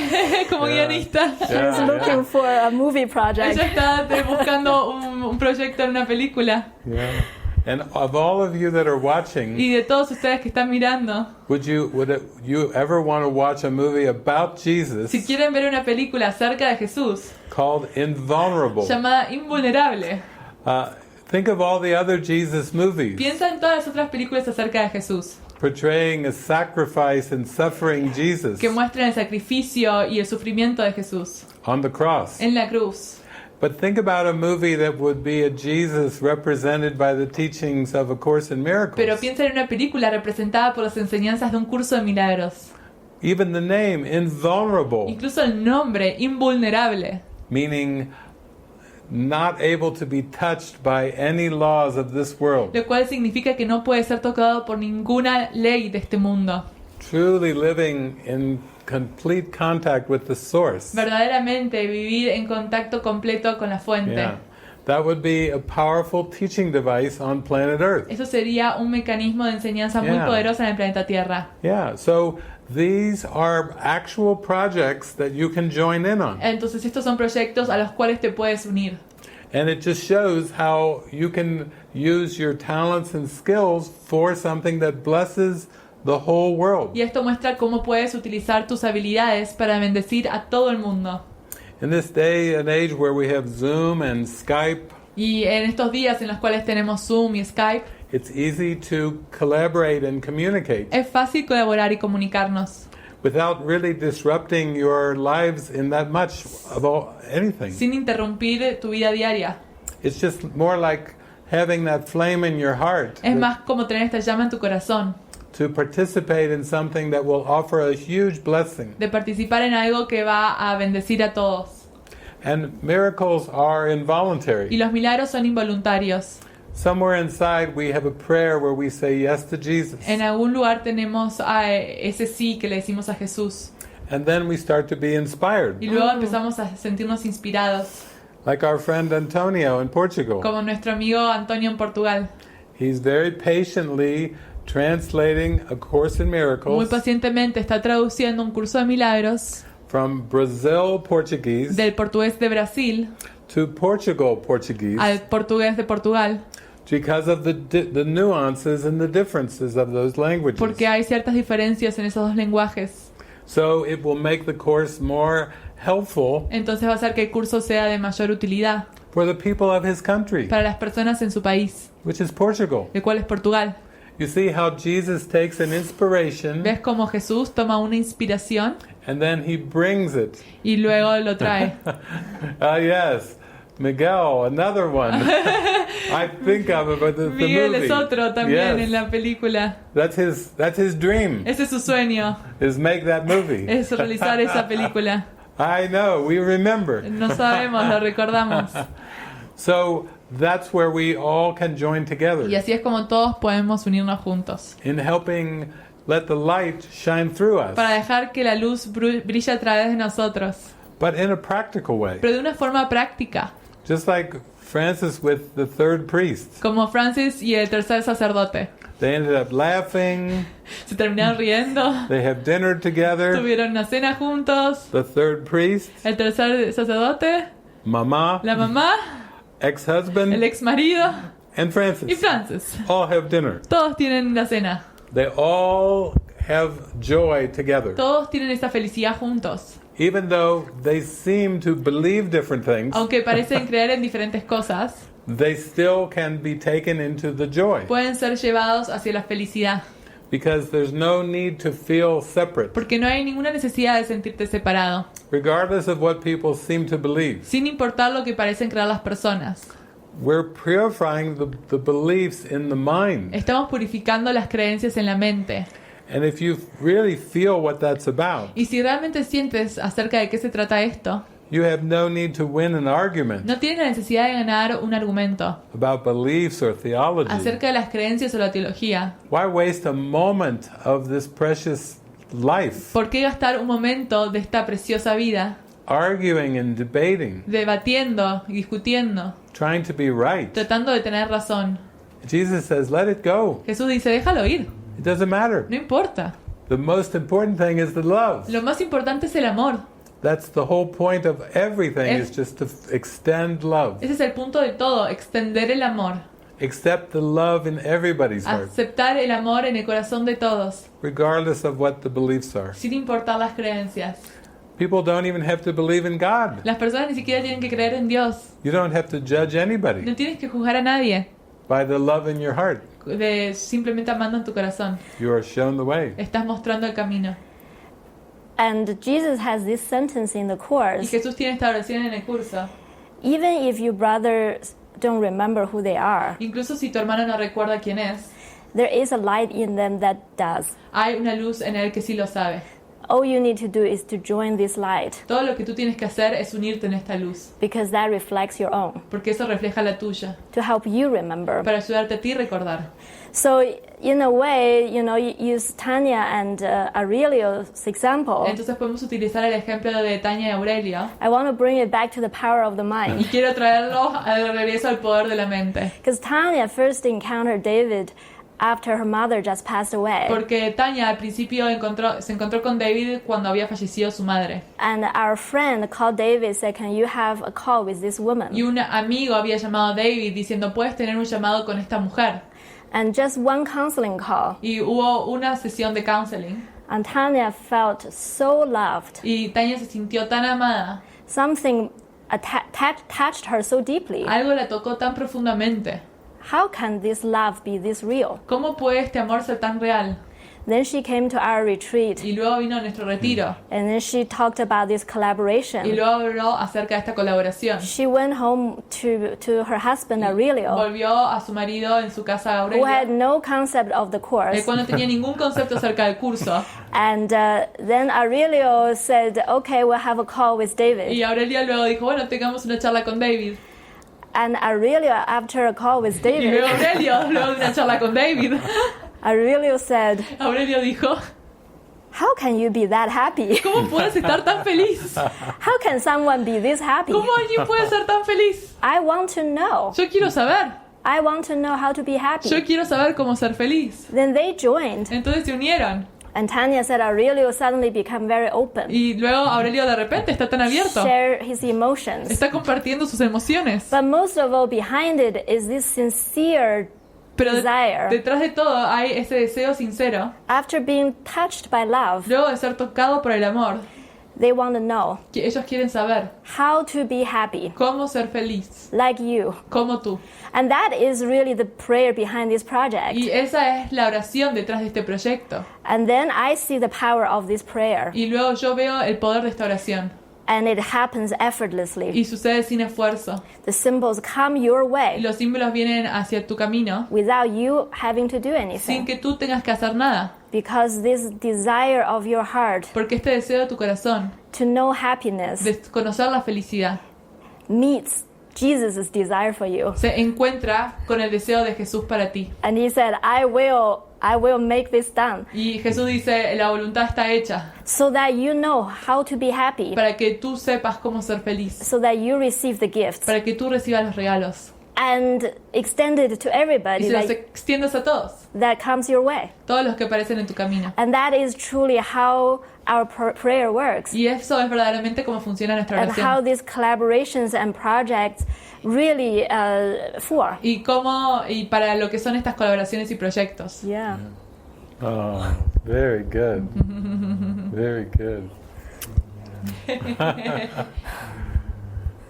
como Yeah. guionista. She's looking for a movie project. Ella está buscando un proyecto en una película. Yeah. And of all of you that are watching, Y de todos ustedes que están mirando, would you ever want to watch a movie about Jesus si quieren ver una película acerca de Jesús, called Invulnerable? llamada Invulnerable, Think of all the other Jesus movies piensa en todas las otras películas acerca de Jesús, portraying a sacrifice and suffering Jesus que muestran el sacrificio y el sufrimiento de Jesús on the cross. en la cruz. But think about a movie that would be a Jesus represented by the teachings of A Course in Miracles. Pero piensa en una película representada por las enseñanzas de un curso de milagros. Even the name, Invulnerable, Incluso el nombre, Invulnerable, meaning not able to be touched by any laws of this world. lo cual significa que no puede ser tocado por ninguna ley de este mundo. Truly living in complete contact with the source. Verdaderamente vivir en contacto completo con la fuente. Yeah. That would be a powerful teaching device on planet Earth. Eso sería un mecanismo de enseñanza muy Yeah. poderoso en el planeta Tierra. Yeah, so these are actual projects that you can join in on. Entonces estos son proyectos a los cuales te puedes unir. And it just shows how you can use your talents and skills for something that blesses the whole world. Y esto muestra cómo puedes utilizar tus habilidades para bendecir a todo el mundo. In this day and age where we have Zoom and Skype, Y en estos días en los cuales tenemos Zoom y Skype, it's easy to collaborate and communicate es fácil colaborar y comunicarnos without really disrupting your lives in that much of anything. sin interrumpir tu vida diaria. It's just more like having that flame in your heart Es más como tener esta llama en tu corazón, to participate in something that will offer a huge blessing. de participar en algo que va a bendecir a todos. And miracles are Y involuntary. los milagros son involuntarios. Somewhere inside we have a prayer where we say yes to Jesus. En algún lugar tenemos ese sí que le decimos a Jesús. And then we start to be inspired. Y luego empezamos a sentirnos inspirados, Like our friend Antonio in Portugal. como nuestro amigo Antonio en Portugal. He's very patiently translating A Course in Muy Miracles pacientemente está traduciendo un curso de milagros from Brazil Portuguese del portugués de Brasil to Portugal Portuguese al portugués de Portugal, because of the nuances and the differences of those languages. porque hay ciertas diferencias en esos dos lenguajes. So it will make the course more helpful Entonces va a hacer que el curso sea de mayor utilidad for the people of his country, para las personas en su país, which is Portugal. el cual es Portugal. You see how Jesus takes an inspiration ¿Ves cómo Jesús toma una inspiración and then he brings it. y luego lo trae? Ah, yes. Miguel, another one. I think of it, but the Miguel movie. es otro también Yes. en la película. That's his dream, Ese es su sueño, is make that movie. es realizar esa película. I know, we remember. No sabemos, lo recordamos. So that's where we all can join together Y así es como todos podemos unirnos juntos in helping let the light shine through us, para dejar que la luz brille a través de nosotros, but in a practical way. pero de una forma práctica, Just like Francis with the third priest. como Francis y el tercer sacerdote. They ended up laughing, Se terminaron riendo, they have dinner together. tuvieron una cena juntos. The third priest, El tercer sacerdote, Mama, la mamá, ex-husband, el ex marido and y Francis Francis. all have dinner. Todos tienen la cena, They all have joy together. todos tienen esa felicidad juntos. Even though they seem to believe different things, Aunque parecen creer en diferentes cosas, they still can be taken into the joy pueden ser llevados hacia la felicidad, because there's no need to feel separate, porque no hay ninguna necesidad de sentirte separado, regardless of what people seem to believe. sin importar lo que parecen creer las personas. We're purifying the beliefs in the mind. Estamos purificando las creencias en la mente. And if you really feel what that's about, Y si realmente sientes acerca de qué se trata esto, you have no need to win an argument no tienes la necesidad de ganar un argumento about beliefs or theology. acerca de las creencias o la teología. Why waste a moment of this precious life ¿Por qué gastar un momento de esta preciosa vida arguing and debating, debatiendo y discutiendo, trying to be right? tratando de tener razón? Jesus says, let it go. Jesús dice, déjalo ir, It doesn't matter. no importa. The most important thing is the love. Lo más importante es el amor. That's the whole point of everything, is just to extend love. Ese es el punto de todo, extender el amor. accept the love in everybody's heart, Aceptar el amor en el corazón de todos, regardless of what the beliefs are. sin importar las creencias. People don't even have to believe in God. Las personas ni siquiera tienen que creer en Dios. You don't have to judge anybody No tienes que juzgar a nadie. by the love in your heart. Simplemente amando en tu corazón. You are shown the way. Estás mostrando el camino. And Jesus has this sentence in the Y course. Jesús tiene esta oración en el curso. Even if your brothers don't remember who they are, Incluso si tu hermano no recuerda quién es, there is a light in them that does. hay una luz en él que sí lo sabe. All you need to do is to join this light, Todo lo que tú tienes que hacer es unirte en esta luz, because that reflects your own, porque eso refleja la tuya, to help you remember. para ayudarte a ti a recordar. So in a way, you use Tanya and Aurelio's example. Entonces podemos utilizar el ejemplo de Tanya y Aurelio, I want to bring it back to the power of the y mind. quiero traerlo de regreso al poder de la mente. Because Tanya first encountered David after her mother just passed away. Porque Tanya al principio se encontró con David cuando había fallecido su madre. And our friend called David, said, can you have a call with this woman? Y un amigo había llamado a David diciendo, ¿puedes tener un llamado con esta mujer? And just one counseling call. Y hubo una sesión de counseling. And Tanya felt so loved. Y Tanya se sintió tan amada. Something touched her so deeply. Algo la tocó tan profundamente. How can this love be this real? ¿Cómo puede este amor ser tan real? Then she came to our retreat. Y luego vino a nuestro retiro. And then she talked about this Y collaboration. luego habló acerca de esta colaboración. She went home to her husband Aurelio, Volvió a su marido en su casa who had Aurelio, no concept of the el course. cual no tenía ningún concepto acerca del curso. And then Aurelio said, okay, we'll have a call with David. Y Aurelio luego dijo, bueno, tengamos una charla con David. And Aurelio, after a call with Y David, luego Aurelio, luego de una charla con David, Aurelio said, Aurelio dijo, how can you be that happy? ¿cómo puedes estar tan feliz? How can someone be this happy? ¿Cómo alguien puede ser tan feliz? I want to know. Yo quiero saber. I want to know how to be Yo happy. quiero saber cómo ser feliz. Then they joined. Entonces se unieron. And Tanya said Aurelio suddenly became very open. Y luego Aurelio de repente está tan abierto. Share his emotions. Está compartiendo sus emociones. But most of all, behind it is this sincere Pero desire. detrás de todo hay ese deseo sincero. After being touched by love, Luego de ser tocado por el amor, they want to know que ellos quieren saber how to be happy, cómo ser feliz, like you. como tú. And that is really the prayer behind this project. Y esa es la oración detrás de este proyecto. And then I see the power of this prayer. Y luego yo veo el poder de esta oración. And it happens effortlessly. Y sucede sin esfuerzo. The symbols come your Y way los símbolos vienen hacia tu camino without you having to do sin anything. que tú tengas que hacer nada. Because this desire of your heart Porque este deseo de tu corazón to know happiness de conocer la felicidad meets Jesus' desire for you. se encuentra con el deseo de Jesús para ti. And he said, I will make this done Y Jesús dice, la voluntad está hecha so that you know how to be happy, para que tú sepas cómo ser feliz, so that you receive the gifts para que tú recibas los regalos and extend it to y everybody se los like, extiendas a todos, that comes your way. todos los que aparecen en tu camino. And that is truly how our prayer works, Y eso es verdaderamente cómo funciona nuestra and how oración. these collaborations and projects really for. Y para lo que son estas colaboraciones y proyectos. Yeah. Oh, very good. Very good.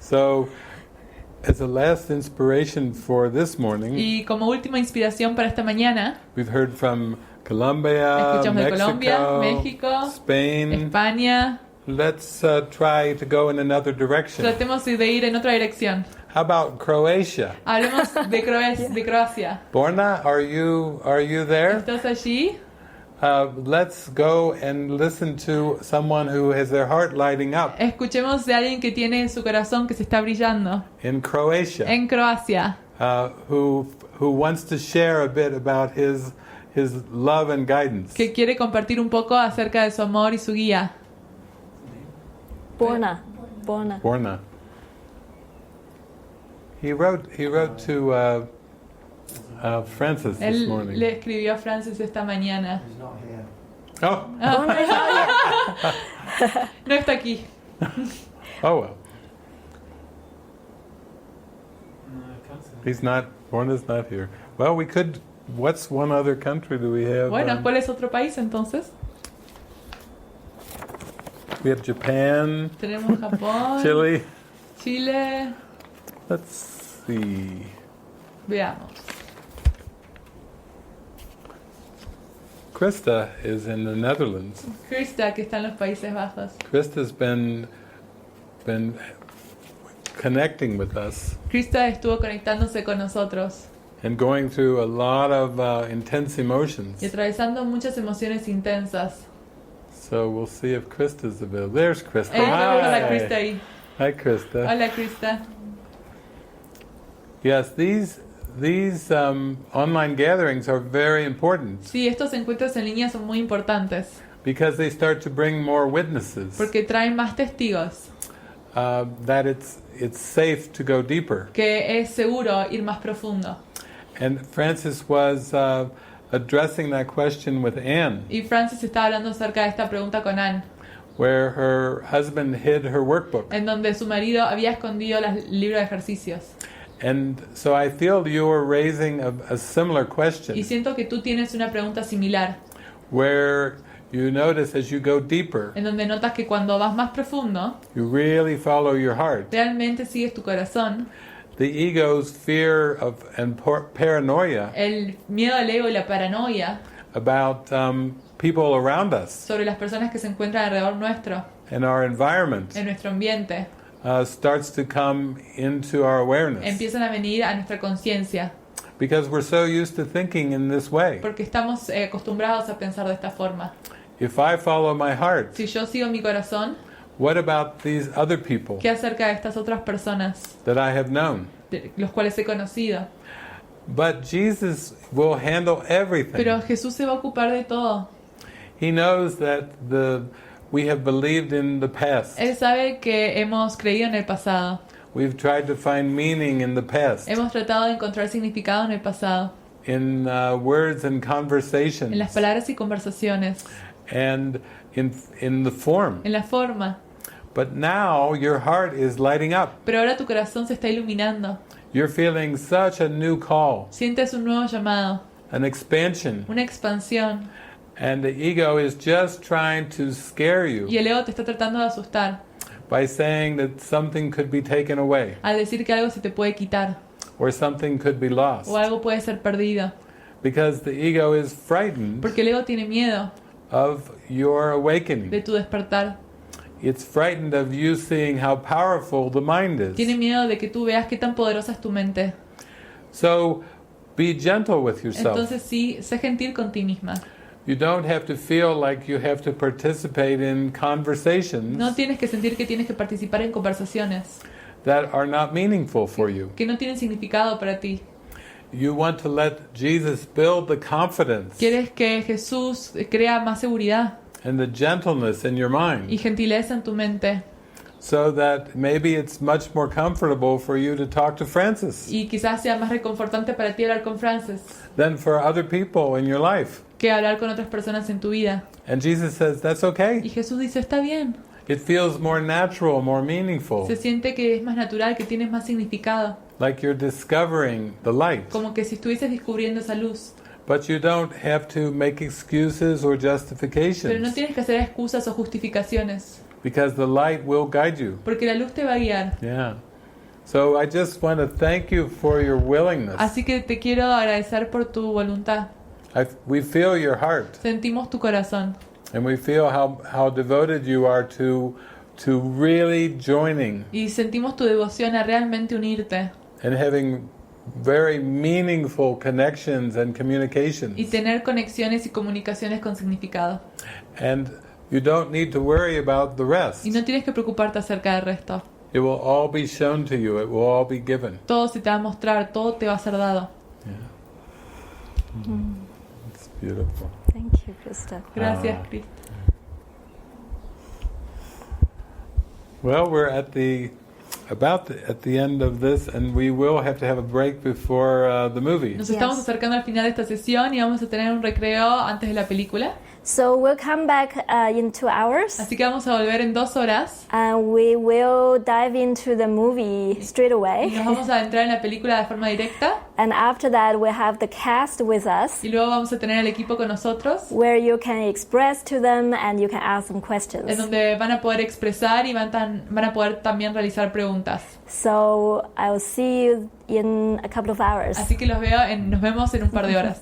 So, as a last inspiration for this morning, Y como última inspiración para esta mañana, we've heard from Colombia, escuchamos de Mexico, Colombia, México, Spain. España. Let's try to go in another direction. Tratemos de ir en otra dirección. How about Croatia? Hablemos de Croacia. Borna, are you there? ¿Estás allí? Let's go and listen to someone who has their heart lighting up Escuchemos de alguien que tiene su corazón que se está brillando in Croatia, en Croacia, who wants to share a bit about his love and guidance. que quiere compartir un poco acerca de su amor y su guía. Borna. Borna. He wrote to Frances this Él morning. le escribió a Frances esta mañana. He's not here. Oh, Borna is not here. No está aquí. oh well. No, I can't say He's not. Borna's not here. Well, we could. What's one other country do we have? Bueno, ¿cuál es otro país entonces? We have Japan, Tenemos Japón, Chile. Chile. Let's see. Veamos. Krista is in the Netherlands. Krista, que está en los Países Bajos. Krista's been connecting with us Krista estuvo conectándose con nosotros and going through a lot of intense emotions. y atravesando muchas emociones intensas. So we'll see if Krista's available. There's Krista. Hola Krista ahí. Hi, Krista. Hola Krista. Yes, these online gatherings are very important Sí, estos encuentros en línea son muy importantes because they start to bring more witnesses. porque traen más testigos, That it's safe to go deeper. que es seguro ir más profundo. And Frances was addressing that question with Anne, Y Frances estaba hablando acerca de esta pregunta con Anne, where her husband hid her workbook. en donde su marido había escondido el libro de ejercicios. And so I feel you were raising a similar question, Y siento que tú tienes una pregunta similar, where you notice as you go deeper, en donde notas que cuando vas más profundo, you really follow your heart. realmente sigues tu corazón. The ego's fear of and paranoia El miedo al ego y la paranoia about people around us sobre las personas que se encuentran alrededor nuestro, and our environment en nuestro ambiente, starts to come into our awareness, empiezan a venir a nuestra conciencia, because we're so used to thinking in this way. porque estamos acostumbrados a pensar de esta forma. If I follow my heart, Si yo sigo mi corazón, what about these other people ¿qué acerca de estas otras personas, that I have known? los cuales he conocido? But Jesus will handle everything. Pero Jesús se va a ocupar de todo. He knows that we have believed in the past. Él sabe que hemos creído en el pasado. We've tried to find meaning in the past, Hemos tratado de encontrar significado en el pasado, in words and en las conversations, palabras y conversaciones, and in the form. en la forma. But now your heart is lighting up. Pero ahora tu corazón se está iluminando. You're feeling such a new call, Sientes un nuevo llamado, an expansion, una expansión, and the ego is just trying to scare y you el ego te está tratando de asustar by saying that something could be taken away al decir que algo se te puede quitar or something could be lost, o algo puede ser perdido, because the ego is frightened porque el ego tiene miedo of your de awakening. tu despertar. It's frightened of you seeing how powerful the mind Tiene is. miedo de que tú veas qué tan poderosa es tu mente. So be gentle with yourself. Entonces sí, sé gentil con ti misma. You don't have to feel like you have to participate in conversations No tienes que sentir que tienes que participar en conversaciones that are not meaningful for you. que no tienen significado para ti. You want to let Jesus build the confidence Quieres que Jesús crea más seguridad and the gentleness in your mind, y gentileza en tu mente, so that maybe it's much more comfortable for you to talk to Frances y quizás sea más reconfortante para ti hablar con Frances than for other people in your life. que hablar con otras personas en tu vida. And Jesus says that's Y okay. Jesús dice, está bien. It feels more natural, more meaningful, Se siente que es más natural, que tienes más significado, like you're discovering the light. como que si estuvieses descubriendo esa luz. But you don't have to make excuses or Pero no justifications, tienes que hacer excusas o justificaciones, because the light will guide you. porque la luz te va a guiar. Yeah. So I just want to thank you for your willingness. Así que te quiero agradecer por tu voluntad. We feel your heart, Sentimos tu corazón and we feel how devoted you are to really joining y sentimos tu devoción a realmente unirte and having very meaningful connections and communications. y tener conexiones y comunicaciones con significado. And you don't need to worry about the rest. Y no tienes que preocuparte acerca del resto. It will all be shown to you. It will all be given. Todo se te va a mostrar, todo te va a ser dado. It's beautiful. Thank you, Krista. Gracias, Cristo. Well, we're at the end of this, and we will have to have a break before the movie. Nos estamos acercando al final de esta sesión y vamos a tener un recreo antes de la película. So we'll come back in 2 hours, Así que vamos a volver en 2 horas and we will dive into the movie straight y away. nos vamos a entrar en la película de forma directa And after that, we'll have the cast with us, y luego vamos a tener al equipo con nosotros, where you can express to them and you can ask them en questions. donde van a poder expresar y van a poder también realizar preguntas. So I will see you in a couple of hours. Así que nos vemos en un par de horas.